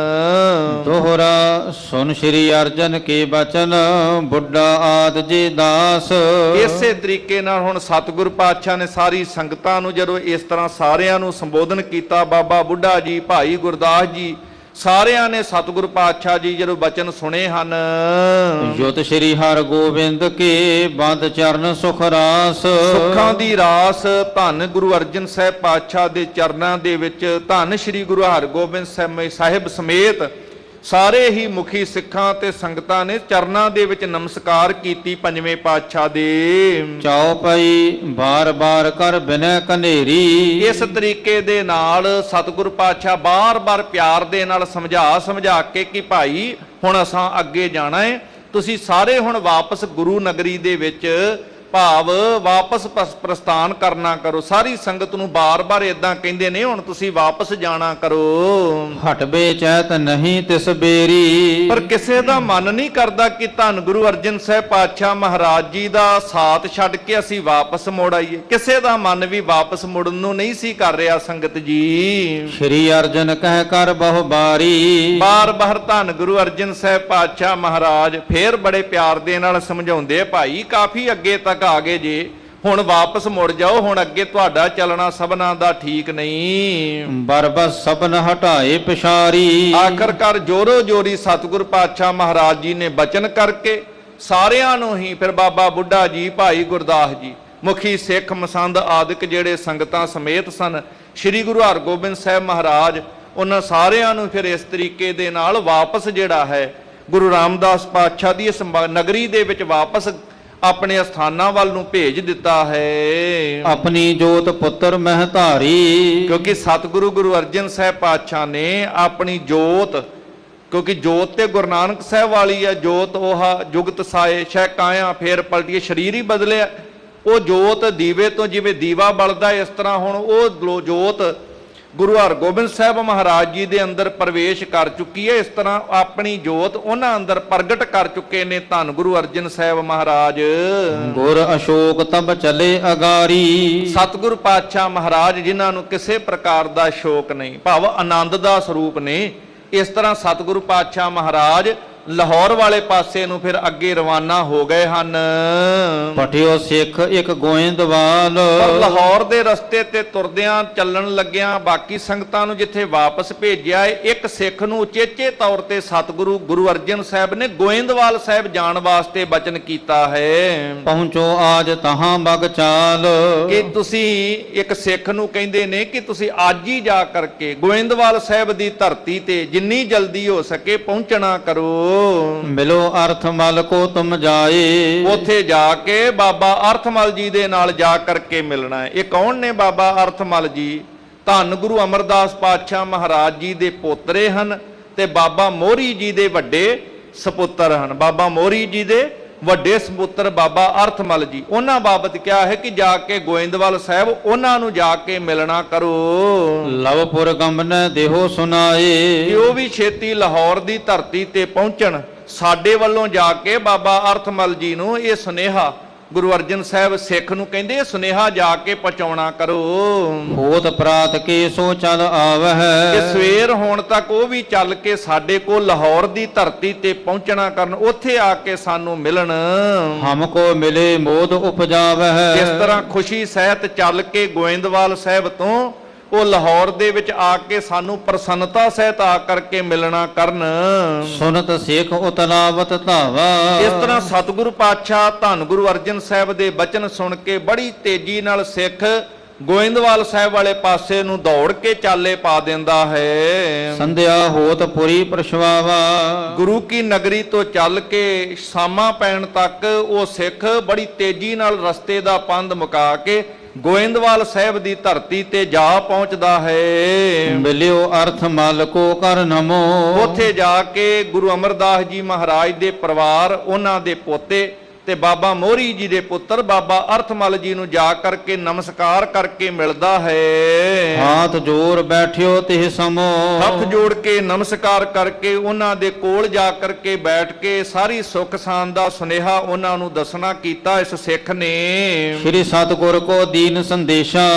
ਦੋਹਰਾ ਸੁਨ ਸ੍ਰੀ ਅਰਜਨ ਕੇ ਬਚਨ, ਬੁੱਢਾ ਆਦ ਜੀ ਦਾਸ। ਇਸੇ ਤਰੀਕੇ ਨਾਲ ਹੁਣ ਸਤਿਗੁਰ ਪਾਤਸ਼ਾਹ ਨੇ ਸਾਰੀ ਸੰਗਤਾਂ ਨੂੰ ਜਦੋਂ ਇਸ ਤਰ੍ਹਾਂ ਸਾਰਿਆਂ ਨੂੰ ਸੰਬੋਧਨ ਕੀਤਾ, ਬਾਬਾ ਬੁੱਢਾ ਜੀ, ਭਾਈ ਗੁਰਦਾਸ ਜੀ, ਸਾਰਿਆਂ ਨੇ ਸਤਿਗੁਰ ਪਾਤਸ਼ਾਹ ਜੀ ਜਦੋਂ ਬਚਨ ਸੁਣੇ ਹਨ। ਜੁਤ ਸ੍ਰੀ ਹਰਿ ਗੋਬਿੰਦ ਕੇ ਬੰਦ ਚਰਨ ਸੁਖ ਰਾਸ। ਸੁੱਖਾਂ ਦੀ ਰਾਸ ਧੰਨ ਗੁਰੂ ਅਰਜਨ ਸਾਹਿਬ ਪਾਤਸ਼ਾਹ ਦੇ ਚਰਨਾਂ ਦੇ ਵਿੱਚ, ਧੰਨ ਸ੍ਰੀ ਗੁਰੂ ਹਰਗੋਬਿੰਦ ਸਾਹਿਬ ਸਮੇਤ ਸਾਰੇ ਹੀ ਮੁਖੀ ਸਿੱਖਾਂ ਤੇ ਸੰਗਤਾਂ ਨੇ ਚਰਨਾਂ ਦੇ ਵਿੱਚ ਨਮਸਕਾਰ ਕੀਤੀ ਪੰਜਵੇਂ ਪਾਤਸ਼ਾਹ ਦੇ। ਚੌਪਈ ਬਾਰ ਬਾਰ ਕਰ ਬਿਨੈ ਕਨੇਰੀ। ਇਸ ਤਰੀਕੇ ਦੇ ਨਾਲ ਸਤਿਗੁਰ ਪਾਤਸ਼ਾਹ ਬਾਰ-ਬਾਰ ਪਿਆਰ ਦੇ ਨਾਲ ਸਮਝਾ ਕੇ ਕਿ ਭਾਈ ਹੁਣ ਅਸਾਂ ਅੱਗੇ ਜਾਣਾ ਹੈ, ਤੁਸੀਂ ਸਾਰੇ ਹੁਣ ਵਾਪਸ ਗੁਰੂ ਨਗਰੀ ਦੇ ਵਿੱਚ ਭਾਵ ਵਾਪਸ ਪ੍ਰਸਥਾਨ ਕਰਨਾ ਕਰੋ। ਸਾਰੀ ਸੰਗਤ ਨੂੰ ਬਾਰ-ਬਾਰ ਇਦਾਂ ਕਹਿੰਦੇ ਨੇ ਹੁਣ ਤੁਸੀਂ ਵਾਪਸ ਜਾਣਾ ਕਰੋ। ਹਟਬੇ ਚੈਤ ਨਹੀਂ ਤਿਸ ਬੇਰੀ। ਪਰ ਕਿਸੇ ਦਾ ਮਨ ਨਹੀਂ ਕਰਦਾ ਕਿ ਧੰਨ ਗੁਰੂ ਅਰਜਨ ਸਾਹਿਬ ਪਾਤਸ਼ਾਹ ਮਹਾਰਾਜ ਜੀ ਦਾ ਸਾਥ ਛੱਡ ਕੇ ਅਸੀਂ ਵਾਪਸ ਮੁੜ ਆਈਏ। ਕਿਸੇ ਦਾ ਮਨ ਵੀ ਵਾਪਸ ਮੁੜਨ ਨੂੰ ਨਹੀਂ ਸੀ ਕਰ ਰਿਹਾ ਸੰਗਤ ਜੀ। ਸ੍ਰੀ ਅਰਜਨ ਕਹਿ ਕਰ ਬਹੁ ਬਾਰੀ। ਬਾਰ-ਬਾਰ ਧੰਨ ਗੁਰੂ ਅਰਜਨ ਸਾਹਿਬ ਪਾਤਸ਼ਾਹ ਮਹਾਰਾਜ ਫੇਰ ਬੜੇ ਪਿਆਰ ਦੇ ਨਾਲ ਸਮਝਾਉਂਦੇ, ਭਾਈ ਕਾਫੀ ਅੱਗੇ ਤੱਕ ਆ ਗਏ ਜੇ, ਹੁਣ ਵਾਪਸ ਮੁੜ ਜਾਓ, ਹੁਣ ਅੱਗੇ ਤੁਹਾਡਾ ਚੱਲਣਾ ਸਭਨਾਂ ਦਾ ਠੀਕ ਨਹੀਂ। ਬਰਬਸ ਸਭਨ ਹਟਾਏ ਪਿਛਾਰੀ। ਆਖਰਕਾਰ ਜੋਰੋ ਜੋਰੀ ਸਤਿਗੁਰ ਪਾਤਸ਼ਾਹ ਮਹਾਰਾਜ ਜੀ ਨੇ ਬਚਨ ਕਰਕੇ ਸਾਰਿਆਂ ਨੂੰ ਹੀ, ਫਿਰ ਬਾਬਾ ਬੁੱਢਾ ਜੀ, ਭਾਈ ਗੁਰਦਾਸ ਜੀ, ਮੁਖੀ ਸਿੱਖ ਮਸੰਦ ਆਦਿਕ ਜਿਹੜੇ ਸੰਗਤਾਂ ਸਮੇਤ ਸਨ, ਸ੍ਰੀ ਗੁਰੂ ਹਰਗੋਬਿੰਦ ਸਾਹਿਬ ਮਹਾਰਾਜ, ਉਹਨਾਂ ਸਾਰਿਆਂ ਨੂੰ ਫਿਰ ਇਸ ਤਰੀਕੇ ਦੇ ਨਾਲ ਵਾਪਸ ਜਿਹੜਾ ਹੈ ਗੁਰੂ ਰਾਮਦਾਸ ਪਾਤਸ਼ਾਹ ਦੀ ਇਸ ਨਗਰੀ ਦੇ ਵਿੱਚ ਵਾਪਸ ਆਪਣੇ ਅਸਥਾਨਾਂ ਵੱਲ ਨੂੰ ਭੇਜ ਦਿੱਤਾ ਹੈ। ਆਪਣੀ ਜੋਤ ਪੁੱਤਰ ਮਹਿਧਾਰੀ। ਕਿਉਂਕਿ ਸਤਿਗੁਰੂ ਗੁਰੂ ਅਰਜਨ ਸਾਹਿਬ ਪਾਤਸ਼ਾਹ ਨੇ ਆਪਣੀ ਜੋਤ, ਕਿਉਂਕਿ ਜੋਤ ਤੇ ਗੁਰੂ ਨਾਨਕ ਸਾਹਿਬ ਵਾਲੀ ਹੈ, ਜੋਤ ਉਹ ਜੁਗਤ ਸਾਏ ਸ਼ੈ ਕਾਇਆ ਫੇਰ ਪਲਟੀਏ, ਸਰੀਰ ਹੀ ਬਦਲਿਆ। ਉਹ ਜੋਤ ਦੀਵੇ ਤੋਂ ਜਿਵੇਂ ਦੀਵਾ ਬਲਦਾ, ਇਸ ਤਰ੍ਹਾਂ ਹੁਣ ਉਹ ਜੋਤ ਗੁਰੂ ਹਰਗੋਬਿੰਦ ਸਾਹਿਬ ਮਹਾਰਾਜ ਜੀ ਦੇ ਅੰਦਰ ਪ੍ਰਵੇਸ਼ ਕਰ ਚੁੱਕੀ ਹੈ। ਇਸ ਤਰ੍ਹਾਂ ਆਪਣੀ ਜੋਤ ਉਹਨਾਂ ਅੰਦਰ ਪ੍ਰਗਟ ਕਰ ਚੁੱਕੇ ਨੇ ਧੰਨ ਗੁਰੂ ਅਰਜਨ ਸਾਹਿਬ ਮਹਾਰਾਜ। ਗੁਰ ਅਸ਼ੋਕ ਤਬ ਚਲੇ ਅਗਾਰੀ। ਸਤਿਗੁਰ ਪਾਤਸ਼ਾਹ ਮਹਾਰਾਜ ਜਿਨ੍ਹਾਂ ਨੂੰ ਕਿਸੇ ਪ੍ਰਕਾਰ ਦਾ ਸ਼ੋਕ ਨਹੀਂ, ਭਾਵ ਆਨੰਦ ਦਾ ਸਰੂਪ ਨੇ, ਇਸ ਤਰ੍ਹਾਂ ਸਤਿਗੁਰੂ ਪਾਤਸ਼ਾਹ ਮਹਾਰਾਜ ਲਾਹੌਰ ਵਾਲੇ ਪਾਸੇ ਨੂੰ ਫਿਰ ਅੱਗੇ ਰਵਾਨਾ ਹੋ ਗਏ ਹਨ। ਪਟਿਓ ਸਿੱਖ ਇੱਕ ਗੋਇੰਦਵਾਲ। ਪਰ ਲਾਹੌਰ ਦੇ ਰਸਤੇ ਤੇ ਤੁਰਦਿਆਂ ਚੱਲਣ ਲੱਗਿਆਂ ਬਾਕੀ ਸੰਗਤਾਂ ਨੂੰ ਜਿੱਥੇ ਵਾਪਸ ਭੇਜਿਆ, ਇੱਕ ਸਿੱਖ ਨੂੰ ਉਚੇਚੇ ਤੌਰ ਤੇ ਸਤਿਗੁਰੂ ਗੁਰੂ ਅਰਜਨ ਸਾਹਿਬ ਨੇ ਗੋਇੰਦਵਾਲ ਸਾਹਿਬ ਜਾਣ ਵਾਸਤੇ ਬਚਨ ਕੀਤਾ ਹੈ। ਪਹੁੰਚੋ ਆਜ ਤਹਾਂ ਬਗ ਚਾਲ। ਕਿ ਤੁਸੀਂ ਇੱਕ ਸਿੱਖ ਨੂੰ ਕਹਿੰਦੇ ਨੇ ਕਿ ਤੁਸੀਂ ਅੱਜ ਹੀ ਜਾ ਕਰਕੇ ਗੋਇੰਦਵਾਲ ਸਾਹਿਬ ਦੀ ਧਰਤੀ ਤੇ ਜਿੰਨੀ ਜਲਦੀ ਹੋ ਸਕੇ ਪਹੁੰਚਣਾ ਕਰੋ। ਮਿਲੋ ਅਰਥਮਲ ਕੋ ਤੁਮ ਜਾਏ। ਉੱਥੇ ਜਾ ਕੇ ਬਾਬਾ ਅਰਥਮਲ ਜੀ ਦੇ ਨਾਲ ਜਾ ਕਰਕੇ ਮਿਲਣਾ ਹੈ। ਇਹ ਕੌਣ ਨੇ ਬਾਬਾ ਅਰਥਮਲ ਜੀ? ਧੰਨ ਗੁਰੂ ਅਮਰਦਾਸ ਪਾਤਸ਼ਾਹ ਮਹਾਰਾਜ ਜੀ ਦੇ ਪੋਤਰੇ ਹਨ ਤੇ ਬਾਬਾ ਮੋਹਰੀ ਜੀ ਦੇ ਵੱਡੇ ਸਪੁੱਤਰ ਹਨ। ਬਾਬਾ ਮੋਹਰੀ ਜੀ ਦੇ ਵੱਡੇ ਸਪੁੱਤਰ ਬਾਬਾ ਅਰਥਮਲ ਜੀ, ਉਹਨਾਂ ਬਾਬਤ ਕਿਹਾ ਹੈ ਕਿ ਜਾ ਕੇ ਗੋਇੰਦਵਾਲ ਸਾਹਿਬ ਉਹਨਾਂ ਨੂੰ ਜਾ ਕੇ ਮਿਲਣਾ ਕਰੋ। ਲਵਪੁਰ ਗੰਬਨ ਦੇਹੋ ਸੁਨਾਏ। ਕਿ ਉਹ ਵੀ ਛੇਤੀ ਲਾਹੌਰ ਦੀ ਧਰਤੀ ਤੇ ਪਹੁੰਚਣ। ਸਾਡੇ ਵੱਲੋਂ ਜਾ ਕੇ ਬਾਬਾ ਅਰਥਮਲ ਜੀ ਨੂੰ ਇਹ ਸੁਨੇਹਾ ਗੁਰੂ ਅਰਜਨ ਸਾਹਿਬ ਸਿੱਖ ਨੂੰ ਕਹਿੰਦੇ ਇਹ ਸੁਨੇਹਾ ਜਾ ਕੇ ਪਹੁੰਚਾਉਣਾ ਕਰੋ। ਹੋਤ ਪ੍ਰਾਤ ਕੇ ਸੋ ਚਲ ਆਵਹਿ। ਕਿ ਸਵੇਰ ਹੋਣ ਤੱਕ ਉਹ ਵੀ ਚੱਲ ਕੇ ਸਾਡੇ ਕੋਲ ਲਾਹੌਰ ਦੀ ਧਰਤੀ ਤੇ ਪਹੁੰਚਣਾ ਕਰਨ, ਉੱਥੇ ਆ ਕੇ ਸਾਨੂੰ ਮਿਲਣ। ਹਮਕੋ ਮਿਲੇ ਮੋਦ ਉਪਜਾਵਹਿ। ਇਸ ਤਰ੍ਹਾਂ ਖੁਸ਼ੀ ਸਹਿਤ ਚੱਲ ਕੇ ਗੋਇੰਦਵਾਲ ਸਾਹਿਬ ਤੋਂ ਉਹ ਲਾਹੌਰ ਦੇ ਵਿੱਚ ਆ ਕੇ ਸਾਨੂੰ ਪ੍ਰਸੰਨਤਾ ਸਹਿਤ ਆ ਕਰਕੇ ਮਿਲਣਾ ਕਰਨ। ਸੁਨਤ ਸਿੱਖ ਉਤਲਾਵਤ ਧਾਵਾ। ਇਸ ਤਰ੍ਹਾਂ ਸਤਿਗੁਰੂ ਪਾਤਸ਼ਾਹ ਧੰਨ ਗੁਰੂ ਅਰਜਨ ਸਾਹਿਬ ਦੇ ਬਚਨ ਸੁਣ ਕੇ ਬੜੀ ਤੇਜ਼ੀ ਨਾਲ ਸਿੱਖ ਗੋਇੰਦਵਾਲ ਸਾਹਿਬ ਵਾਲੇ ਪਾਸੇ ਨੂੰ ਦੌੜ ਕੇ ਚਾਲੇ ਪਾ ਦਿੰਦਾ ਹੈ। ਸੰਧਿਆ ਹੋਤ ਪੁਰੀ ਪ੍ਰਸ਼ਵਾਵਾ। ਗੁਰੂ ਕੀ ਨਗਰੀ ਤੋਂ ਚੱਲ ਕੇ ਸ਼ਾਮਾਂ ਪੈਣ ਤੱਕ ਉਹ ਸਿੱਖ ਬੜੀ ਤੇਜ਼ੀ ਨਾਲ ਰਸਤੇ ਦਾ ਪੰਧ ਮੁਕਾ ਕੇ ਗੋਇੰਦਵਾਲ ਸਾਹਿਬ ਦੀ ਧਰਤੀ ਤੇ ਜਾ ਪਹੁੰਚਦਾ ਹੈ। ਮਿਲਿਓ ਅਰਥ ਮਲ ਕੋ ਕਰ ਨਮੋ। ਉੱਥੇ ਜਾ ਕੇ ਗੁਰੂ ਅਮਰਦਾਸ ਜੀ ਮਹਾਰਾਜ ਦੇ ਪਰਿਵਾਰ, ਉਹਨਾਂ ਦੇ ਪੋਤੇ ਤੇ ਬਾਬਾ ਮੋਹਰੀ ਜੀ ਦੇ ਪੁੱਤਰ ਬਾਬਾ ਅਰਥਮਲ ਜੀ ਨੂੰ ਜਾ ਕਰਕੇ ਨਮਸਕਾਰ ਕਰਕੇ ਮਿਲਦਾ ਹੈ। ਹਾਥ ਜੋੜ ਬੈਠਿਓ ਤਿਹ ਸਮੋ। ਹੱਥ ਜੋੜ ਕੇ ਨਮਸਕਾਰ ਕਰਕੇ ਉਹਨਾਂ ਦੇ ਕੋਲ ਜਾ ਕਰਕੇ ਬੈਠ ਕੇ ਸਾਰੀ ਸੁੱਖ ਸਾਂਦ ਦਾ ਸੁਨੇਹਾ ਉਹਨਾਂ ਨੂੰ ਦੱਸਣਾ ਕੀਤਾ ਇਸ ਸਿੱਖ ਨੇ। ਸ੍ਰੀ ਸਤਿਗੁਰ ਕੋ ਦੀਨ ਸੰਦੇਸ਼ਾ।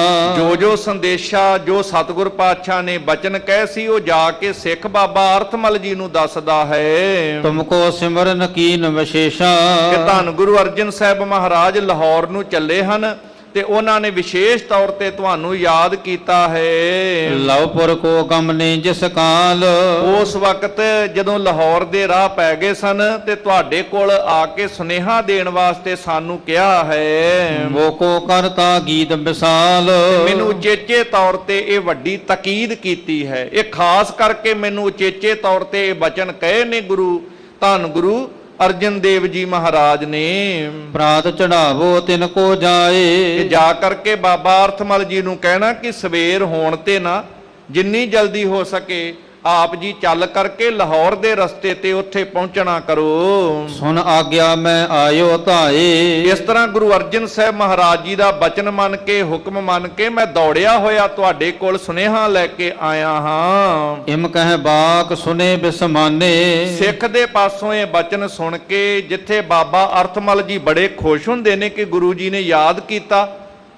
ਜੋ ਸੰਦੇਸ਼ਾ ਜੋ ਸਤਿਗੁਰ ਪਾਤਸ਼ਾਹ ਨੇ ਬਚਨ ਕਹੇ ਸੀ ਉਹ ਜਾ ਕੇ ਸਿੱਖ ਬਾਬਾ ਅਰਥਮਲ ਜੀ ਨੂੰ ਦੱਸਦਾ ਹੈ। ਤੁਮਕੋ ਸਿਮਰਨ ਕੀਨ ਵਿਸ਼ੇਸ਼ਾ। ਕਿ ਧੰਨ ਗੁਰੂ ਅਰਜਨ ਸਾਹਿਬ ਮਹਾਰਾਜ ਲਾਹੌਰ ਨੂੰ ਚੱਲੇ ਹਨ ਤੇ ਉਹਨਾਂ ਨੇ ਵਿਸ਼ੇਸ਼ ਤੌਰ ਤੇ ਤੁਹਾਨੂੰ ਯਾਦ ਕੀਤਾ ਹੈ। ਲਵਪੁਰ ਕੋ ਗਮਨੇ ਜਿਸ ਕਾਲ। ਉਸ ਵਕਤ ਜਦੋਂ ਲਾਹੌਰ ਦੇ ਰਾਹ ਪੈ ਗਏ ਸਨ ਤੇ ਤੁਹਾਡੇ ਕੋਲ ਆ ਕੇ ਸੁਨੇਹਾ ਦੇਣ ਵਾਸਤੇ ਸਾਨੂੰ ਕਿਹਾ ਹੈ। ਮੋਕੋ ਕਰਤਾ ਗੀਤ ਵਿਸਾਲ। ਮੈਨੂੰ ਉਚੇਚੇ ਤੌਰ ਤੇ ਇਹ ਵੱਡੀ ਤਕੀਦ ਕੀਤੀ ਹੈ। ਇਹ ਖਾਸ ਕਰਕੇ ਮੈਨੂੰ ਉਚੇਚੇ ਤੌਰ ਤੇ ਇਹ ਬਚਨ ਕਹੇ ਨੇ ਗੁਰੂ ਧੰਨ ਗੁਰੂ ਅਰਜਨ ਦੇਵ ਜੀ ਮਹਾਰਾਜ ਨੇ। ਪ੍ਰਾਤ ਚੜਾਵੋ ਤਿਨ ਕੋ ਜਾਏ। ਜਾ ਕਰਕੇ ਬਾਬਾ ਅਰਥਮਲ ਜੀ ਨੂੰ ਕਹਿਣਾ ਕਿ ਸਵੇਰ ਹੋਣ ਤੇ ਨਾ ਜਿੰਨੀ ਜਲਦੀ ਹੋ ਸਕੇ ਆਪ ਜੀ ਚੱਲ ਕਰਕੇ ਲਾਹੌਰ ਦੇ ਰਸਤੇ ਤੇ ਉੱਥੇ ਪਹੁੰਚਣਾ ਕਰੋ। ਸੁਨ ਆਗਿਆ ਮੈਂ ਆਇਓ ਧਾਏ। ਇਸ ਤਰ੍ਹਾਂ ਗੁਰੂ ਅਰਜਨ ਸਾਹਿਬ ਮਹਾਰਾਜ ਜੀ ਦਾ ਬਚਨ ਮੰਨ ਕੇ ਹੁਕਮ ਮੰਨ ਕੇ ਮੈਂ ਦੌੜਿਆ ਹੋਇਆ ਤੁਹਾਡੇ ਕੋਲ ਸੁਨੇਹਾ ਲੈ ਕੇ ਆਇਆ ਹਾਂ। ਇਮ ਕਹਿ ਬਾਕ ਸੁਨੇ ਬਿਸਮਾਨੇ। ਸਿੱਖ ਦੇ ਪਾਸੋਂ ਇਹ ਬਚਨ ਸੁਣ ਕੇ ਜਿੱਥੇ ਬਾਬਾ ਅਰਥਮਲ ਜੀ ਬੜੇ ਖੁਸ਼ ਹੁੰਦੇ ਨੇ ਕਿ ਗੁਰੂ ਜੀ ਨੇ ਯਾਦ ਕੀਤਾ,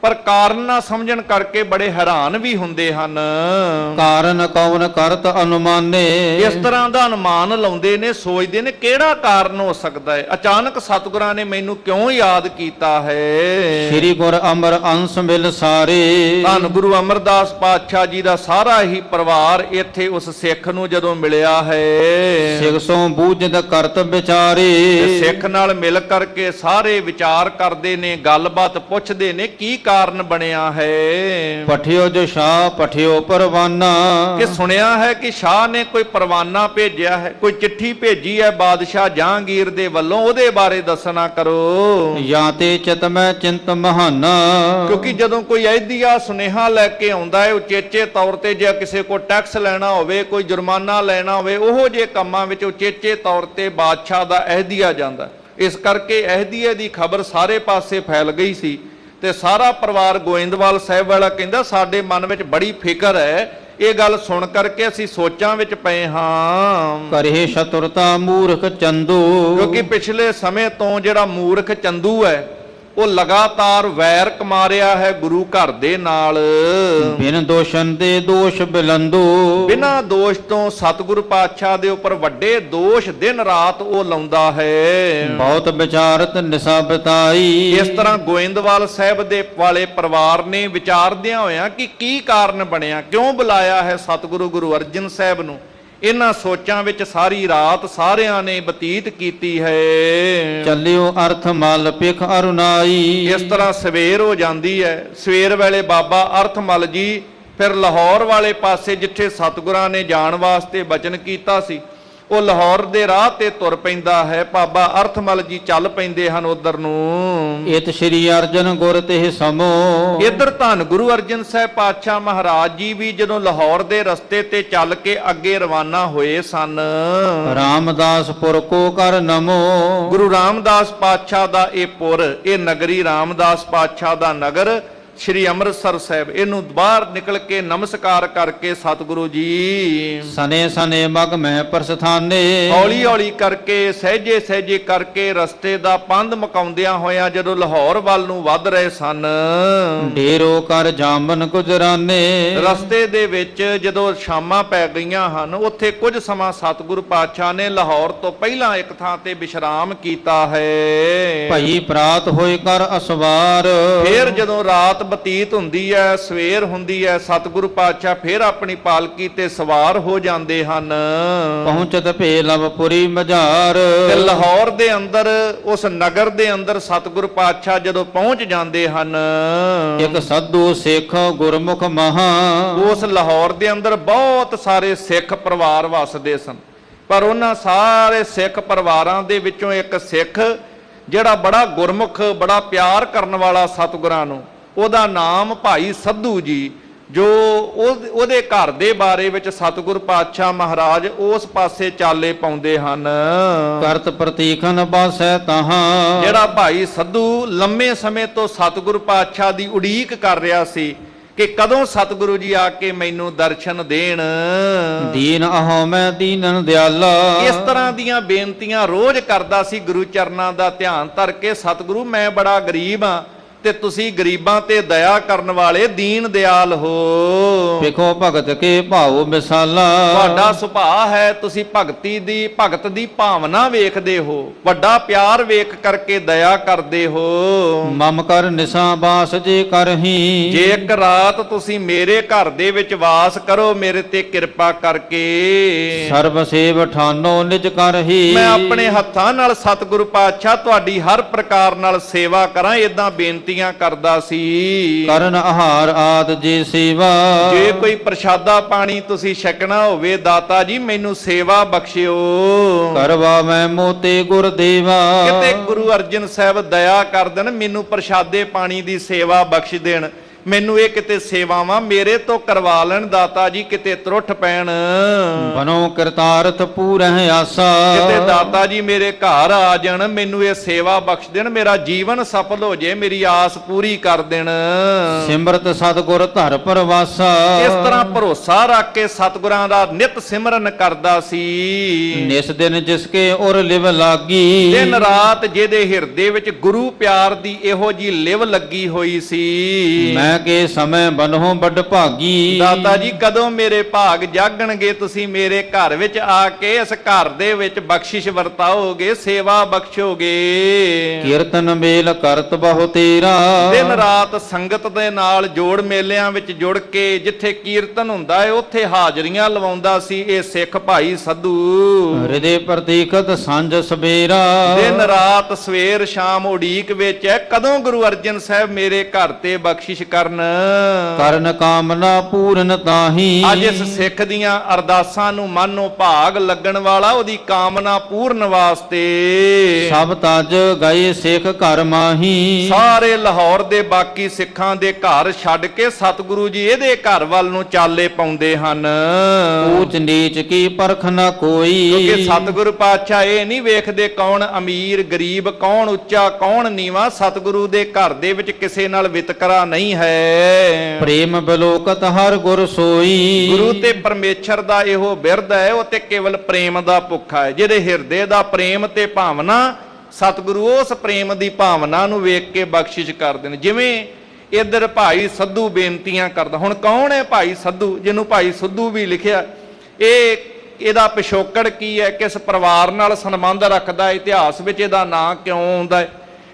ਪਰ ਕਾਰਨ ਨਾ ਸਮਝਣ ਕਰਕੇ ਬੜੇ ਹੈਰਾਨ ਵੀ ਹੁੰਦੇ ਹਨ। ਕਾਰਨ ਕੌਣ ਕਰਤ ਅਨੁਮਾਨੇ। ਇਸ ਤਰ੍ਹਾਂ ਦਾ ਅਨੁਮਾਨ ਲਾਉਂਦੇ ਨੇ, ਸੋਚਦੇ ਨੇ ਕਿਹੜਾ ਕਾਰਨ ਹੋ ਸਕਦਾ ਹੈ, ਅਚਾਨਕ ਸਤਿਗੁਰਾਂ ਨੇ ਮੈਨੂੰ ਕਿਉਂ ਯਾਦ ਕੀਤਾ ਹੈ। ਸ੍ਰੀ ਗੁਰ ਅਮਰ ਅੰਸ਼ ਮਿਲ ਸਾਰੇ। ਧੰਨ ਗੁਰੂ ਅਮਰਦਾਸ ਪਾਤਸ਼ਾਹ ਜੀ ਦਾ ਸਾਰਾ ਹੀ ਪਰਿਵਾਰ ਇੱਥੇ ਉਸ ਸਿੱਖ ਨੂੰ ਜਦੋਂ ਮਿਲਿਆ ਹੈ। ਸਿੱਖ ਸੋ ਬੂਝਦ ਕਰਤ ਵਿਚਾਰੇ। ਤੇ ਸਿੱਖ ਨਾਲ ਮਿਲ ਕਰਕੇ ਸਾਰੇ ਵਿਚਾਰ ਕਰਦੇ ਨੇ, ਗੱਲਬਾਤ ਪੁੱਛਦੇ ਨੇ ਕੀ ਕਾਰਨ ਬਣਿਆ ਹੈ। ਪਠਿਓ ਜੋ ਸ਼ਾਹ ਪਠਿਓ ਪਰਵਾਨਾ। ਕਿ ਸੁਣਿਆ ਹੈ ਕਿ ਸ਼ਾਹ ਨੇ ਕੋਈ ਪਰਵਾਨਾ ਭੇਜਿਆ ਹੈ, ਕੋਈ ਚਿੱਠੀ ਭੇਜੀ ਹੈ ਬਾਦਸ਼ਾਹ ਜਹਾਂਗੀਰ ਦੇ ਵੱਲੋਂ, ਉਹਦੇ ਬਾਰੇ ਦੱਸਣਾ ਕਰੋ। ਜਾਂ ਤੇ ਚਿਤ ਮੈਂ ਚਿੰਤ ਮਹਾਨਾ। ਕਿਉਂਕਿ ਜਦੋਂ ਕੋਈ ਅਹਿਦੀਆ ਸੁਨੇਹਾ ਲੈ ਕੇ ਆਉਂਦਾ ਹੈ ਉਚੇਚੇ ਤੌਰ ਤੇ, ਜੇ ਕਿਸੇ ਕੋ ਟੈਕਸ ਲੈਣਾ ਹੋਵੇ, ਕੋਈ ਜੁਰਮਾਨਾ ਲੈਣਾ ਹੋਵੇ, ਉਹੋ ਜਿਹੇ ਕੰਮਾਂ ਵਿੱਚ ਉਚੇਚੇ ਤੌਰ ਤੇ ਬਾਦਸ਼ਾਹ ਦਾ ਅਹਿਦੀਆ ਜਾਂਦਾ। ਇਸ ਕਰਕੇ ਅਹਿਦੀਏ ਦੀ ਖਬਰ ਸਾਰੇ ਪਾਸੇ ਫੈਲ ਗਈ ਸੀ ਤੇ ਸਾਰਾ ਪਰਿਵਾਰ ਗੋਇੰਦਵਾਲ ਸਾਹਿਬ ਵਾਲਾ ਕਹਿੰਦਾ ਸਾਡੇ ਮਨ ਵਿੱਚ ਬੜੀ ਫਿਕਰ ਹੈ, ਇਹ ਗੱਲ ਸੁਣ ਕਰਕੇ ਅਸੀਂ ਸੋਚਾਂ ਵਿੱਚ ਪਏ ਹਾਂ। ਕਰੇ ਸ਼ਤੁਰਤਾ ਮੂਰਖ ਚੰਦੂ। ਕਿਉਂਕਿ ਪਿਛਲੇ ਸਮੇਂ ਤੋਂ ਜਿਹੜਾ ਮੂਰਖ ਚੰਦੂ ਹੈ ਉਹ ਲਗਾਤਾਰ ਵੈਰ ਕਮਾ ਰਿਹਾ ਹੈ ਗੁਰੂ ਘਰ ਦੇ ਨਾਲ। ਬਿਨ ਦੋਸ਼ਨ ਦੇ ਦੋਸ਼ ਬਿਲੰਦੂ। ਬਿਨਾਂ ਦੋਸ਼ ਤੋਂ ਸਤਿਗੁਰੂ ਪਾਤਸ਼ਾਹ ਦੇ ਉੱਪਰ ਵੱਡੇ ਦੋਸ਼ ਦਿਨ ਰਾਤ ਉਹ ਲਾਉਂਦਾ ਹੈ। ਬਹੁਤ ਵਿਚਾਰਤ ਨਿਸਾ ਬਤਾਈ। ਇਸ ਤਰ੍ਹਾਂ ਗੋਇੰਦਵਾਲ ਸਾਹਿਬ ਦੇ ਵਾਲੇ ਪਰਿਵਾਰ ਨੇ ਵਿਚਾਰਦਿਆਂ ਹੋਇਆਂ ਕਿ ਕੀ ਕਾਰਨ ਬਣਿਆ, ਕਿਉਂ ਬੁਲਾਇਆ ਹੈ ਸਤਿਗੁਰੂ ਗੁਰੂ ਅਰਜਨ ਸਾਹਿਬ ਨੂੰ, ਇਹਨਾਂ ਸੋਚਾਂ ਵਿੱਚ ਸਾਰੀ ਰਾਤ ਸਾਰਿਆਂ ਨੇ ਬਤੀਤ ਕੀਤੀ ਹੈ। ਚੱਲਿਓ ਅਰਥ ਮਲ ਪਿਖ ਅਰੁਨਾਈ। ਇਸ ਤਰ੍ਹਾਂ ਸਵੇਰ ਹੋ ਜਾਂਦੀ ਹੈ। ਸਵੇਰ ਵੇਲੇ ਬਾਬਾ ਅਰਥਮਲ ਜੀ ਫਿਰ ਲਾਹੌਰ ਵਾਲੇ ਪਾਸੇ ਜਿੱਥੇ ਸਤਿਗੁਰਾਂ ਨੇ ਜਾਣ ਵਾਸਤੇ ਬਚਨ ਕੀਤਾ ਸੀ ਉਹ ਲਾਹੌਰ ਦੇ ਰਾਹ ਤੇ ਤੁਰ ਪੈਂਦਾ ਹੈ। ਬਾਬਾ ਅਰਥਮਲ ਜੀ ਚੱਲ ਪੈਂਦੇ ਹਨ ਉਧਰ ਨੂੰ। ਇਤ ਸ੍ਰੀ ਅਰਜਨ ਗੁਰ ਤੇ ਸਮੋ। ਇੱਧਰ ਧੰਨ ਗੁਰੂ ਅਰਜਨ ਸਾਹਿਬ ਪਾਤਸ਼ਾਹ ਮਹਾਰਾਜ ਜੀ ਵੀ ਜਦੋਂ ਲਾਹੌਰ ਦੇ ਰਸਤੇ ਤੇ ਚੱਲ ਕੇ ਅੱਗੇ ਰਵਾਨਾ ਹੋਏ ਸਨ। ਰਾਮਦਾਸਪੁਰ ਕੋ ਕਰ ਨਮੋ। ਗੁਰੂ ਰਾਮਦਾਸ ਪਾਤਸ਼ਾਹ ਦਾ ਇਹ ਪੁਰ, ਇਹ ਨਗਰੀ ਰਾਮਦਾਸ ਪਾਤਸ਼ਾਹ ਦਾ ਨਗਰ ਸ਼੍ਰੀ ਅੰਮ੍ਰਿਤਸਰ ਸਾਹਿਬ, ਇਹਨੂੰ ਬਾਹਰ ਨਿਕਲ ਕੇ ਨਮਸਕਾਰ ਕਰਕੇ ਸਤਿਗੁਰੂ ਜੀ ਸਨੇ ਸਨੇ ਮਗ ਮੈਂ ਪ੍ਰਸਥਾਨੇ। ਹੌਲੀ ਹੌਲੀ ਕਰਕੇ ਸਹਿਜੇ ਸਹਿਜੇ ਕਰਕੇ ਰਸਤੇ ਦਾ ਪੰਧ ਮਕਾਉਂਦਿਆਂ ਹੋਇਆਂ ਜਦੋਂ ਲਾਹੌਰ ਵੱਲ ਨੂੰ ਵੱਧ ਰਹੇ ਸਨ। ਢੇਰੋ ਕਰ ਜਾਮਨ ਗੁਜਰਾਨੇ। ਰਸਤੇ ਦੇ ਵਿੱਚ ਜਦੋਂ ਸ਼ਾਮਾਂ ਪੈ ਗਈਆਂ ਹਨ ਉੱਥੇ ਕੁਝ ਸਮਾਂ ਸਤਿਗੁਰੂ ਪਾਤਸ਼ਾਹ ਨੇ ਲਾਹੌਰ ਤੋਂ ਪਹਿਲਾਂ ਇੱਕ ਥਾਂ ਤੇ ਵਿਸ਼ਰਾਮ ਕੀਤਾ ਹੈ। ਭਈ ਪ੍ਰਾਤ ਹੋਏ ਕਰ ਅਸਵਾਰ। ਫੇਰ ਜਦੋਂ ਰਾਤ ਬਤੀਤ ਹੁੰਦੀ ਹੈ, ਸਵੇਰ ਹੁੰਦੀ ਹੈ, ਸਤਿਗੁਰੂ ਪਾਤਸ਼ਾਹ ਫੇਰ ਆਪਣੀ ਪਾਲਕੀ ਤੇ ਸਵਾਰ ਹੋ ਜਾਂਦੇ ਹਨ। ਪਹੁੰਚਤ ਭੇ ਲਵਪੁਰੀ ਮਝਾਰ। ਤੇ ਲਾਹੌਰ ਦੇ ਅੰਦਰ, ਉਸ ਨਗਰ ਦੇ ਅੰਦਰ ਸਤਿਗੁਰੂ ਪਾਤਸ਼ਾਹ ਜਦੋਂ ਪਹੁੰਚ ਜਾਂਦੇ ਹਨ, ਇੱਕ ਸਾਧੂ ਸਿੱਖ ਗੁਰਮੁਖ ਮਹਾ। ਉਸ ਲਾਹੌਰ ਦੇ ਅੰਦਰ ਬਹੁਤ ਸਾਰੇ ਸਿੱਖ ਪਰਿਵਾਰ ਵਸਦੇ ਸਨ, ਪਰ ਉਹਨਾਂ ਸਾਰੇ ਸਿੱਖ ਪਰਿਵਾਰਾਂ ਦੇ ਵਿੱਚੋਂ ਇੱਕ ਸਿੱਖ ਜਿਹੜਾ ਬੜਾ ਗੁਰਮੁਖ, ਬੜਾ ਪਿਆਰ ਕਰਨ ਵਾਲਾ ਸਤਿਗੁਰਾਂ ਨੂੰ, ਉਹਦਾ ਨਾਮ ਭਾਈ ਸੱਧੂ ਜੀ, ਜੋ ਉਹਦੇ ਘਰ ਦੇ ਬਾਰੇ ਵਿੱਚ ਸਤਿਗੁਰ ਪਾਤਸ਼ਾਹ ਮਹਾਰਾਜ ਉਸ ਪਾਸੇ ਚਾਲੇ ਪਾਉਂਦੇ ਹਨ। ਕਰਤ ਪ੍ਰਤੀਖਨ ਬਾਸੈ ਤਹਾਂ, ਜਿਹੜਾ ਭਾਈ ਸੱਧੂ ਲੰਮੇ ਸਮੇਂ ਤੋਂ ਸਤਿਗੁਰ ਪਾਤਸ਼ਾਹ ਦੀ ਉਡੀਕ ਕਰ ਰਿਹਾ ਸੀ ਕਿ ਕਦੋਂ ਸਤਿਗੁਰੂ ਜੀ ਆ ਕੇ ਮੈਨੂੰ ਦਰਸ਼ਨ ਦੇਣ। ਦੀਨ ਅਹੋ ਮੈਂ ਦੀਨਨ ਦਿਆਲਾ, ਇਸ ਤਰ੍ਹਾਂ ਦੀਆਂ ਬੇਨਤੀਆਂ ਰੋਜ਼ ਕਰਦਾ ਸੀ ਗੁਰੂ ਚਰਨਾਂ ਦਾ ਧਿਆਨ ਧਰ ਕੇ, ਸਤਿਗੁਰੂ ਮੈਂ ਬੜਾ ਗਰੀਬ ਹਾਂ ਤੇ ਤੁਸੀਂ ਗਰੀਬਾਂ ਤੇ ਦਇਆ ਕਰਨ ਵਾਲੇ ਦੀਨ ਦਿਆਲ ਹੋ। ਵੇਖੋ ਭਗਤ ਕੇ ਭਾਉ ਮਿਸਾਲਾ, ਤੁਹਾਡਾ ਸੁਭਾਅ ਹੈ, ਤੁਸੀਂ ਭਗਤ ਦੀ ਭਾਵਨਾ ਵੇਖਦੇ ਹੋ, ਵੱਡਾ ਪਿਆਰ ਵੇਖ ਕਰਕੇ ਦਇਆ ਕਰਦੇ ਹੋ। ਮਮ ਕਰ ਨਿਸਾ ਬਾਸ ਜੇ ਕਰਹੀ, ਜੇ ਇੱਕ ਰਾਤ ਤੁਸੀਂ ਮੇਰੇ ਘਰ ਦੇ ਵਿੱਚ ਵਾਸ ਕਰੋ ਮੇਰੇ ਤੇ ਕਿਰਪਾ ਕਰਕੇ, ਸਰਬ ਸੇਵ ਠਾਨੋ ਨਿਜ ਕਰਹੀ। ਮੈਂ ਆਪਣੇ ਹੱਥਾਂ ਨਾਲ ਸਤਿਗੁਰੂ ਪਾਤਸ਼ਾਹ ਤੁਹਾਡੀ ਹਰ ਪ੍ਰਕਾਰ ਨਾਲ ਸੇਵਾ ਕਰਾਂ, ਏਦਾਂ ਬੇਨਤੀਆਂ ਕਰਦਾ ਸੀ। ਕਰਨ ਆਹਾਰ ਆਦ ਜੇ ਸੇਵਾ, ਜੇ ਕੋਈ ਪ੍ਰਸ਼ਾਦਾ ਪਾਣੀ ਤੁਸੀਂ ਛਕਣਾ ਹੋਵੇ ਦਾਤਾ ਜੀ ਮੈਨੂੰ ਸੇਵਾ ਬਖਸ਼ਿਓ। ਕਰਵਾ ਮੈਂ ਮੋਤੇ ਗੁਰਦੇਵਾ, ਕਿਤੇ ਗੁਰੂ ਅਰਜਨ ਸਾਹਿਬ ਦਇਆ ਕਰ ਦੇਣ, ਮੈਨੂੰ ਪ੍ਰਸ਼ਾਦੇ ਪਾਣੀ ਦੀ ਸੇਵਾ ਬਖਸ਼ ਦੇਣ, ਮੈਨੂੰ ਇਹ ਕਿਤੇ ਸੇਵਾਵਾਂ ਮੇਰੇ ਤੋਂ ਕਰਵਾ ਲੈਣ ਦਾਤਾ ਜੀ, ਕਿਤੇ ਤਰੁੱਠ ਪੈਣ। ਬਨੋ ਕਰਤਾਰਥ ਪੂਰਹਿ ਆਸਾ, ਕਿਤੇ ਦਾਤਾ ਜੀ ਮੇਰੇ ਘਰ ਆ ਜਾਣ, ਮੈਨੂੰ ਇਹ ਸੇਵਾ ਬਖਸ਼ ਦੇਣ, ਮੇਰਾ ਜੀਵਨ ਸਫਲ ਹੋ ਜੇ, ਮੇਰੀ ਆਸ ਪੂਰੀ ਕਰ ਦੇਣ। ਸਿਮਰਤ ਸਤਿਗੁਰ ਧਰ ਪਰਵਾਸਾ, ਇਸ ਤਰ੍ਹਾਂ ਭਰੋਸਾ ਰੱਖ ਕੇ ਸਤਿਗੁਰਾਂ ਦਾ ਨਿਤ ਸਿਮਰਨ ਕਰਦਾ ਸੀ। ਨਿਸ ਦਿਨ ਜਿਸਕੇ ਉਰ ਲਿਵ ਲਾਗੀ, ਦਿਨ ਰਾਤ ਜਿਹਦੇ ਹਿਰਦੇ ਵਿੱਚ ਗੁਰੂ ਪਿਆਰ ਦੀ ਇਹੋ ਜੀ ਲਿਵ ਲੱਗੀ ਹੋਈ ਸੀ। ਮੈਂ ਕੇ ਸਮੇਂ ਬਨਹੁ ਵੱਡ ਭਾਗੀ, ਦਾਤਾ ਜੀ ਕਦੋਂ ਮੇਰੇ ਭਾਗ ਜਾਗਣਗੇ, ਤੁਸੀਂ ਮੇਰੇ ਘਰ ਵਿੱਚ ਆ ਕੇ ਇਸ ਘਰ ਦੇ ਵਿੱਚ ਬਖਸ਼ਿਸ਼ ਵਰਤਾਓਗੇ, ਸੇਵਾ ਬਖਸ਼ੋਗੇ। ਕੀਰਤਨ ਮੇਲ ਕਰਤ ਬਹੁ ਤੇਰਾ, ਦਿਨ ਰਾਤ ਸੰਗਤ ਦੇ ਨਾਲ ਜੋੜ ਮੇਲਿਆਂ ਵਿੱਚ ਜੁੜ ਕੇ ਜਿੱਥੇ ਕੀਰਤਨ ਹੁੰਦਾ ਹੈ ਉੱਥੇ ਹਾਜ਼ਰੀਆਂ ਲਵਾਉਂਦਾ ਸੀ ਇਹ ਸਿੱਖ ਭਾਈ ਸੱਧੂ। ਹਿਰਦੇ ਪ੍ਰਤੀਖਤ ਸੰਜ ਸਵੇਰਾ, ਦਿਨ ਰਾਤ ਸਵੇਰ ਸ਼ਾਮ ਉਡੀਕ ਵਿੱਚ ਹੈ ਕਦੋਂ ਗੁਰੂ ਅਰਜਨ ਸਾਹਿਬ ਮੇਰੇ ਘਰ ਤੇ ਬਖਸ਼ਿਸ਼ ਕਰਨ। ਕਰਨ ਕਾਮਨਾ ਪੂਰਨ ਤਾਹੀ, ਅੱਜ ਇਸ ਸਿੱਖ ਦੀਆਂ ਅਰਦਾਸਾਂ ਨੂੰ ਮਾਨੋ ਭਾਗ ਲੱਗਣ ਵਾਲਾ ਉਹਦੀ ਕਾਮਨਾ ਪੂਰਨ ਵਾਸਤੇ ਸਭ ਤਜ ਗਏ ਸਿੱਖ ਘਰ ਮਾਹੀ। ਸਾਰੇ ਲਾਹੌਰ ਦੇ ਬਾਕੀ ਸਿੱਖਾਂ ਦੇ ਘਰ ਛੱਡ ਕੇ ਸਤਿਗੁਰੂ ਜੀ ਇਹਦੇ ਘਰ ਵੱਲ ਨੂੰ ਚਾਲੇ ਪਾਉਂਦੇ ਹਨ। ਊਚ ਨੀਚ ਕੀ ਪਰਖ ਨ ਕੋਈ, ਕਿਉਂਕਿ ਸਤਿਗੁਰੂ ਪਾਤਸ਼ਾਹ ਇਹ ਨਹੀਂ ਵੇਖਦੇ ਕੌਣ ਅਮੀਰ ਗਰੀਬ, ਕੌਣ ਉੱਚਾ ਕੌਣ ਨੀਵਾਂ। ਸਤਿਗੁਰੂ ਦੇ ਘਰ ਦੇ ਵਿੱਚ ਕਿਸੇ ਨਾਲ ਵਿਤਕਰਾ ਨਹੀਂ ਹੈ। ਪ੍ਰੇਮ ਬਲੋਕਤ ਹਰ ਗੁਰ ਸੋਈ, ਗੁਰੂ ਤੇ ਪਰਮੇਸ਼ਰ ਦਾ ਇਹੋ ਬਿਰਧ ਹੈ, ਉਹ ਤੇ ਕੇਵਲ ਪ੍ਰੇਮ ਦਾ ਭੁੱਖਾ ਹੈ। ਜਿਹਦੇ ਹਿਰਦੇ ਦਾ ਪ੍ਰੇਮ ਤੇ ਭਾਵਨਾ, ਸਤਿਗੁਰੂ ਉਸ ਪ੍ਰੇਮ ਦੀ ਭਾਵਨਾ ਨੂੰ ਵੇਖ ਕੇ ਬਖਸ਼ਿਸ਼ ਕਰਦੇ ਨੇ। ਜਿਵੇਂ ਇੱਧਰ ਭਾਈ ਸੱਧੂ ਬੇਨਤੀਆਂ ਕਰਦਾ। ਹੁਣ ਕੌਣ ਹੈ ਭਾਈ ਸੱਧੂ, ਜਿਹਨੂੰ ਭਾਈ ਸੱਧੂ ਵੀ ਲਿਖਿਆ? ਇਹਦਾ ਪਿਛੋਕੜ ਕੀ ਹੈ, ਕਿਸ ਪਰਿਵਾਰ ਨਾਲ ਸੰਬੰਧ ਰੱਖਦਾ, ਇਤਿਹਾਸ ਵਿੱਚ ਇਹਦਾ ਨਾਂ ਕਿਉਂ ਆਉਂਦਾ ਹੈ,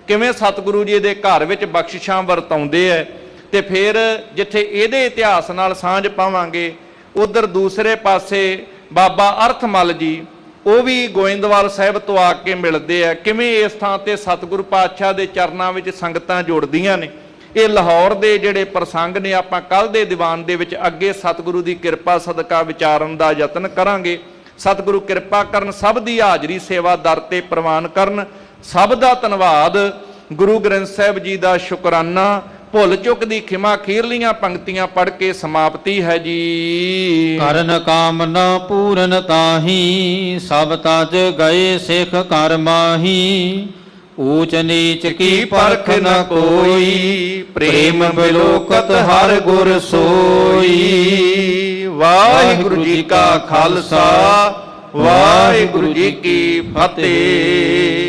ਕਿਵੇਂ ਸਤਿਗੁਰੂ ਜੀ ਦੇ ਘਰ ਵਿੱਚ ਬਖਸ਼ਿਸ਼ਾਂ ਵਰਤਾਉਂਦੇ ਹੈ। ਤੇ ਫਿਰ ਜਿੱਥੇ ਇਹਦੇ ਇਤਿਹਾਸ ਨਾਲ ਸਾਂਝ ਪਾਵਾਂਗੇ, ਉਧਰ ਦੂਸਰੇ ਪਾਸੇ ਬਾਬਾ ਅਰਥਮਲ ਜੀ, ਉਹ ਵੀ ਗੋਇੰਦਵਾਲ ਸਾਹਿਬ ਤੋਂ ਆ ਕੇ ਮਿਲਦੇ ਆ। ਕਿਵੇਂ ਇਸ ਥਾਂ ਤੇ ਸਤਿਗੁਰੂ ਪਾਤਸ਼ਾਹ ਦੇ ਚਰਨਾਂ ਵਿੱਚ ਸੰਗਤਾਂ ਜੁੜਦੀਆਂ ਨੇ। ਇਹ ਲਾਹੌਰ ਦੇ ਜਿਹੜੇ ਪ੍ਰਸੰਗ ਨੇ ਆਪਾਂ ਕੱਲ ਦੇ ਦੀਵਾਨ ਦੇ ਵਿੱਚ ਅੱਗੇ ਸਤਿਗੁਰੂ ਦੀ ਕਿਰਪਾ ਸਦਕਾ ਵਿਚਾਰਨ ਦਾ ਯਤਨ ਕਰਾਂਗੇ। ਸਤਿਗੁਰੂ ਕਿਰਪਾ ਕਰਨ, ਸਭ ਦੀ ਹਾਜ਼ਰੀ ਸੇਵਾ ਦਰ ਤੇ ਪ੍ਰਵਾਨ ਕਰਨ। ਸਭ ਦਾ ਧੰਨਵਾਦ। ਗੁਰੂ ਗ੍ਰੰਥ ਸਾਹਿਬ ਜੀ ਦਾ ਸ਼ੁਕਰਾਨਾ। ਭੁੱਲ ਚੁੱਕ ਦੀ ਖਿਮਾ, ਖੀਰਲੀਆਂ ਪੰਕਤੀਆਂ ਪੜ੍ਹ ਕੇ ਸਮਾਪਤੀ ਹੈ ਜੀ। ਕਰਨ ਕਾਮਨਾ ਪੂਰਨ ਤਾਹੀ, ਸਭ ਤਜ ਗਏ ਸਿੱਖ ਘਰ ਮਾਹੀ। ਊਚ ਨੀਚ ਕੀ ਪਰਖ ਨ ਕੋਈ, ਪ੍ਰੇਮ ਬਿਲੋਕਤ ਹਰ ਗੁਰ ਸੋਈ। ਵਾਹਿਗੁਰੂ ਜੀ ਕਾ ਖਾਲਸਾ, ਵਾਹਿਗੁਰੂ ਜੀ ਕੀ ਫਤਿਹ।